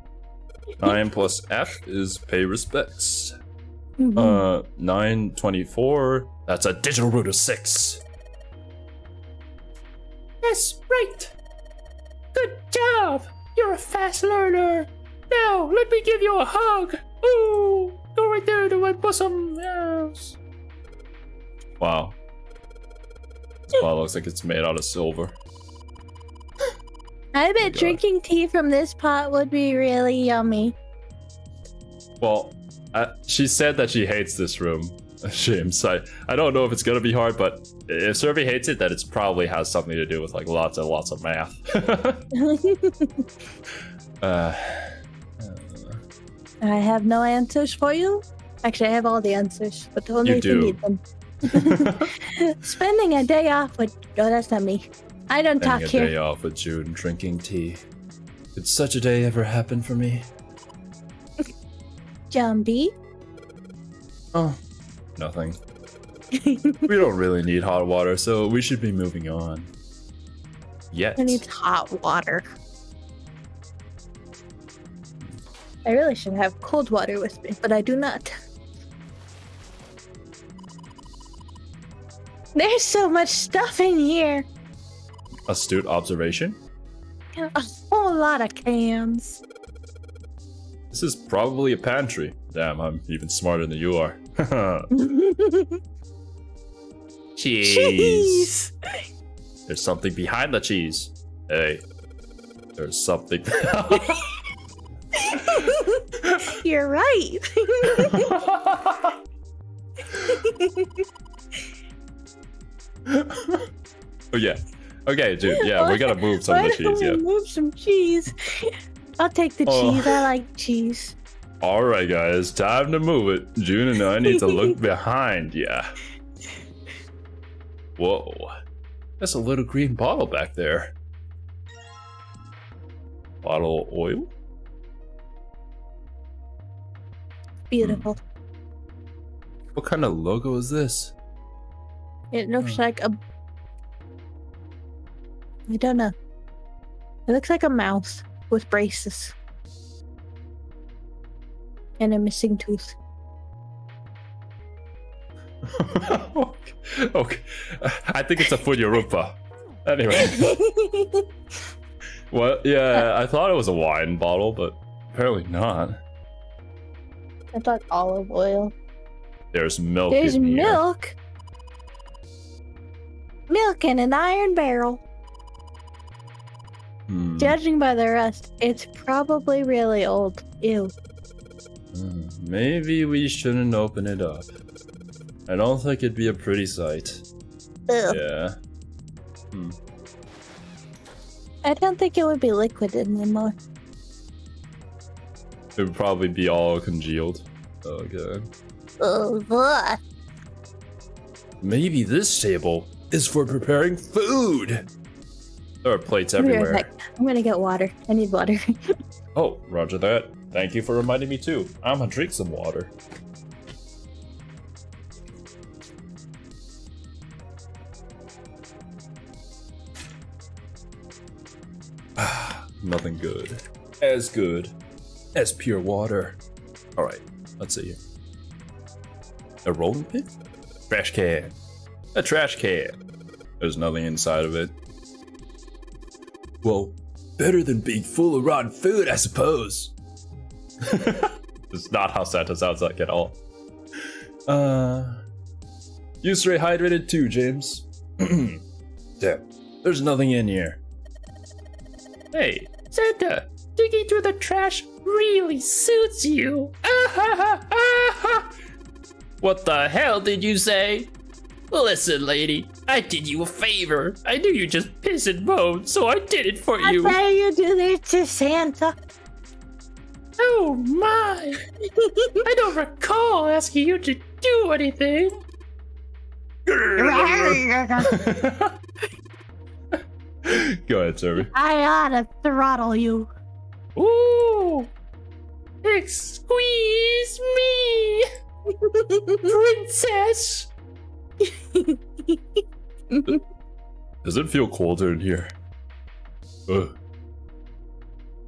9 plus F is pay respects. 924, that's a digital root of 6. Yes, right. Good job. You're a fast learner. Now, let me give you a hug. Ooh, go right there to my bosom. Yes. Wow. This bottle looks like it's made out of silver. I bet drinking tea from this pot would be really yummy. Well, she said that she hates this room. James, I don't know if it's gonna be hard, but if Survey hates it, then it probably has something to do with like lots and lots of math. I have no answers for you. Actually, I have all the answers, but only if you need them. Spending a day off with... Oh, that's not me. I don't talk here. Spending a day off with June drinking tea. Could such a day ever happen for me? Jumbie? Oh, nothing. We don't really need hot water, so we should be moving on. Yet. I need hot water. I really should have cold water with me, but I do not. There's so much stuff in here. Astute observation. A whole lot of cans. This is probably a pantry. Damn, I'm even smarter than you are. Cheese. There's something behind the cheese. Hey, there's something. You're right. Oh yeah. Okay, dude. Yeah, we gotta move some of the cheese. Yeah. Move some cheese. I'll take the cheese. I like cheese. All right, guys, time to move it. June and I need to look behind. Yeah. Whoa, that's a little green bottle back there. Bottle of oil. Beautiful. What kind of logo is this? It looks like a... I don't know. It looks like a mouse with braces. And a missing tooth. Okay. I think it's a Funyarumpa. Anyway. Well, yeah, I thought it was a wine bottle, but apparently not. I thought olive oil. There's milk There's in here. milk. Milk in an iron barrel. Judging by the rest, it's probably really old. Ew. Maybe we shouldn't open it up. I don't think it'd be a pretty sight. Ugh. Yeah. I don't think it would be liquid anymore. It would probably be all congealed. Oh god. Ugh. Maybe this table is for preparing food. There are plates everywhere. I'm gonna get water. I need water. Oh, roger that. Thank you for reminding me too. I'm gonna drink some water. Nothing good. As good as pure water. Alright, let's see here. A rolling pin? Trash can. A trash can. There's nothing inside of it. Well, better than being full of rotten food, I suppose. It's not how Santa sounds like at all. You stay hydrated too, James. Damn, there's nothing in here. Hey, Santa, digging through the trash really suits you. What the hell did you say? Listen, lady, I did you a favor. I knew you just piss and moan, so I did it for you. How dare you do this to Santa? Oh my! I don't recall asking you to do anything. Go ahead, Serby. I ought to throttle you. Ooh! Squeeze me! Princess! Does it feel colder in here? Ugh.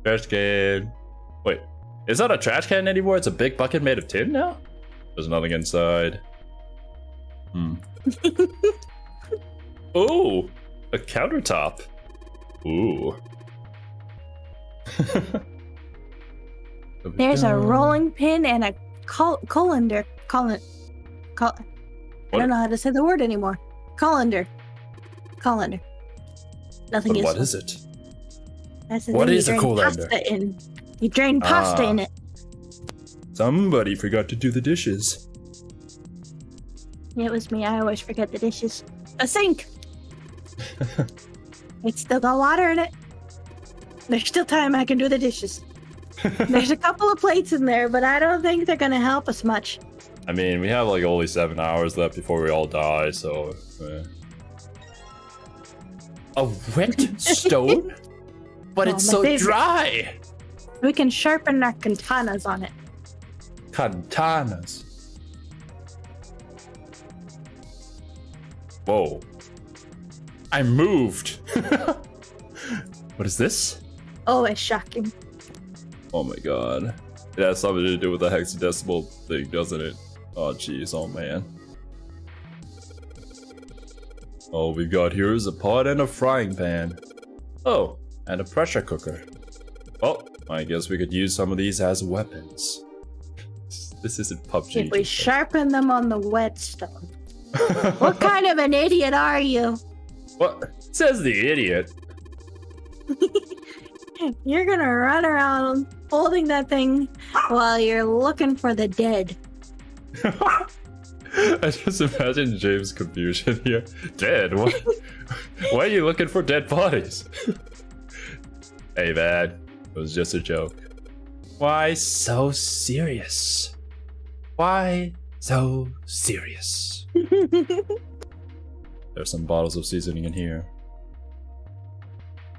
Trash can. Wait, is that a trash can anymore? It's a big bucket made of tin now? There's nothing inside. Oh, a countertop. Ooh. There's a rolling pin and a colander. I don't know how to say the word anymore. Colander. Nothing But is. what is it? That's the What thing is a you drain colander? pasta in. You drain pasta in it. Somebody forgot to do the dishes. Yeah, it was me. I always forget the dishes. A sink. It's still got water in it. There's still time I can do the dishes. There's a couple of plates in there, but I don't think they're gonna help us much. I mean, we have like only 7 hours left before we all die, so... A wet stone? But it's so favorite. dry! We can sharpen our katanas on it. Katanas. Whoa. I moved! What is this? Oh, it's shocking. Oh my god. It has something to do with the hexadecimal thing, doesn't it? Oh jeez, oh man. All we've got here is a pot and a frying pan. Oh, and a pressure cooker. Well, I guess we could use some of these as weapons. This isn't PUBG. If we sharpen them on the whetstone. What kind of an idiot are you? What? Says the idiot. You're gonna run around holding that thing while you're looking for the dead. I just imagine James' confusion here. Dead? What? Why are you looking for dead bodies? Hey man, it was just a joke. Why so serious? Why so serious? There's some bottles of seasoning in here.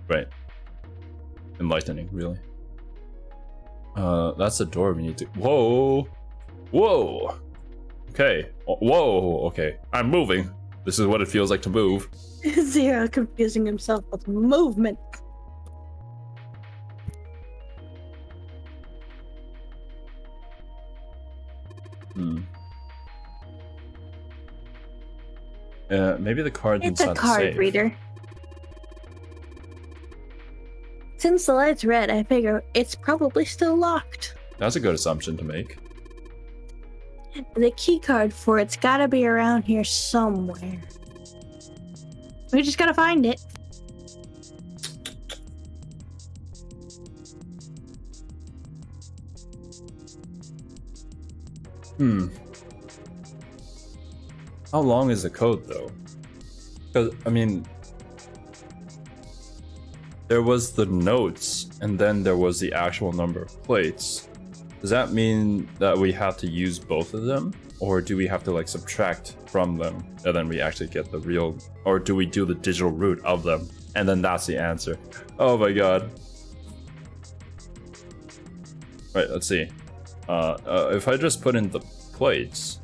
Right. Enlightening, really. That's the door we need to... Whoa! Whoa! Okay. Whoa! Okay. I'm moving. This is what it feels like to move. Xero confusing himself with movement. Maybe the card's It's inside a the card safe. reader. Since the light's red, I figure it's probably still locked. That's a good assumption to make. The key card for it's gotta be around here somewhere. We just gotta find it. How long is the code though? Because, I mean, there was the notes and then there was the actual number of plates. Does that mean that we have to use both of them? Or do we have to like subtract from them and then we actually get the real, or do we do the digital root of them and then that's the answer? Oh my god. Right, let's see. If I just put in the plates.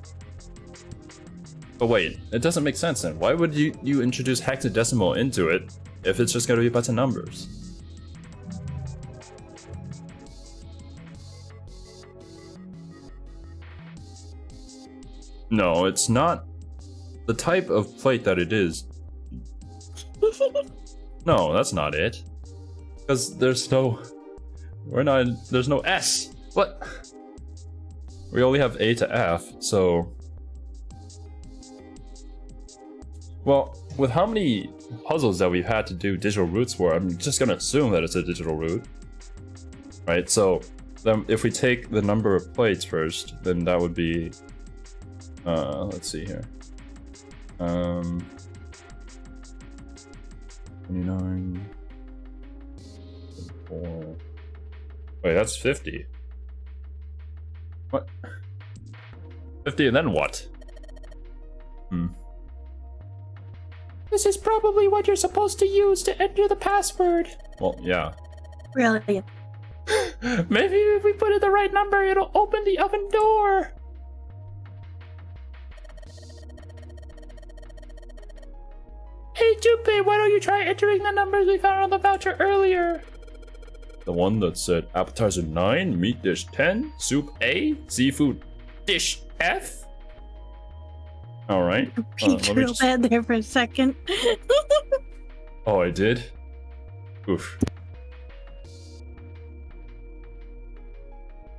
But wait, it doesn't make sense then. Why would you introduce hexadecimal into it if it's just gonna be a bunch of numbers? No, it's not the type of plate that it is. No, that's not it. Because there's no... There's no S. What? We only have A to F, so... Well, with how many puzzles that we've had to do digital roots for, I'm just gonna assume that it's a digital root. Right, so then if we take the number of plates first, then that would be... let's see here. 29... 4... Wait, that's 50. What? 50 and then what? This is probably what you're supposed to use to enter the password. Well, yeah. Really? Maybe if we put in the right number, it'll open the oven door. Hey, Junpei, why don't you try entering the numbers we found on the voucher earlier? The one that said appetizer 9, meat dish 10, soup A, seafood dish F? Alright. Peeked real bad there for a second. Oh, I did? Oof.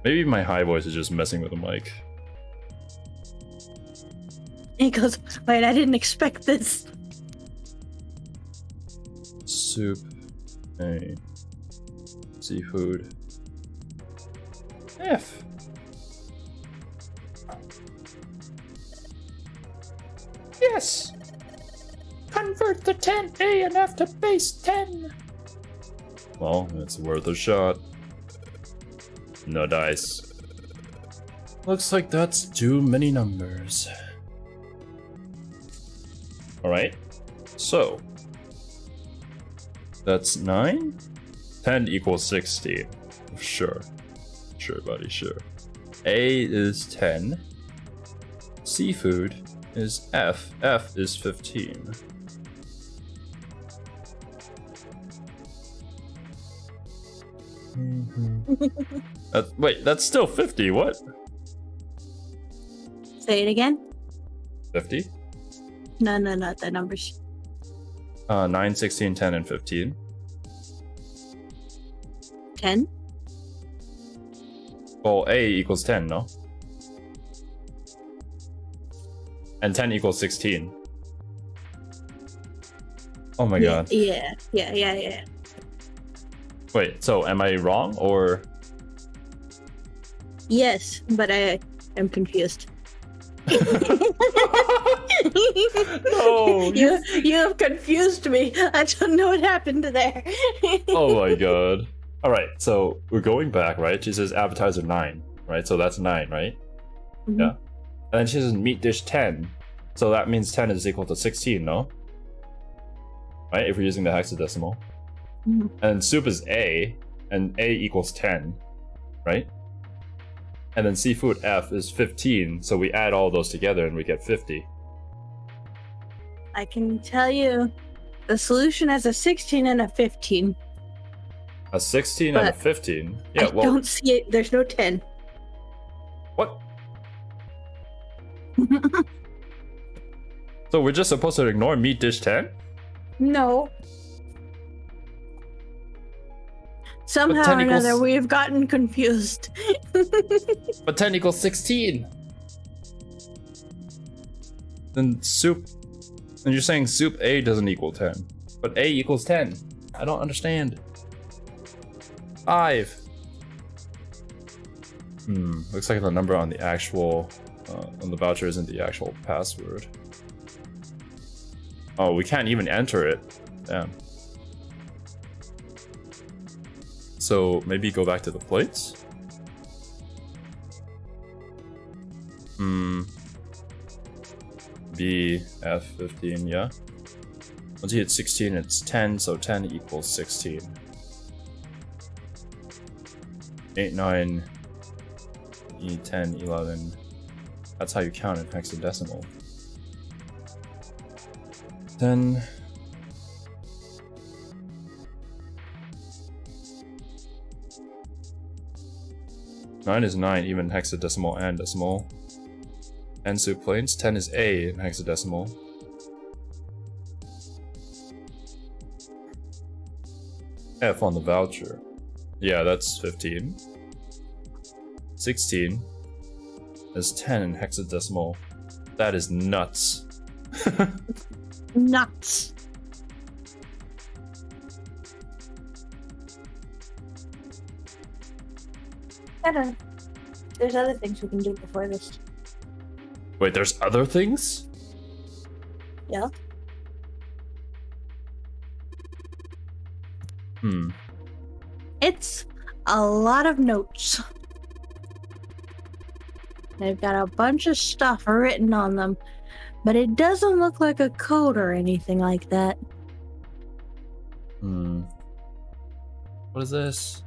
Maybe my high voice is just messing with the mic. He goes, wait, I didn't expect this. Soup A. Seafood F. Yes! Convert the 10 A and F to base 10. Well, it's worth a shot. No dice. Looks like that's too many numbers. Alright, so that's 9? 10 equals 16. Sure. Sure, buddy, sure. A is 10. Seafood is F. F is 15. Wait, that's still 50, what? Say it again? 50? No, not the numbers. 9, 16, 10, and 15. 10? Well, A equals 10, no? And 10 equals 16. Oh my god. Yeah. Wait, so am I wrong, or...? Yes, but I am confused. No! You have confused me. I don't know what happened there. Oh my god. Alright, so we're going back, right? She says appetizer 9, right? So that's 9, right? Mm-hmm. Yeah. And then she says meat dish 10. So that means 10 is equal to 16, no? Right? If we're using the hexadecimal. Mm-hmm. And soup is A, and A equals 10, right? And then seafood F is 15, so we add all those together and we get 50. I can tell you the solution has a 16 and a 15. A 16 and a 15? Yeah, I don't see it. There's no 10. What? So we're just supposed to ignore meat dish 10? No. Somehow or another, we've gotten confused. But 10 equals 16. Then soup... And you're saying soup A doesn't equal 10. But A equals 10. I don't understand. 5. Looks like the number on the actual... on the voucher isn't the actual password. Oh, we can't even enter it. Damn. So maybe go back to the plates? B, F, 15, yeah. Once you hit 16, it's 10, so 10 equals 16. 8, 9, E, 10, 11. That's how you count in hexadecimal. 10... 9 is 9, even hexadecimal and decimal. Ansu Plains. 10 is A in hexadecimal. F on the voucher. Yeah, that's 15. 16 is 10 in hexadecimal. That is nuts. Nuts. There's other things we can do before this. Wait, there's other things? Yeah. It's a lot of notes. They've got a bunch of stuff written on them, but it doesn't look like a code or anything like that. What is this?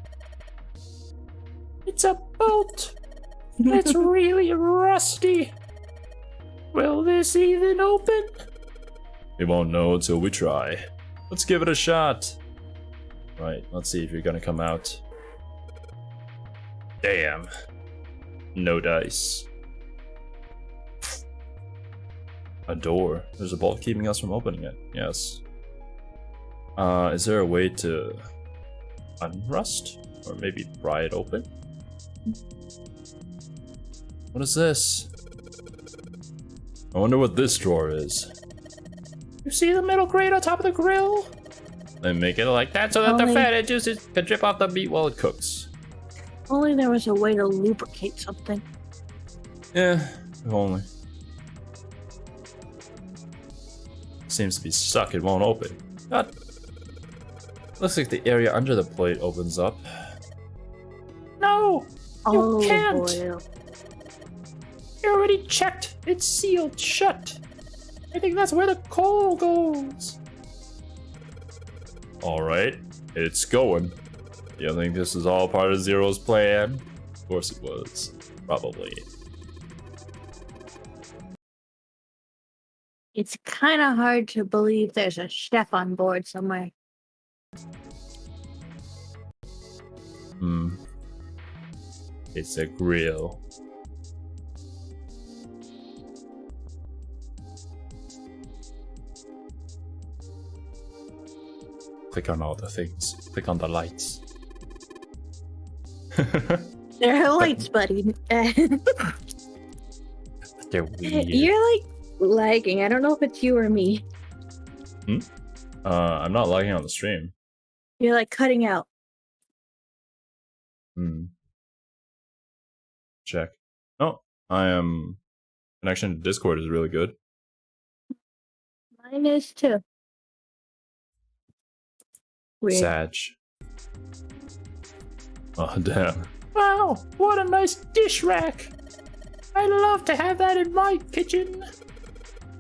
It's a bolt. It's really rusty. Will this even open? We won't know until we try. Let's give it a shot. Right, let's see if you're gonna come out. Damn. No dice. A door. There's a bolt keeping us from opening it. Yes. Is there a way to unrust? Or maybe pry it open? What is this? I wonder what this drawer is. You see the metal grate on top of the grill? They make it like that so that the fat juices can drip off the meat while it cooks. Only there was a way to lubricate something. Yeah, if only. Seems to be stuck, it won't open. God. Looks like the area under the plate opens up. No! You can't! Boy. You already checked. It's sealed shut. I think that's where the coal goes. Alright, it's going. You think this is all part of Xero's plan? Of course it was. Probably. It's kind of hard to believe there's a chef on board somewhere. It's a grill. Click on all the things. Click on the lights. There are lights, buddy. They're weird. You're like lagging. I don't know if it's you or me. I'm not lagging on the stream. You're like cutting out. Check. Oh, I am. Connection to Discord is really good. Mine is too. Weird. Sag. Oh, damn. Wow, what a nice dish rack. I love to have that in my kitchen.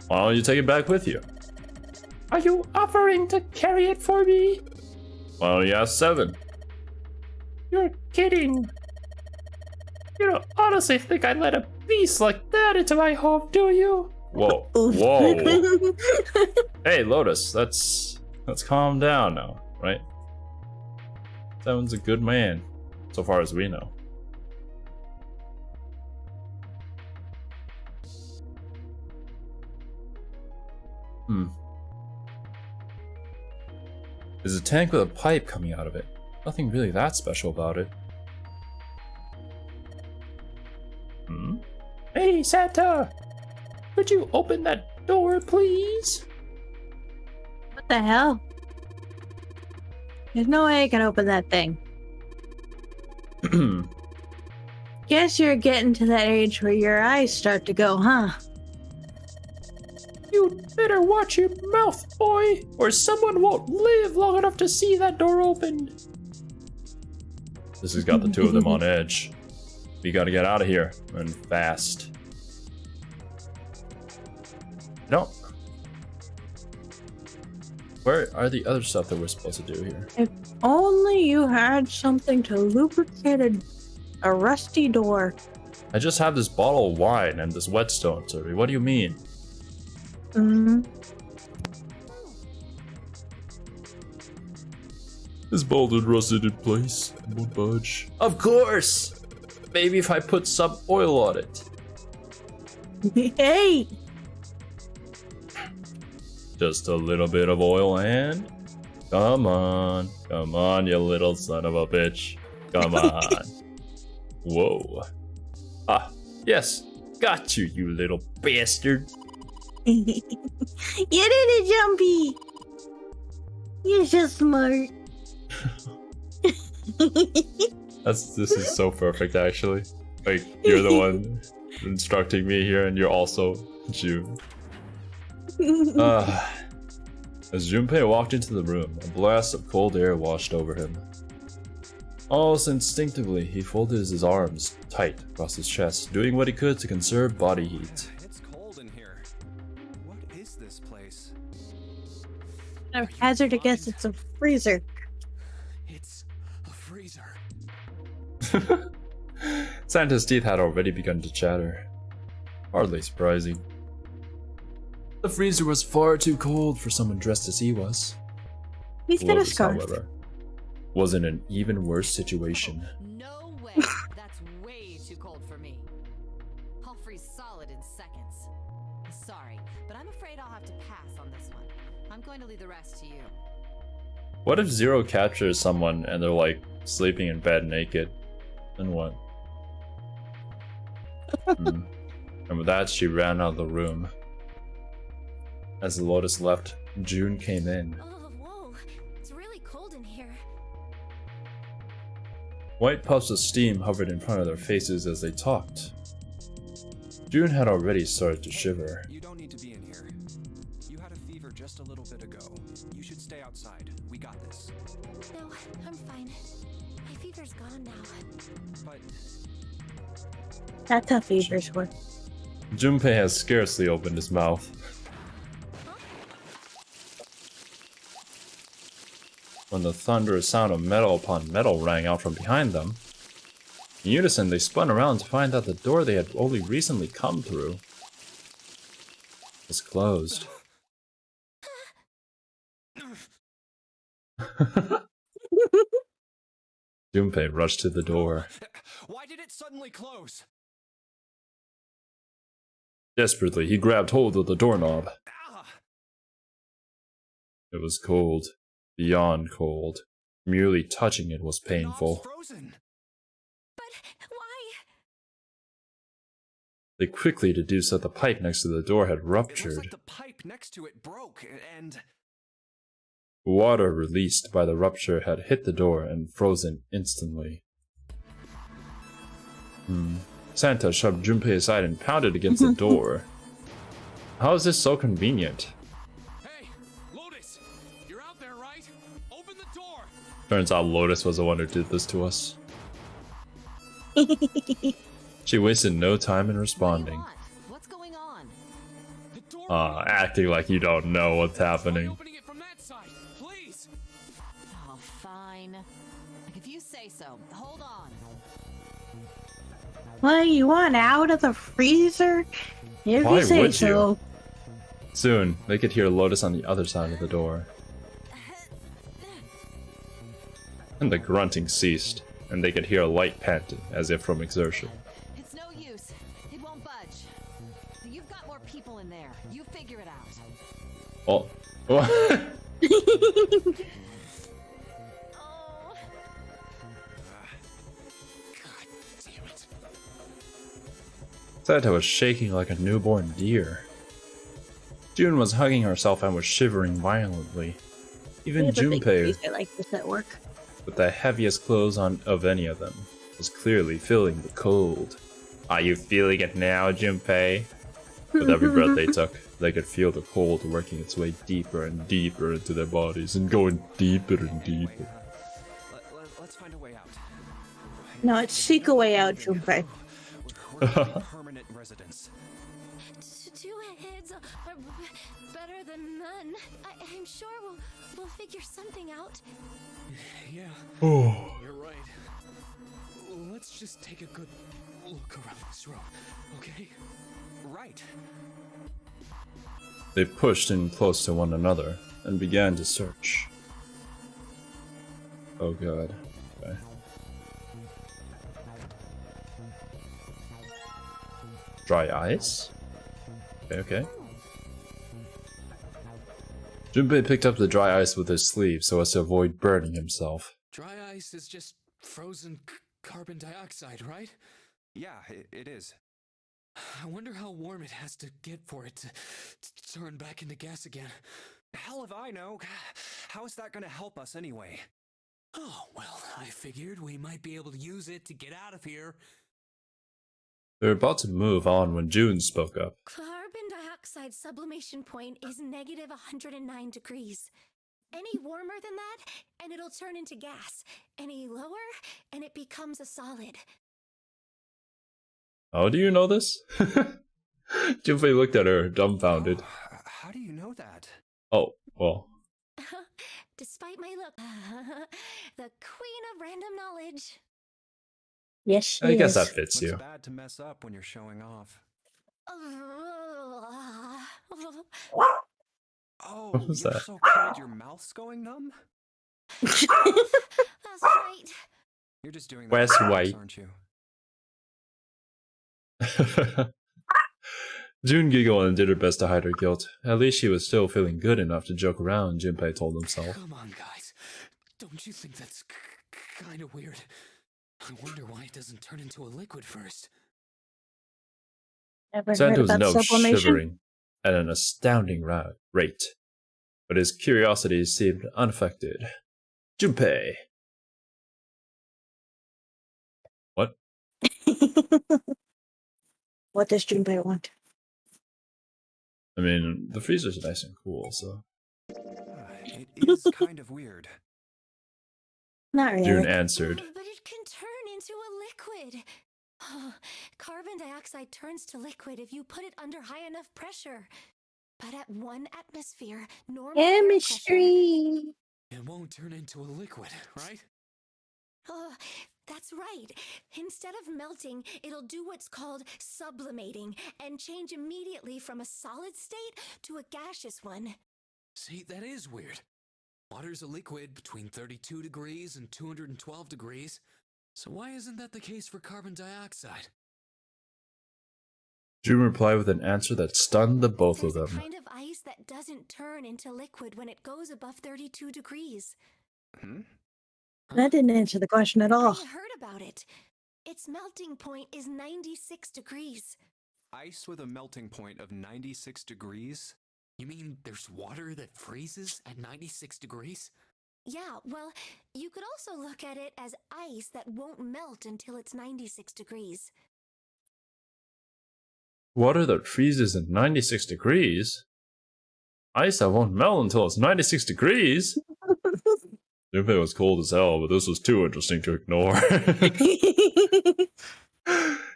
Why don't you take it back with you? Are you offering to carry it for me? Why don't you ask 7? You're kidding. You don't honestly think I'd let a beast like that into my home, do you? Whoa. Whoa. Hey, Lotus, let's calm down now, right? 7's a good man, so far as we know. There's a tank with a pipe coming out of it. Nothing really that special about it. Hey, Santa! Could you open that door, please? What the hell? There's no way I can open that thing. Guess you're getting to that age where your eyes start to go, huh? You'd better watch your mouth, boy, or someone won't live long enough to see that door opened. This has got the two of them on edge. We gotta get out of here, and fast. No. Where are the other stuff that we're supposed to do here? If only you had something to lubricate a rusty door. I just have this bottle of wine and this whetstone, Survey. What do you mean? This bolted rusted in place. Won't budge. Of course! Maybe if I put some oil on it. Hey! Just a little bit of oil and... Come on, you little son of a bitch. Come on. Whoa. Ah, yes. Got you, you little bastard. You did it, Jumpy! You're so smart. This is so perfect, actually. Like, you're the one instructing me here, and you're also June. As Junpei walked into the room, a blast of cold air washed over him. Almost instinctively, he folded his arms tight across his chest, doing what he could to conserve body heat. It's cold in here. What is this place? I hazard to guess it's a freezer. It's a freezer. Santa's teeth had already begun to chatter. Hardly surprising. The freezer was far too cold for someone dressed as he was. He's got a Lotus, scarf. however, was in an even worse situation. No way. That's way too cold for me. I'll freeze solid in seconds. Sorry, but I'm afraid I'll have to pass on this one. I'm going to leave the rest to you. What if Xero captures someone and they're like sleeping in bed naked? Then what? And with that, she ran out of the room. As the Lotus left, June came in. Oh, whoa. It's really cold in here. White puffs of steam hovered in front of their faces as they talked. June had already started to shiver. You don't need to be in here. You had a fever just a little bit ago. You should stay outside. We got this. No, I'm fine. My fever's gone now. But That's how fevers work. Junpei has scarcely opened his mouth. When the thunderous sound of metal upon metal rang out from behind them, in unison they spun around to find that the door they had only recently come through was closed. Junpei rushed to the door. why did it suddenly close? Desperately, he grabbed hold of the doorknob. Ah! It was cold. Beyond cold. Merely touching it was painful. Frozen. But why? They quickly deduced that the pipe next to the door had It ruptured. looks like the pipe next to it broke, and Water released by the rupture had hit the door and frozen instantly. Santa shoved Junpei aside and pounded against the door. How is this so convenient? Hey, Lotus! You're out there, right? Open the door! Turns out Lotus was the one who did this to us. She wasted no time in responding. What's going on? The door Acting like you don't know what's happening. opening it from that side, please! Oh, fine. If you say so. Hold on. What, you want out of the freezer? If Why you say would so. you? Soon, they could hear Lotus on the other side of the door. And the grunting ceased, and they could hear a light panting, as if from exertion. It's no use. It won't budge. You've got more people in there. You figure it out. Oh. What? Oh. God damn it. Santa was shaking like a newborn deer. June was hugging herself and was shivering violently. Even Junpei, I like this at work. with the heaviest clothes on of any of them, was clearly feeling the cold. Are you feeling it now, Junpei? With every breath they took, they could feel the cold working its way deeper and deeper into their bodies and going deeper and deeper. let's find a way out. No, it's seek a way out, Junpei. We're currently in permanent residence. Two heads are better than none. I'm sure we'll figure something out. Yeah, Oh. you're right. Let's just take a good look around this room, okay? Right. They pushed in close to one another and began to search. Oh god. Okay. Dry ice? Okay. Junpei picked up the dry ice with his sleeve so as to avoid burning himself. Dry ice is just frozen carbon dioxide, right? Yeah, it is. I wonder how warm it has to get for it to turn back into gas again. Hell if I know. How is that gonna help us anyway? Oh, well, I figured we might be able to use it to get out of here. They were about to move on when June spoke up. Carbon dioxide sublimation point is negative 109 degrees. Any warmer than that, and it'll turn into gas. Any lower, and it becomes a solid. How do you know this? Junpei looked at her, dumbfounded. Oh, how do you know that? Oh, well. Despite my look, the queen of random knowledge. Yes, she I guess is. that fits Looks you. bad to mess up when you're showing off. Oh, What was you're that? so cold your mouth's going numb? That's right. You're just doing that Where's on purpose, White? aren't you? June giggled and did her best to hide her guilt. At least she was still feeling good enough to joke around, Junpei told himself. Come on, guys. Don't you think that's kind of weird? I wonder why it doesn't turn into a liquid first. Ever Santa heard was about now sublimation? shivering at an astounding rate, but his curiosity seemed unaffected. Junpei! What? What does Junpei want? I mean, the freezer's nice and cool, so... It is kind of weird. Not really. June answered. But it can turn into a liquid. Carbon dioxide turns to liquid if you put it under high enough pressure. But at 1 atmosphere, normal air pressure... Chemistry! It won't turn into a liquid, right? That's right. Instead of melting, it'll do what's called sublimating and change immediately from a solid state to a gaseous one. See, that is weird. Water's a liquid between 32 degrees and 212 degrees. So why isn't that the case for carbon dioxide? June replied with an answer that stunned the both of There's them. a kind of ice that doesn't turn into liquid when it goes above 32 degrees. That didn't answer the question at all. I heard about it. Its melting point is 96 degrees. Ice with a melting point of 96 degrees? You mean there's water that freezes at 96 degrees? Yeah, well, you could also look at it as ice that won't melt until it's 96 degrees. Water that freezes at 96 degrees? Ice that won't melt until it's 96 degrees? Junpei was cold as hell, but this was too interesting to ignore.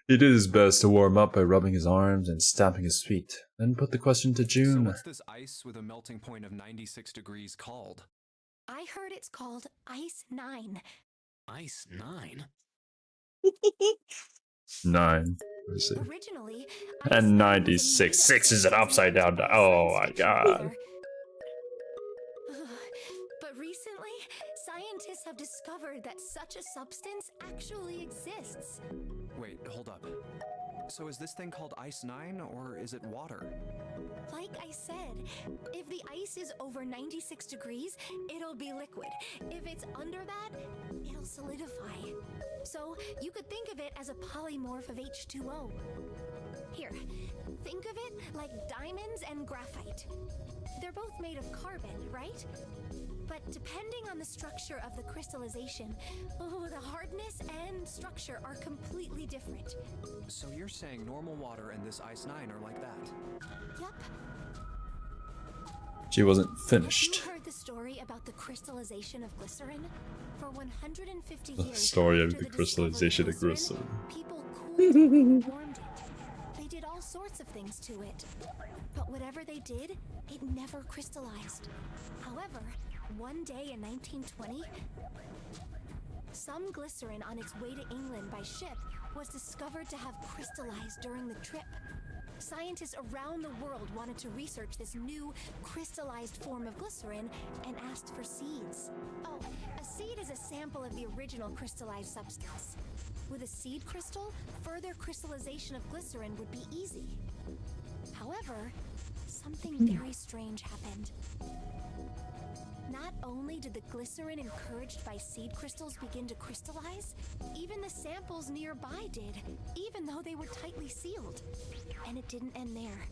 He did his best to warm up by rubbing his arms and stamping his feet, then put the question to So June. what's this ice with a melting point of 96 degrees called? I heard it's called Ice 9. Ice 9? 9. Let's see. Originally, And 96. 6 is an upside down. Oh my god. But recently, scientists have discovered that such a substance actually exists. Wait, hold up. So is this thing called Ice 9, or is it water? Like I said, if the ice is over 96 degrees, it'll be liquid. If it's under that, it'll solidify. So you could think of it as a polymorph of H2O. Here, think of it like diamonds and graphite. They're both made of carbon, right? But depending on the structure of the crystallization, the hardness and structure are completely different. So you're saying normal water and this Ice 9 are like that? Yup. She wasn't finished. Have you heard the story about the crystallization of glycerin? For 150 The years story of after the crystallization of discovery glycerin. people cooled and warmed it. They did all sorts of things to it. But whatever they did, it never crystallized. However, one day in 1920, some glycerin on its way to England by ship was discovered to have crystallized during the trip. Scientists around the world wanted to research this new crystallized form of glycerin and asked for seeds. Oh, a seed is a sample of the original crystallized substance. With a seed crystal, further crystallization of glycerin would be easy. However, something very strange happened. Not only did the glycerin encouraged by seed crystals begin to crystallize, even the samples nearby did, even though they were tightly sealed. And it didn't end there.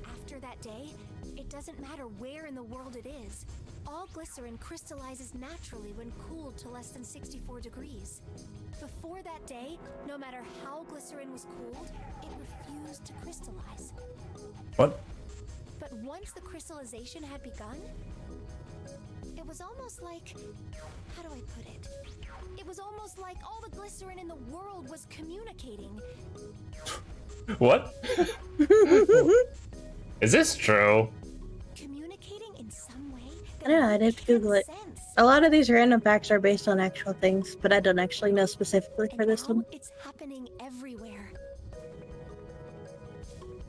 After that day, it doesn't matter where in the world it is. All glycerin crystallizes naturally when cooled to less than 64 degrees. Before that day, no matter how glycerin was cooled, it refused to crystallize. What? But once the crystallization had begun, it was almost like, how do I put it? It was almost like all the glycerin in the world was communicating. What? Is this true? Communicating in some way I don't know, I'd have to Google it. A lot of these random facts are based on actual things, but I don't actually know specifically for this one. It's happening everywhere.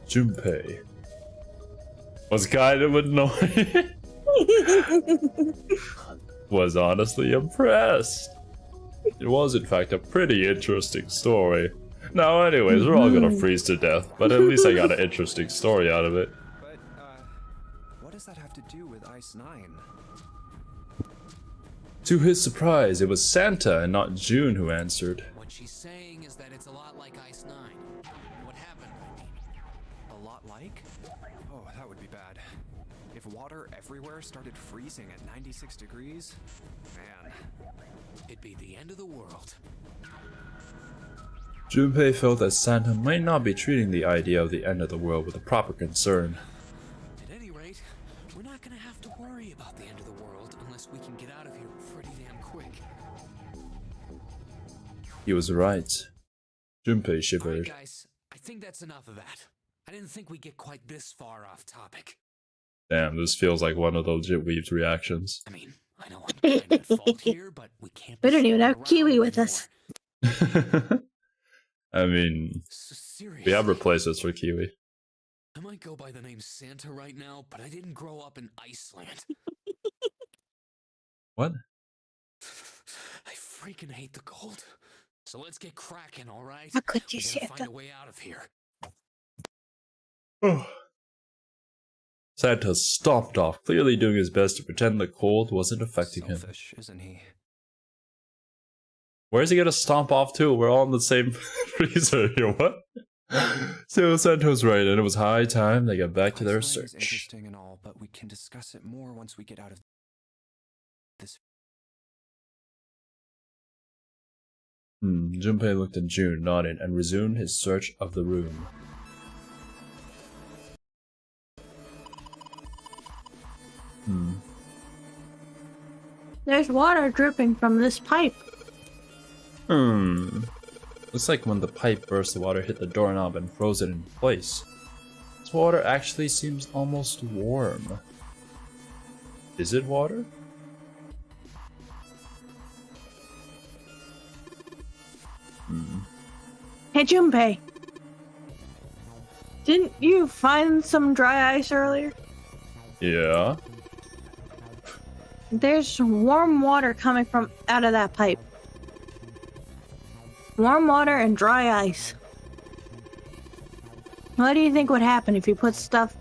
Junpei was kind of annoying. Was honestly impressed. It was in fact a pretty interesting story. Now anyways, we're all gonna freeze to death, but at least I got an interesting story out of it. But, what does that have to do with Ice 9? To his surprise, it was Santa and not June who answered. What she's saying is that it's a lot like Ice 9. What happened, I mean? A lot like? Oh, that would be bad. If water everywhere started freezing at 96 degrees, man. It'd be the end of the world. Junpei felt that Santa might not be treating the idea of the end of the world with a proper concern. At any rate, we're not gonna have to worry about the end of the world unless we can get out of here pretty damn quick. He was right. Junpei shivered. Alright guys, I think that's enough of that. I didn't think we'd get quite this far off topic. Damn, this feels like one of those Weebs reactions. I mean, I know I'm kind of at fault here, but we can't. We don't even have Kiwi with us. I mean, we have replacements for Kiwi. I might go by the name Santa right now, but I didn't grow up in Iceland. What? I freaking hate the cold. So let's get cracking, all right? How could you, We gotta Santa? find a way out of here. Santa stomped off, clearly doing his best to pretend the cold wasn't affecting him. Selfish, isn't he? Where's he gonna stomp off to? We're all in the same freezer here, what? So Santa was right, and it was high time they got back to their Ice 9 is search. interesting and all, but we can discuss it more once we get out of this. Junpei looked at June, nodded, and resumed his search of the room. There's water dripping from this pipe. Looks like when the pipe burst, the water hit the doorknob and froze it in place. This water actually seems almost warm. Is it water? Hey Junpei, didn't you find some dry ice earlier? Yeah. There's warm water coming from out of that pipe. Warm water and dry ice. What do you think would happen if you put stuff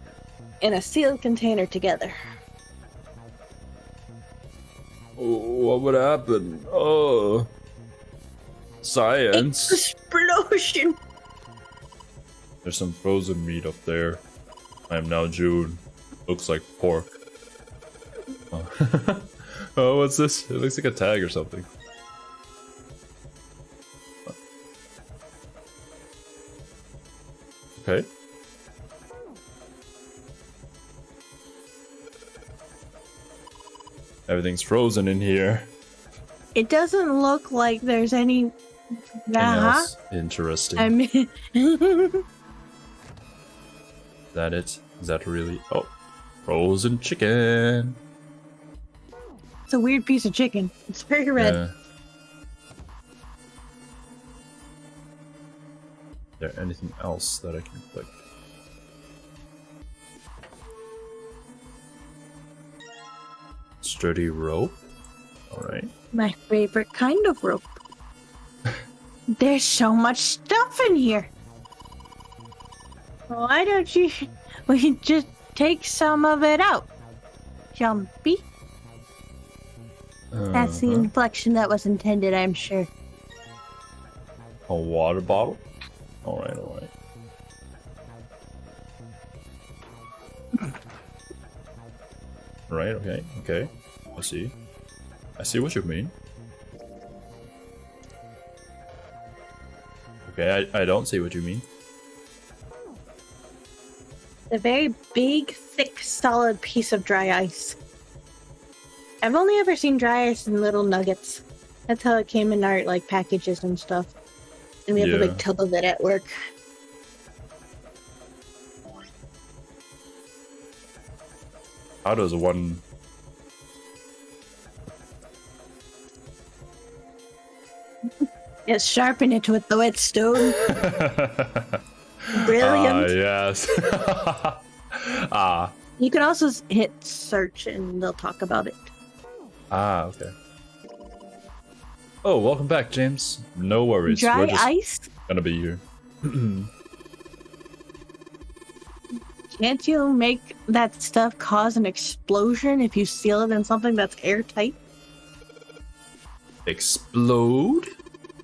in a sealed container together? What would happen? Oh. Science. Explosion! There's some frozen meat up there. I am now June. Looks like pork. Oh. Oh, what's this? It looks like a tag or something. Okay. Everything's frozen in here. It doesn't look like there's any... Else interesting. I mean... Is that it? Is that really... Oh. Frozen chicken. It's a weird piece of chicken. It's very red. Yeah. Is there anything else that I can click? Sturdy rope. Alright. My favorite kind of rope. There's so much stuff in here. Why don't We just take some of it out. Jumpy. That's the inflection that was intended, I'm sure. A water bottle? Alright, alright. Right, okay, okay. I see. I see what you mean. Okay, I don't see what you mean. A very big, thick, solid piece of dry ice. I've only ever seen dry ice in little nuggets. That's how it came in our like packages and stuff. And we have a big tub of it at work. How does one... Just sharpen it with the whetstone. Brilliant. Yes. You can also hit search and they'll talk about it. Okay. Oh, welcome back, James. No worries. Dry We're just ice? gonna be here. Can't you make that stuff cause an explosion if you seal it in something that's airtight? Explode?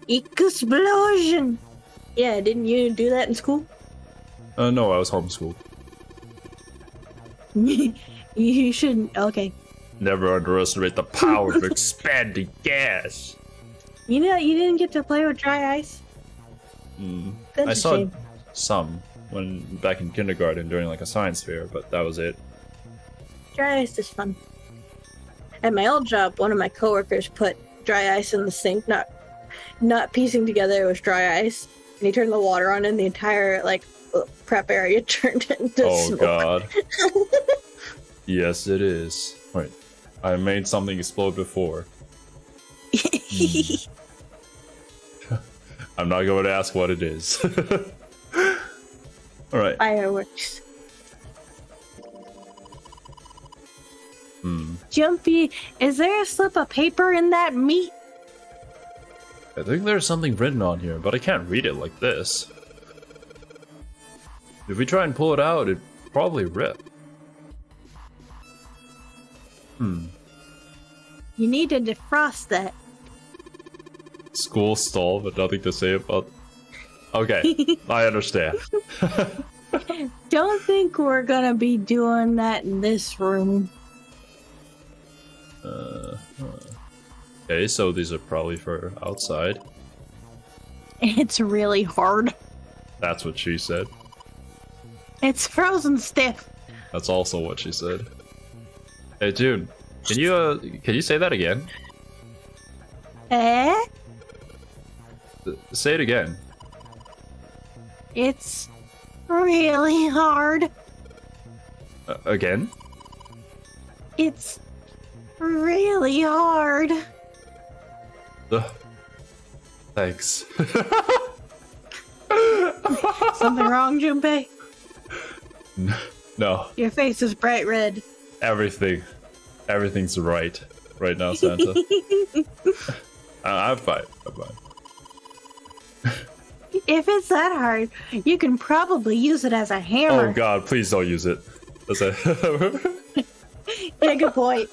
Explosion! Yeah, didn't you do that in school? No, I was homeschooled. You shouldn't. Okay. Never underestimate the power of expanding gas. You know, you didn't get to play with dry ice? That's I a saw shame. some when back in kindergarten during like a science fair, but that was it. Dry ice is fun. At my old job, one of my coworkers put dry ice in the sink, not piecing together it was dry ice, and he turned the water on and the entire like prep area turned into smoke. God. Yes, it is. Wait, I made something explode before. I'm not going to ask what it is. All right. Fireworks. Jumpy, is there a slip of paper in that meat? I think there's something written on here, but I can't read it like this. If we try and pull it out, it'd probably rip. You need to defrost that. School stall, but nothing to say about... Okay, I understand. Don't think we're gonna be doing that in this room. Okay, so these are probably for outside. It's really hard. That's what she said. It's frozen stiff. That's also what she said. Hey, June, can you say that again? Eh? Say it again. It's really hard. Again? It's really hard. Thanks. Something wrong, Junpei? No. Your face is bright red. Everything's right now, Santa. I'm fine. If it's that hard, you can probably use it as a hammer. Oh God, please don't use it. That's a... Yeah, good point.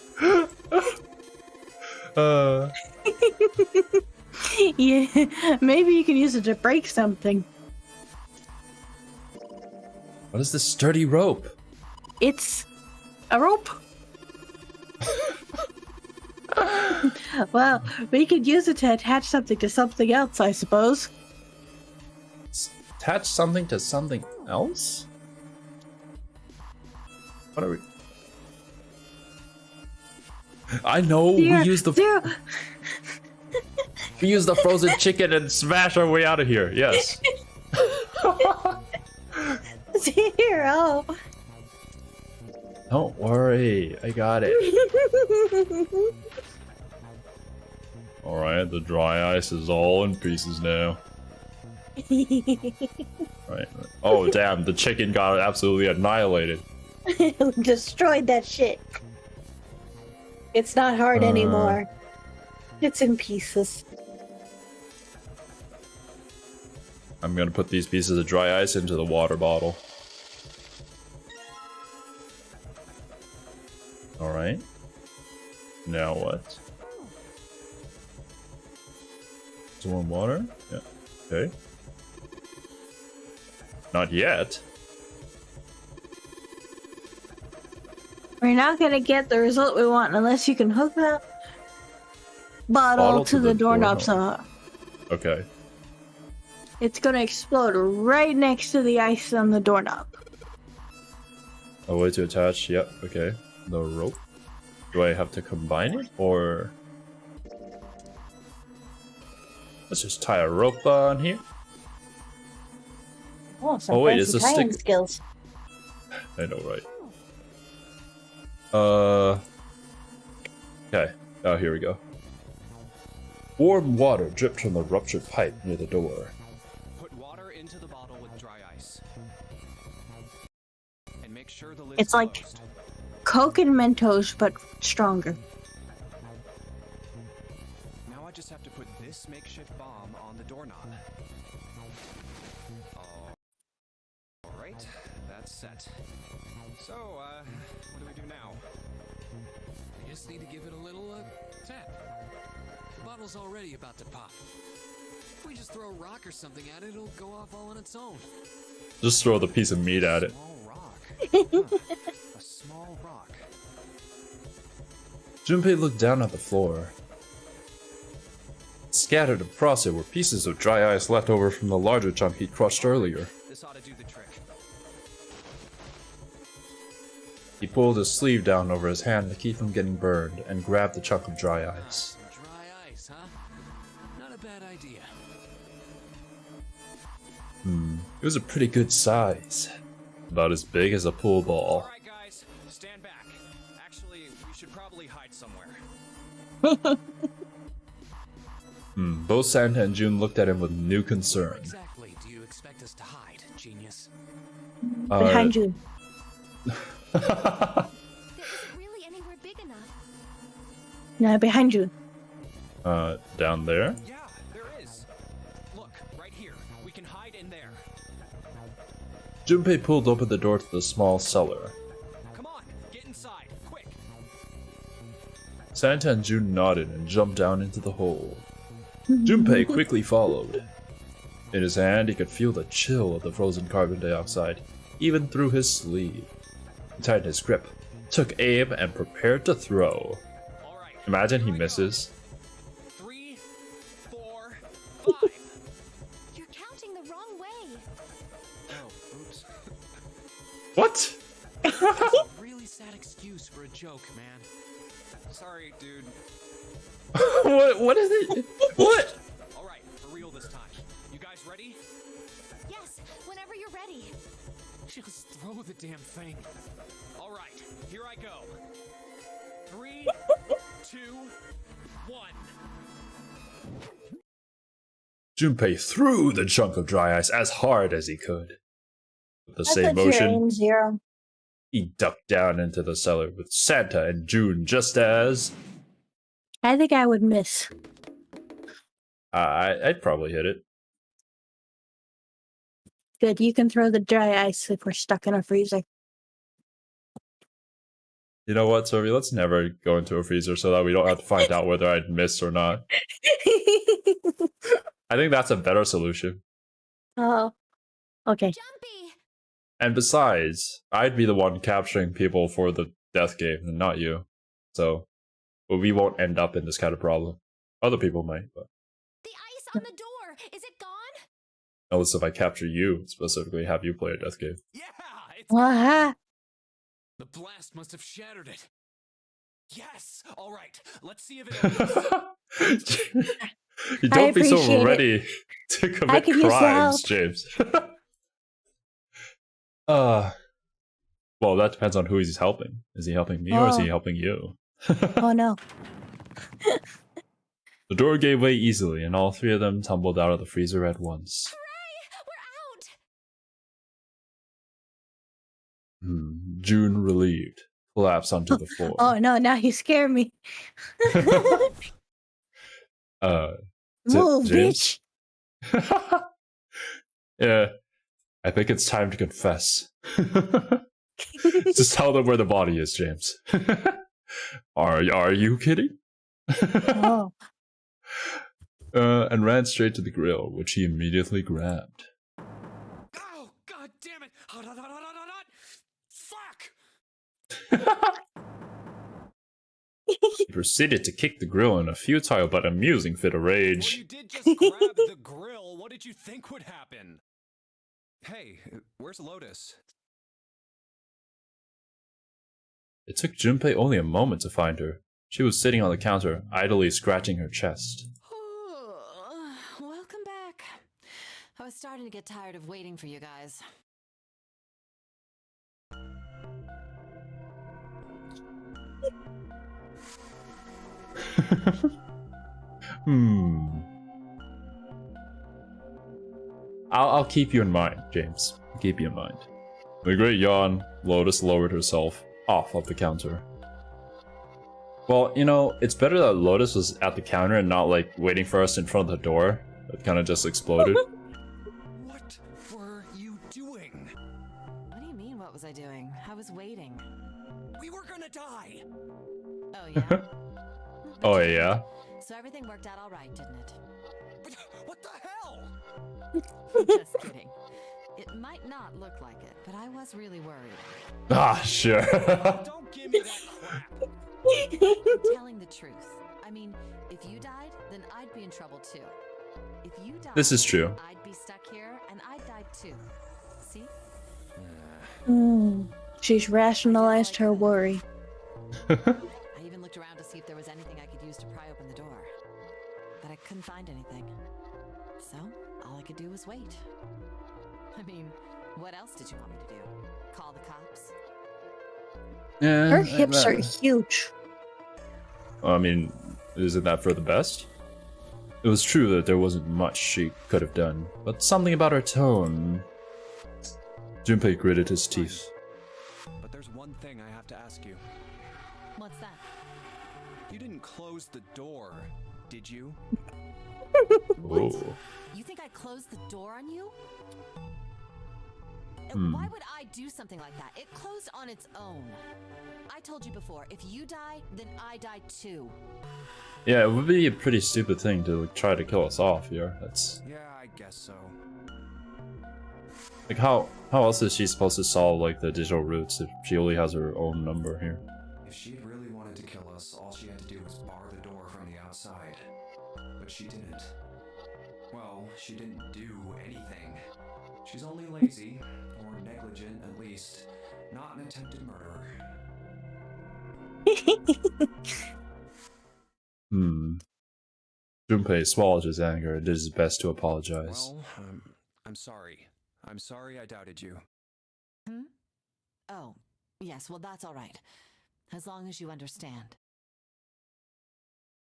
Yeah, maybe you can use it to break something. What is this sturdy rope? It's a rope. Well, we could use it to attach something to something else, I suppose. Attach something to something else? What are we... I know, we use the frozen chicken and smash our way out of here. Yes. Zero. Don't worry, I got it. All right, the dry ice is all in pieces now. Right. Oh damn, the chicken got absolutely annihilated. Destroyed that shit. It's not hard anymore. It's in pieces. I'm gonna put these pieces of dry ice into the water bottle. Alright. Now what? Some more water? Yeah. Okay. Not yet. We're not gonna get the result we want unless you can hook that bottle to the doorknob somehow. Okay. It's gonna explode right next to the ice on the doorknob. A way to attach, yep, okay. The rope. Do I have to combine it, or... Let's just tie a rope on here. Oh, some wait, fancy it's a tying stick. skills. I know, right? Okay. Oh, here we go. Warm water dripped from the ruptured pipe near the door. Put water into the bottle with dry ice. And make sure the lid's It's like closed. Coke and Mentos, but stronger. Now I just have to put this makeshift bomb on the doorknob. Alright, that's set. So, what do we do now? I just need to give it a little tap. The bottle's already about to pop. If we just throw a rock or something at it, it'll go off all on its own. Just throw the piece of meat at it. Small rock. A small rock. Junpei looked down at the floor. Scattered across it were pieces of dry ice left over from the larger chunk he'd crushed earlier. This ought to do the trick. He pulled his sleeve down over his hand to keep from getting burned and grabbed the chunk of dry ice. Some dry ice, huh? Not a bad idea. It was a pretty good size. About as big as a pool ball. Alright guys, stand back. Actually, we should probably hide somewhere. Both Santa and June looked at him with new concern. Where exactly do you expect us to hide, genius? Behind you. There isn't really anywhere big enough. No, behind you. Down there? Yeah, there is. Look, right here. We can hide in there. Junpei pulled open the door to the small cellar. Come on, get inside, quick. Santa and June nodded and jumped down into the hole. Junpei quickly followed. In his hand, he could feel the chill of the frozen carbon dioxide, even through his sleeve. He tightened his grip, took aim, and prepared to throw. Alright. Imagine he misses. 3, 4, 5. You're counting the wrong way. Oh, oops. What? That's a really sad excuse for a joke, man. Sorry, dude. What is it? What? Alright, for real this time. You guys ready? Yes, whenever you're ready. Just throw the damn thing. Alright, here I go. 3, 2, 1. Junpei threw the chunk of dry ice as hard as he could. With the That's same what you're motion, in, Zero. he ducked down into the cellar with Santa and June just as... I think I would miss. I'd probably hit it. Good, you can throw the dry ice if we're stuck in a freezer. You know what, Sophie? Let's never go into a freezer so that we don't have to find out whether I'd miss or not. I think that's a better solution. Oh, okay. Jumpy! And besides, I'd be the one capturing people for the death game and not you. So, but we won't end up in this kind of problem. Other people might, but The ice on the door! Is it gone? unless if I capture you, specifically have you play a death game. Yeah, it's Uh-huh. The blast must have shattered it. yes. Alright, let's see if it You don't be so appreciate it. ready to I commit could use the crimes, help. James. Well, that depends on who he's helping. Is he helping me or is he Oh. helping you? Oh no. The door gave way easily, and all three of them tumbled out of the freezer at once. Hooray! We're out! June, relieved, collapsed onto the floor. Oh no, now you scare me. Move, James? bitch. Yeah, I think it's time to confess. Just tell them where the body is, James. Are you kidding? Oh. And ran straight to the grill, which he immediately grabbed. Oh, god damn it! Hot, hot, hot, hot, hot, hot! Fuck! He proceeded to kick the grill in a futile but amusing fit of Well, rage. you did just grab the grill. What did you think would happen? Hey, where's Lotus? It took Junpei only a moment to find her. She was sitting on the counter, idly scratching her chest. Welcome back. I was starting to get tired of waiting for you guys. I'll keep you in mind, James. I'll keep you in mind. With a great yawn, Lotus lowered herself off of the counter. Well, you know, it's better that Lotus was at the counter and not, like, waiting for us in front of the door. It kind of just exploded. What were you doing? What do you mean, what was I doing? I was waiting. We were gonna die! Oh, yeah? Oh, yeah? So everything worked out all right, didn't it? What the hell? Just kidding. It might not look like it, but I was really worried. Ah, sure. Don't give me that crap! I'm telling the truth. I mean, if you died, then I'd be in trouble too. If you died, This is true. I'd be stuck here, and I'd die too. See? She's rationalized her worry. I even looked around to see if there was anything I could use to pry open the door. But I couldn't find anything. So, all I could do was wait. I mean, what else did you want me to do? Call the cops? Yeah, Her hips are huge. I mean, isn't that for the best? It was true that there wasn't much she could have done, but something about her tone... Junpei gritted his teeth. But there's one thing I have to ask you. What's that? You didn't close the door, did you? What? Oh. You think I closed the door on you? Hmm. Why would I do something like that? It closed on its own. I told you before, if you die, then I die too. Yeah, it would be a pretty stupid thing to like, try to kill us off here. That's... Yeah, I guess so. Like, how else is she supposed to solve, like, the digital roots if she only has her own number here? If she really wanted to kill us, all she had to do was bar the door from the outside. But she didn't. Well, she didn't do anything. She's only lazy, or negligent at least, not an attempted murderer. Junpei swallowed his anger and did his best to apologize. Well, I'm sorry. I'm sorry I doubted you. Oh, yes, well that's all right. As long as you understand.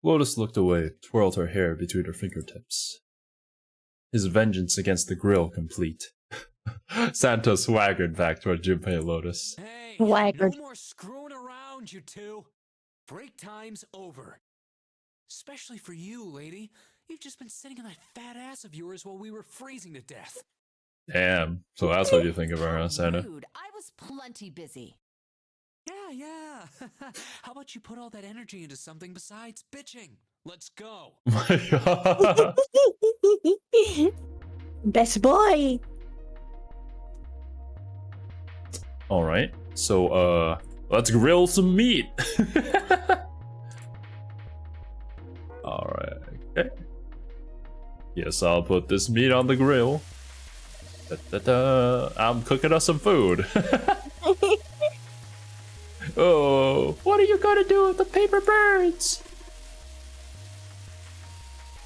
Lotus looked away, twirled her hair between her fingertips. His vengeance against the grill complete. Santa swaggered back toward Junpei and Lotus. Hey, Swaggered. no more screwing around, you two. Break time's over. Especially for you, lady. You've just been sitting on that fat ass of yours while we were freezing to death. Damn, so that's what you think of her, huh, Santa? Rude. I was plenty busy. Yeah. How about you put all that energy into something besides bitching? Let's go. Oh my god. Best boy. Alright, so, let's grill some meat. Alright, okay. Yes, I'll put this meat on the grill. I'm cooking us some food. Oh, what are you gonna do with the paper birds?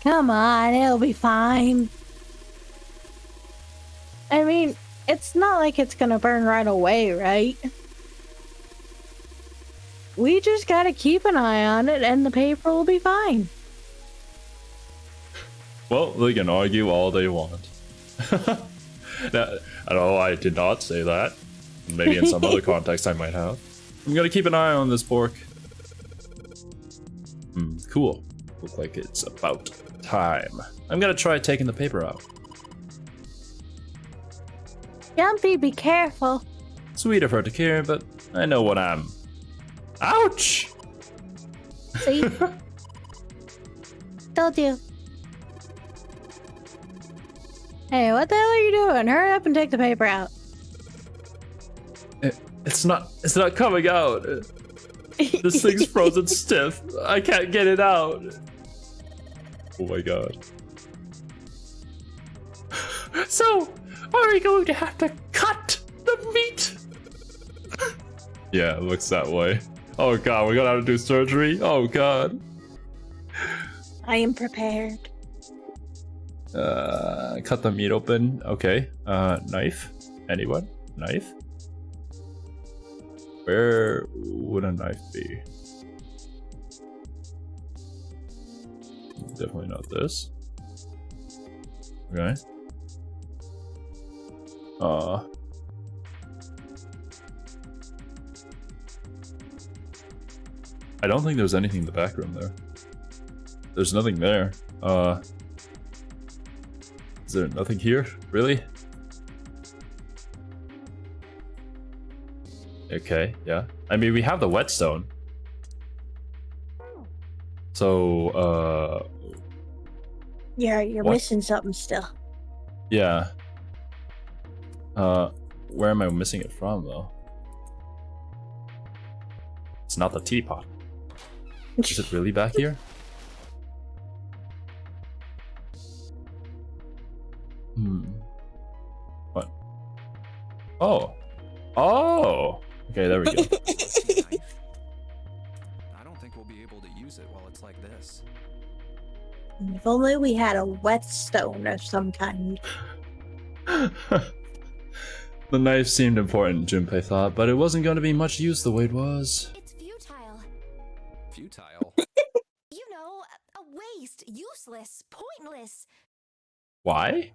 Come on, it'll be fine. I mean, it's not like it's gonna burn right away, right? We just gotta keep an eye on it and the paper will be fine. Well, they can argue all they want. No, I did not say that. Maybe in some other context I might have. I'm gonna keep an eye on this pork. Cool. Look like it's about time. I'm gonna try taking the paper out. Jumpy, be careful. Sweet of her to care, but I know what I'm... Ouch! See? Told you. Hey, what the hell are you doing? Hurry up and take the paper out. It's not coming out. This thing's frozen stiff. I can't get it out. Oh my god. So, are we going to have to cut the meat? Yeah, it looks that way. Oh god, we're gonna have to do surgery? Oh god. I am prepared. Cut the meat open. Okay. Knife? Anyone? Knife? Where would a knife be? Definitely not this. Okay. I don't think there's anything in the back room there. There's nothing there. Is there nothing here? Really? Okay, yeah. I mean, we have the whetstone. So, You're what? missing something still. Yeah. Where am I missing it from, though? It's not the teapot. Is it really back here? What? Oh. Oh! Okay, there we go. I don't think we'll be able to use it while it's like this. If only we had a whetstone of some kind. The knife seemed important, Junpei thought, but it wasn't going to be much use the way it was. It's futile. Futile? You know, a waste, useless, pointless. Why?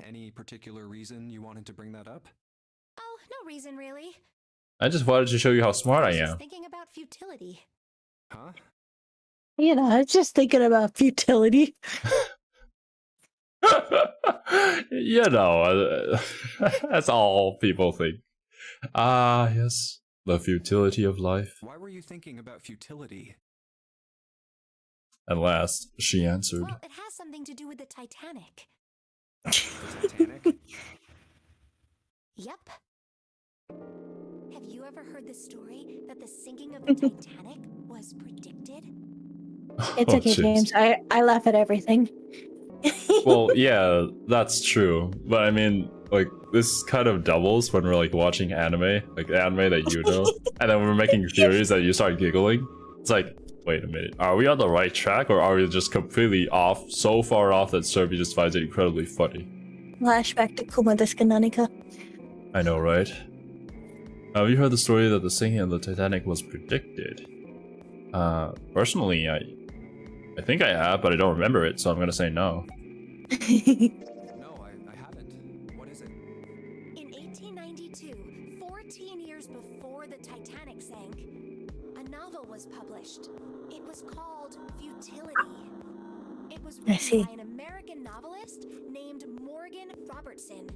Any particular reason you wanted to bring that up? Oh, no reason really. I just wanted to show you how smart I was am. just thinking about futility. Huh? You know, I was just thinking about futility. You know, that's all people think. Ah, yes, the futility of life. Why were you thinking about futility? At last, she answered. Well, it has something to do with the Titanic. The Titanic? Yep. Have you ever heard the story that the sinking of the Titanic was predicted? It's Oh, okay, jeez. James. I laugh at everything. Well, yeah, that's true. But I mean, like, this kind of doubles when we're like watching anime, like anime that you know, and then we're making theories that you start giggling. It's like, wait a minute, are we on the right track, or are we just completely off, so far off that Serby just finds it incredibly funny? Flashback to Kuma desu nanika. I know, right? Have you heard the story that the sinking of the Titanic was predicted? Personally, I think I have, but I don't remember it, so I'm gonna say no. No, I haven't. What is it? In 1892, 14 years before the Titanic sank, a novel was published. It was called Futility. It was written by an American novelist named Morgan Robertson.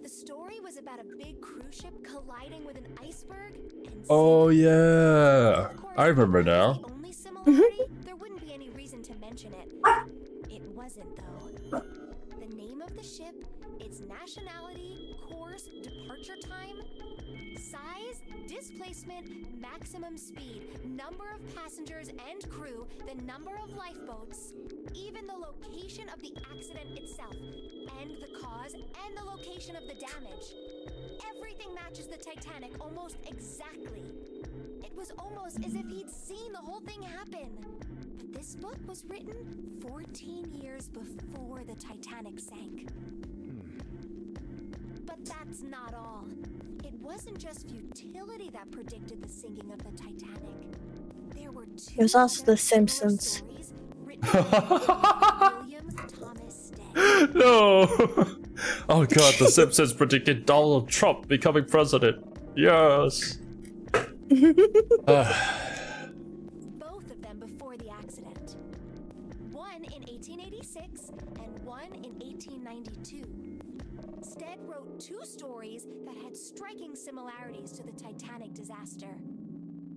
The story was about a big cruise ship colliding with an iceberg and Oh yeah, I remember now. the only similarity, there wouldn't be any reason to mention it. It wasn't, though. The name of the ship, its nationality, course, departure time, size, displacement, maximum speed, number of passengers and crew, the number of lifeboats, even the location of the accident itself, and the cause and the location of the damage. Everything matches the Titanic almost exactly. It was almost as if he'd seen the whole thing happen. But this book was written 14 years before the Titanic sank. But that's not all. It wasn't just futility that predicted the sinking of the Titanic. There were two It was also The other similar Simpsons. stories written by William Thomas Day. No! Oh god, the Simpsons predicted Donald Trump becoming president. Yes! Both of them before the accident. One in 1886 and one in 1892. Stead wrote two stories that had striking similarities to the Titanic disaster.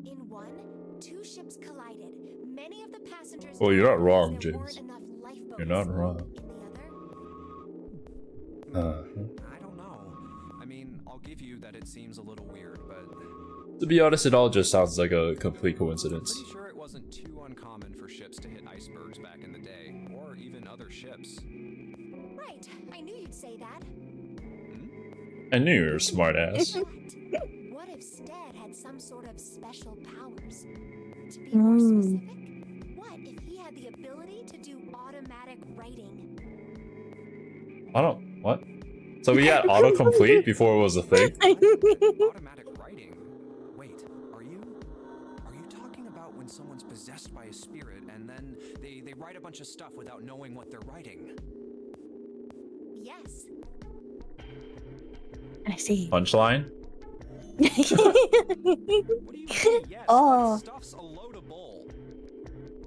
In one, Two ships collided. Many of the passengers. Well, you're not died wrong, because there James. weren't enough lifeboats You're not wrong. in the other. I don't know. I mean, I'll give you that it seems a little weird, but To be honest, it all just sounds like a complete coincidence. pretty sure it wasn't too uncommon for ships to hit icebergs back in the day, or even other ships. Right. I knew you'd say that. I knew you were a smart ass. What if Stead had some sort of special powers? To be more specific, what if he had the ability to do automatic writing? I don't. What? So we had autocomplete before it was a thing? Automatic writing? Wait, are you talking about when someone's possessed by a spirit and then they write a bunch of stuff without knowing what they're writing? Yes. I see. Punchline? What do you mean, yes? Oh. That stuff's a load of bull.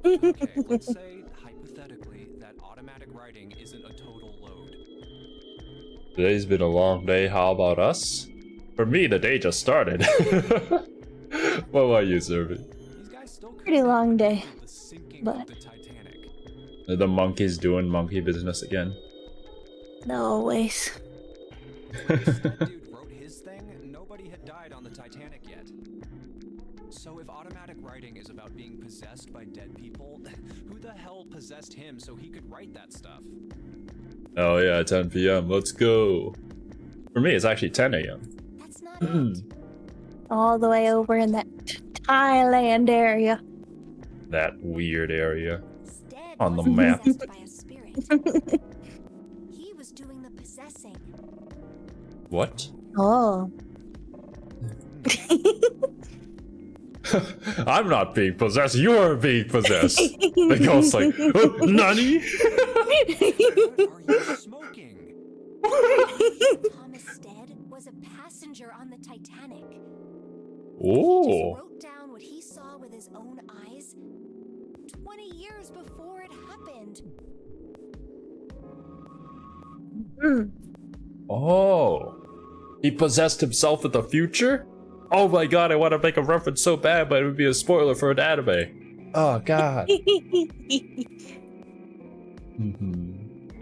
Okay, let's say, hypothetically, that automatic writing isn't a total load. Today's been a long day, how about us? For me, the day just started. What about you, Servant? Pretty long day. The sinking But of the Titanic. Are the monkeys doing monkey business again? no, always. If that dude wrote his thing, nobody had died on the Titanic yet. So if automatic writing is about being possessed by dead people, who the hell possessed him so he could write that stuff? Oh yeah, 10 p.m. Let's go. For me, it's actually 10 a.m. That's not it. All the way over in that Thailand area. That weird area. Stead On the wasn't map. possessed by a spirit. He was doing the possessing. What? Oh. I'm not being possessed, you're being possessed. The ghost's like, oh, Nani? What are you smoking? Thomas Stead was a passenger on the Titanic. He Oh. just wrote down what he saw with his own eyes 20 years before it happened. Oh. He possessed himself in the future? Oh my god, I want to make a reference so bad, but it would be a spoiler for an anime. Oh god. You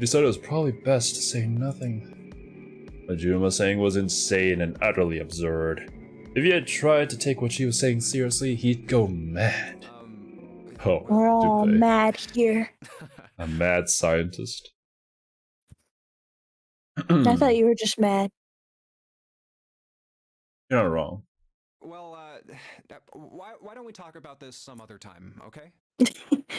said it was probably best to say nothing. What June was saying was insane and utterly absurd. If he had tried to take what she was saying seriously, he'd go mad. Oh, We're all Dupe. mad here. A mad scientist. I thought you were just mad. You're not wrong. Well, why don't we talk about this some other time, okay?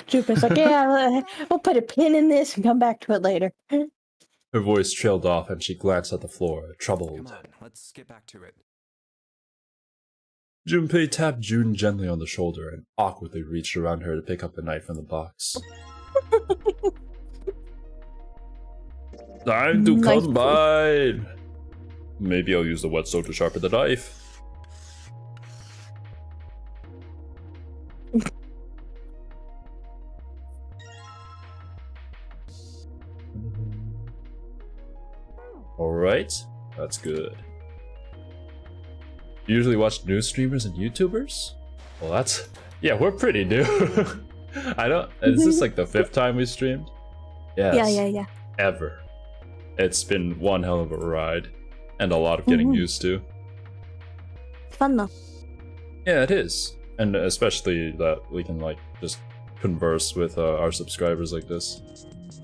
Jupiter's like, yeah, we'll put a pin in this and come back to it later. Her voice trailed off and she glanced at the floor, Come troubled. on, let's get back to it. Junpei tapped June gently on the shoulder and awkwardly reached around her to pick up the knife from the box. Time to Nice. combine! Maybe I'll use the whetstone to sharpen the knife. Alright, that's good. You usually watch news streamers and YouTubers? Well, that's... Yeah, we're pretty new. I don't... Is this like the 5th time we streamed? Yes. Yeah. Ever. It's been one hell of a ride. And a lot of getting used to. It's fun though. Yeah, it is. And especially that we can, like, just converse with our subscribers like this.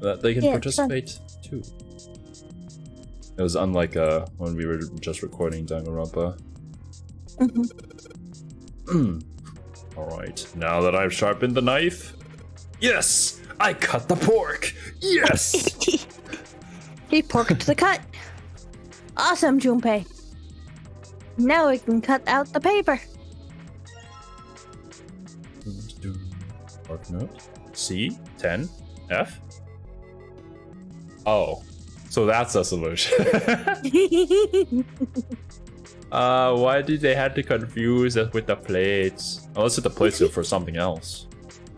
That they can Yeah, it's fun. participate too. It was unlike when we were just recording Danganronpa. Alright, now that I've sharpened the knife... Yes! I cut the pork! Yes! He porked the cut. Awesome, Junpei. Now we can cut out the paper. Mark note. C, 10, F. Oh, so that's a solution. Why did they have to confuse us with the plates? Unless the plates are for something else.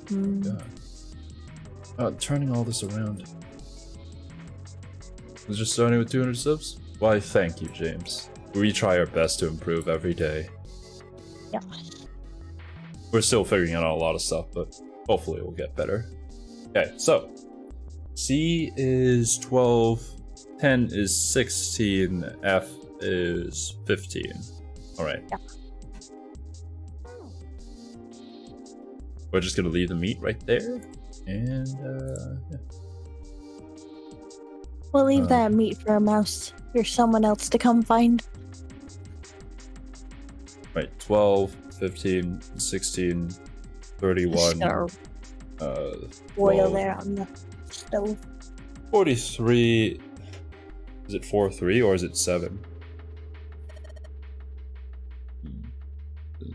God. Turning all this around. Was just starting with 200 subs? Why, thank you, James. We try our best to improve every day. Yeah. We're still figuring out a lot of stuff, but hopefully we'll get better. Okay, so C is 12, 10 is 16, F is 15. Alright. Yeah. We're just gonna leave the meat right there. And yeah. We'll leave that meat for a mouse or someone else to come find. Right, 12, 15, 16, 31. Boil there on the stove. 43. Is it 4-3 or is it 7?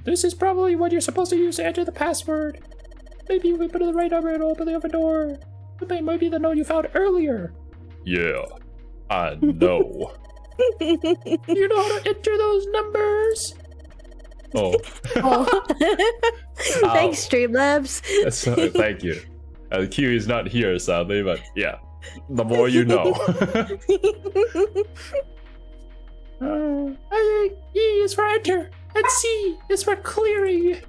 This is probably what you're supposed to use to enter the password. Maybe you can put in the right number and open the oven door. It might be the note you found earlier. Yeah, I know. You know how to enter those numbers? Oh. Thanks, Streamlabs. Thank you. Kiwi's not here, sadly, but yeah, the more you know. I think E is for enter, and C is for clearing.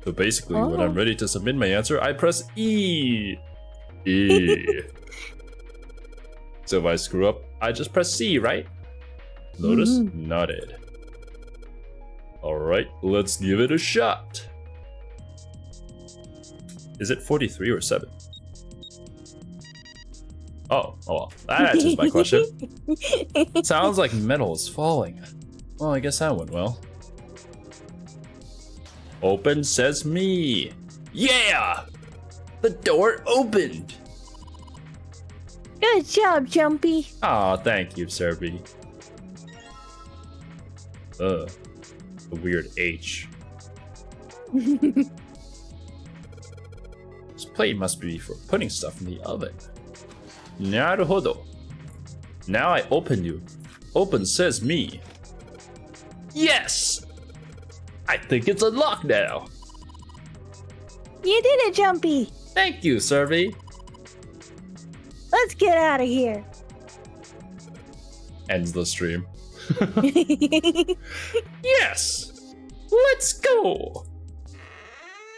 So basically, when I'm ready to submit my answer, I press E. E. So if I screw up, I just press C, right? Notice? Nodded. Alright, let's give it a shot. Is it 43 or 7? Oh well, that answers my question. Sounds like metal is falling. Well, I guess that went well. Open sesame! Yeah! The door opened! Good job, Jumpy. Aw, thank you, Serby. The weird H. This plate must be for putting stuff in the oven. Naruhodo. Now I open you. Open says me. Yes! I think it's unlocked now. You did it, Jumpy. Thank you, Serby. Let's get out of here. Ends the stream. Yes! Let's go!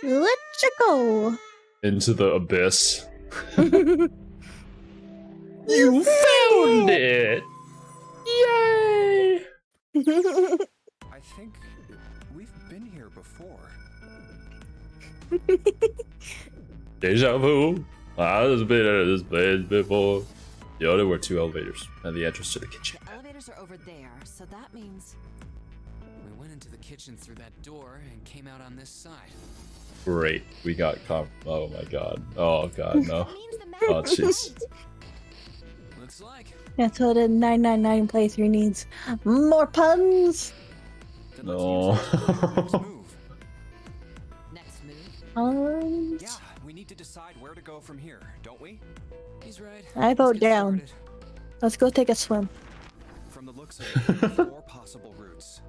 Let's go. Into the abyss. You found it! Yay! I think we've been here before. Deja vu. I've been at this place before. Yo, there were 2 elevators at the entrance to the kitchen. The elevators are over there, so that means We went into the kitchen through that door and came out on this side. Great. We got oh my god. Oh god, no. Oh jeez. Looks like. That's what a 999 playthrough needs. More puns. No. next move. Puns. Yeah, we need to decide where to go from here, don't we? He's right. I vote down. Let's go take a swim. From the looks of it, 4 possible routes.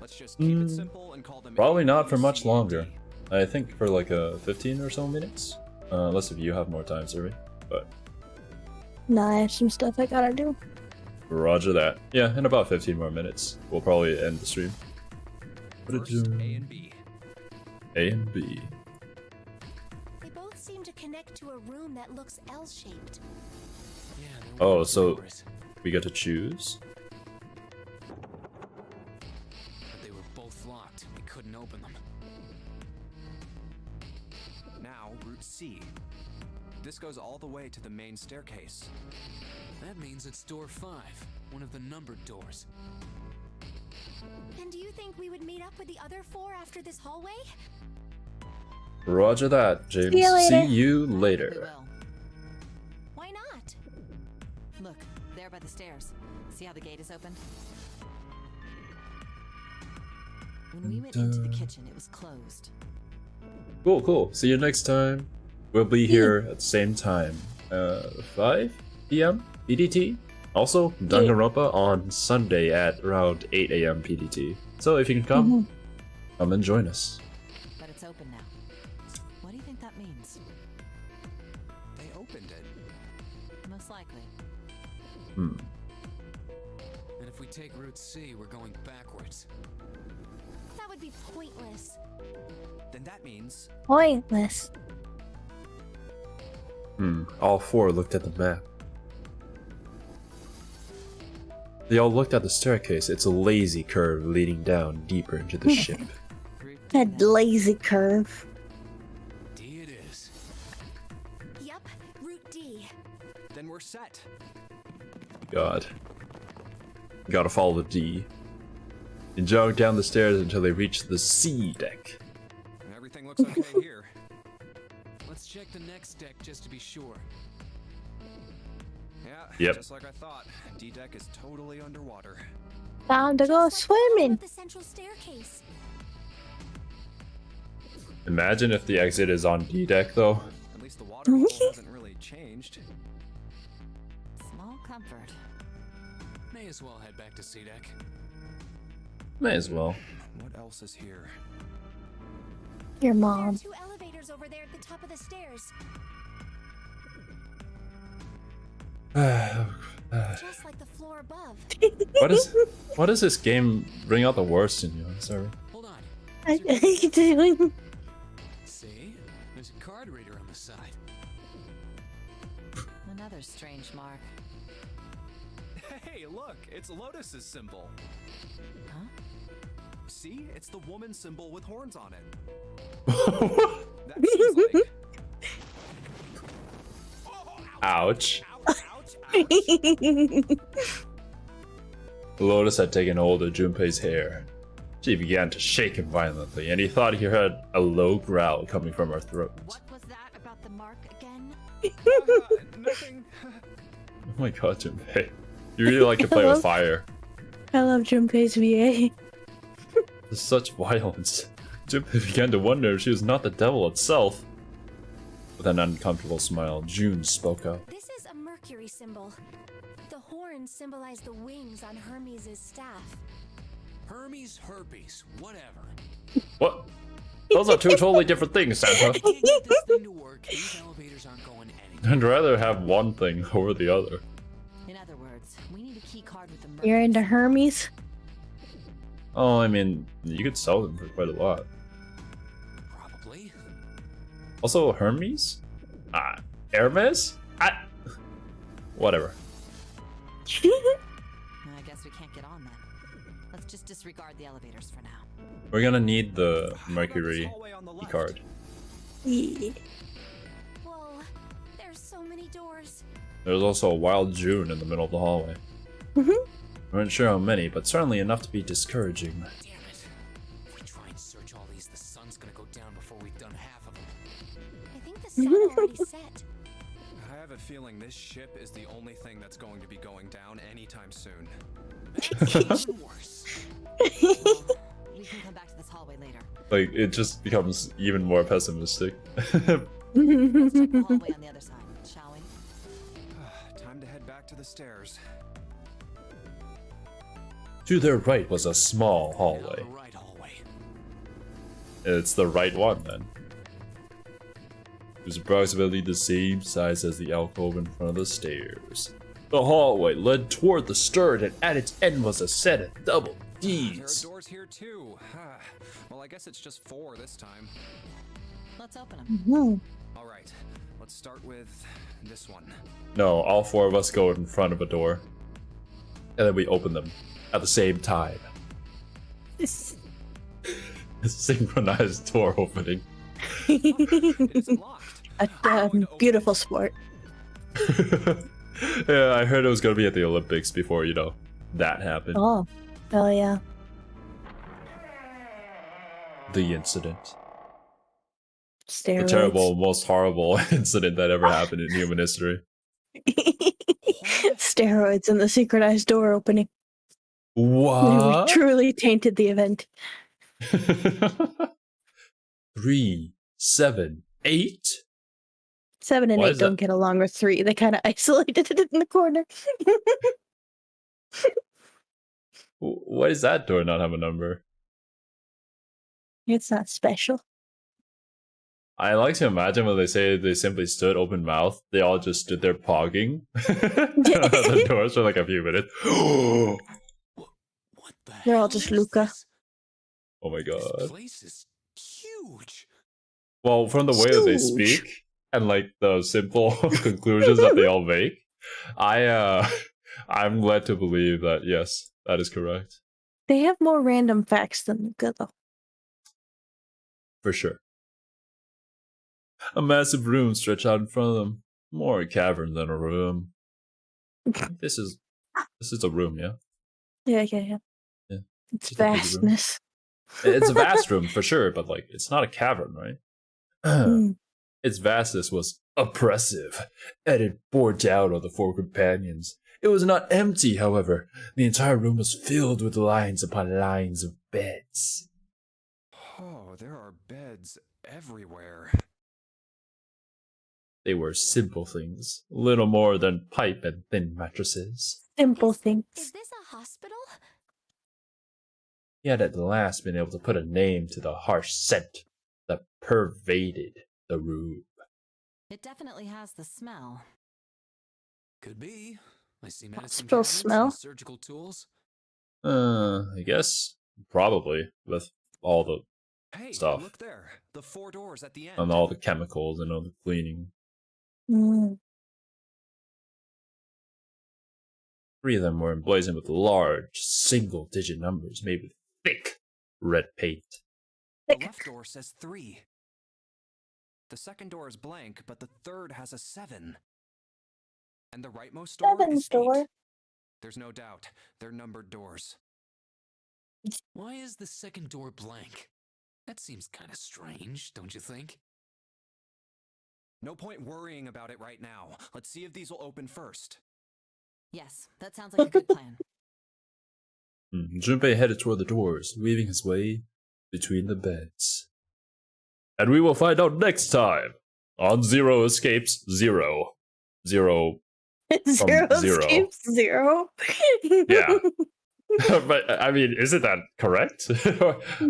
Let's just keep it simple and call them Probably A, not B, for much C, longer. D. I think for like 15 or so minutes. Unless if you have more time, Siri. But Nah, I have some stuff I gotta do. roger that. Yeah, in about 15 more minutes, we'll probably end the stream. First, A and B. A and B. They both seem to connect to a room that looks L-shaped. Yeah, Oh, so we get to choose? But they were both locked. We couldn't open them. Now, route C. This goes all the way to the main staircase. That means it's door 5, one of the numbered doors. And do you think we would meet up with the other 4 after this hallway? Roger that, James. See you later. See you We later. will. Why not? Look, there by the stairs. See how the gate is opened? When we went into the kitchen, it was closed. Cool, cool. See you next time. We'll be here at the same time. 5 p.m. PDT. Also, Danganronpa on Sunday at around 8 a.m. PDT. So if you can come, come and join us. But it's open now. What do you think that means? They opened it. Most likely. Hmm. And if we take Route C, we're going backwards. That would would be pointless. Then that means Pointless. All four looked at the map. They all looked at the staircase. It's a lazy curve leading down deeper into the ship. That lazy curve. D it is. Yep, Route D. then we're set. God. Gotta follow the D. And jog down the stairs until they reach the C deck. Everything looks okay here. Let's check the next deck just to be sure. Yeah, Yep. just like I thought. D deck is totally underwater. Time to go Just like the swimming. the central staircase. Imagine if the exit is on D deck though. At least the water level hasn't really changed. Small comfort. May as well head back to C deck. May as well. What else is here? Your There are mom. 2 elevators over there at the top of the stairs. Just like the floor above. Why does this game bring out the worst in you? I'm sorry. Hold on. I doing. See? There's a card reader on the side. Another strange mark. Hey, look! It's Lotus's symbol. Huh? See? It's the woman symbol with horns on it. That seems like... Ouch. Ouch, ouch, ouch. Lotus had taken hold of Junpei's hair. She began to shake him violently, and he thought he heard a low growl coming from her throat. What was that about the mark again? Nothing. Oh my god, Junpei. You really like to play with fire. I love Junpei's VA. There's such violence. Junpei began to wonder if she was not the devil itself. With an uncomfortable smile, June spoke up. This is a Mercury symbol. The horns symbolize the wings on Hermes' staff. Hermes, herpes, whatever. What? Those are two totally different things, Santa. Can't get this thing to work. These elevators aren't going anywhere. I'd rather have one thing over the other. In other words, we need a key card with the Mercury. You're into Hermes? Oh, I mean, you could sell them for quite a lot. Probably. Also, Hermes? Hermes? Whatever. I guess we can't get on then. Let's just disregard the elevators for now. We're gonna need the Mercury Hallway on the left. card. Yeah. Whoa, there's so many doors. There's also a wild June in the middle of the hallway. We weren't sure how many, but certainly enough to be discouraging. Damn it. If we try and search all these, the sun's gonna go down before we've done half of them. I think the sun already set. I have a feeling this ship is the only thing that's going to be going down anytime soon. Even worse. Well, we can come back to this hallway later. Like, it just becomes even more pessimistic. Let's check the hallway on the other side, shall we? Time to head back to the stairs. To their right was a small Now hallway. the right hallway. It's the right one, then. It was approximately the same size as the alcove in front of the stairs. The hallway led toward the stern, and at its end was a set of double There are Ds. doors here too. Well, I guess it's just 4 this time. Let's open them. All right, let's start with this one. No, all four of us go in front of a door. And then we open them at the same time. Synchronized door opening. It's locked. A beautiful sport. Yeah, I heard it was gonna be at the Olympics before, you know, that happened. Oh yeah. The incident. The Steroids. terrible, most horrible incident that ever happened in human history. Steroids and the synchronized door opening. What? Truly tainted the event. 3, 7, 8? 7 and Why 8 is don't that- get along with 3. They kind of isolated it in the corner. Why does that door not have a number? It's not special. I like to imagine when they say they simply stood open mouth, they all just stood there pogging the doors for like a few minutes. What the They're all hell just is Luca. this? Oh my god. This place is huge. Well, from the way that they speak and like the simple conclusions that they all make, I'm led to believe that yes, that is correct. They have more random facts than the good though. For sure. A massive room stretched out in front of them. More a cavern than a room. This is a room, yeah? Yeah. Yeah. It's Just a big room. vastness. It's a vast room for sure, but like it's not a cavern, right? Its vastness was oppressive, and it bore down on the four companions. It was not empty, however. The entire room was filled with lines upon lines of beds. Oh, there are beds everywhere. They were simple things, little more than pipe and thin mattresses. Simple things. Is this a hospital? He had at last been able to put a name to the harsh scent that pervaded the room. It definitely has the smell. Could be. I see medicine Hospital cabinets smell? and surgical tools. I guess probably with all the Hey, stuff look there. The 4 doors at the end. and all the chemicals and all the cleaning. 3 of them were emblazoned with large, single-digit numbers made with thick red paint. The left door says 3. The second door is blank, but the third has a 7. And the rightmost door Seven's is 8. door. There's no doubt. They're numbered doors. Why is the second door blank? That seems kind of strange, don't you think? No point worrying about it right now. Let's see if these will open first. Yes, that sounds like a good plan. Junpei headed toward the doors, weaving his way between the beds. And we will find out next time on Zero Escapes Zero. Zero Zero Zero. escapes zero. Yeah. But, I mean, isn't that correct?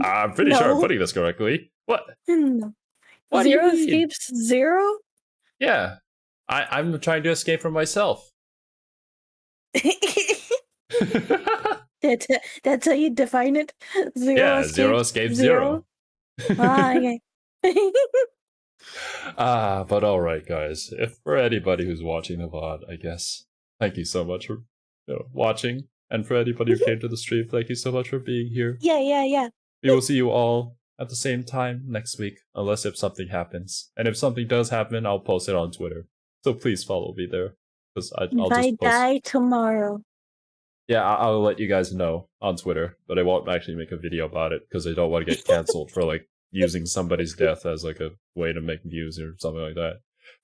I'm pretty sure I'm No. putting this correctly. What? No. What do you Zero mean? escapes zero? Yeah. I'm trying to escape from myself. That's how you define it? Zero Yeah, escapes Zero Escapes Zero. Ah, okay. But alright, guys. If for anybody who's watching the VOD, I guess, thank you so much for watching. And for anybody who came to the stream, thank you so much for being here. Yeah. We will see you all at the same time next week, unless if something happens. And if something does happen, I'll post it on Twitter. So please follow me there. Because I'll If I just post. die tomorrow. Yeah, I'll let you guys know on Twitter, but I won't actually make a video about it because I don't want to get canceled for like using somebody's death as like a way to make views or something like that.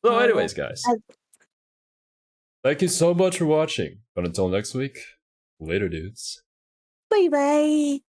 So anyways, guys, thank you so much for watching. But until next week, later, dudes. Bye bye.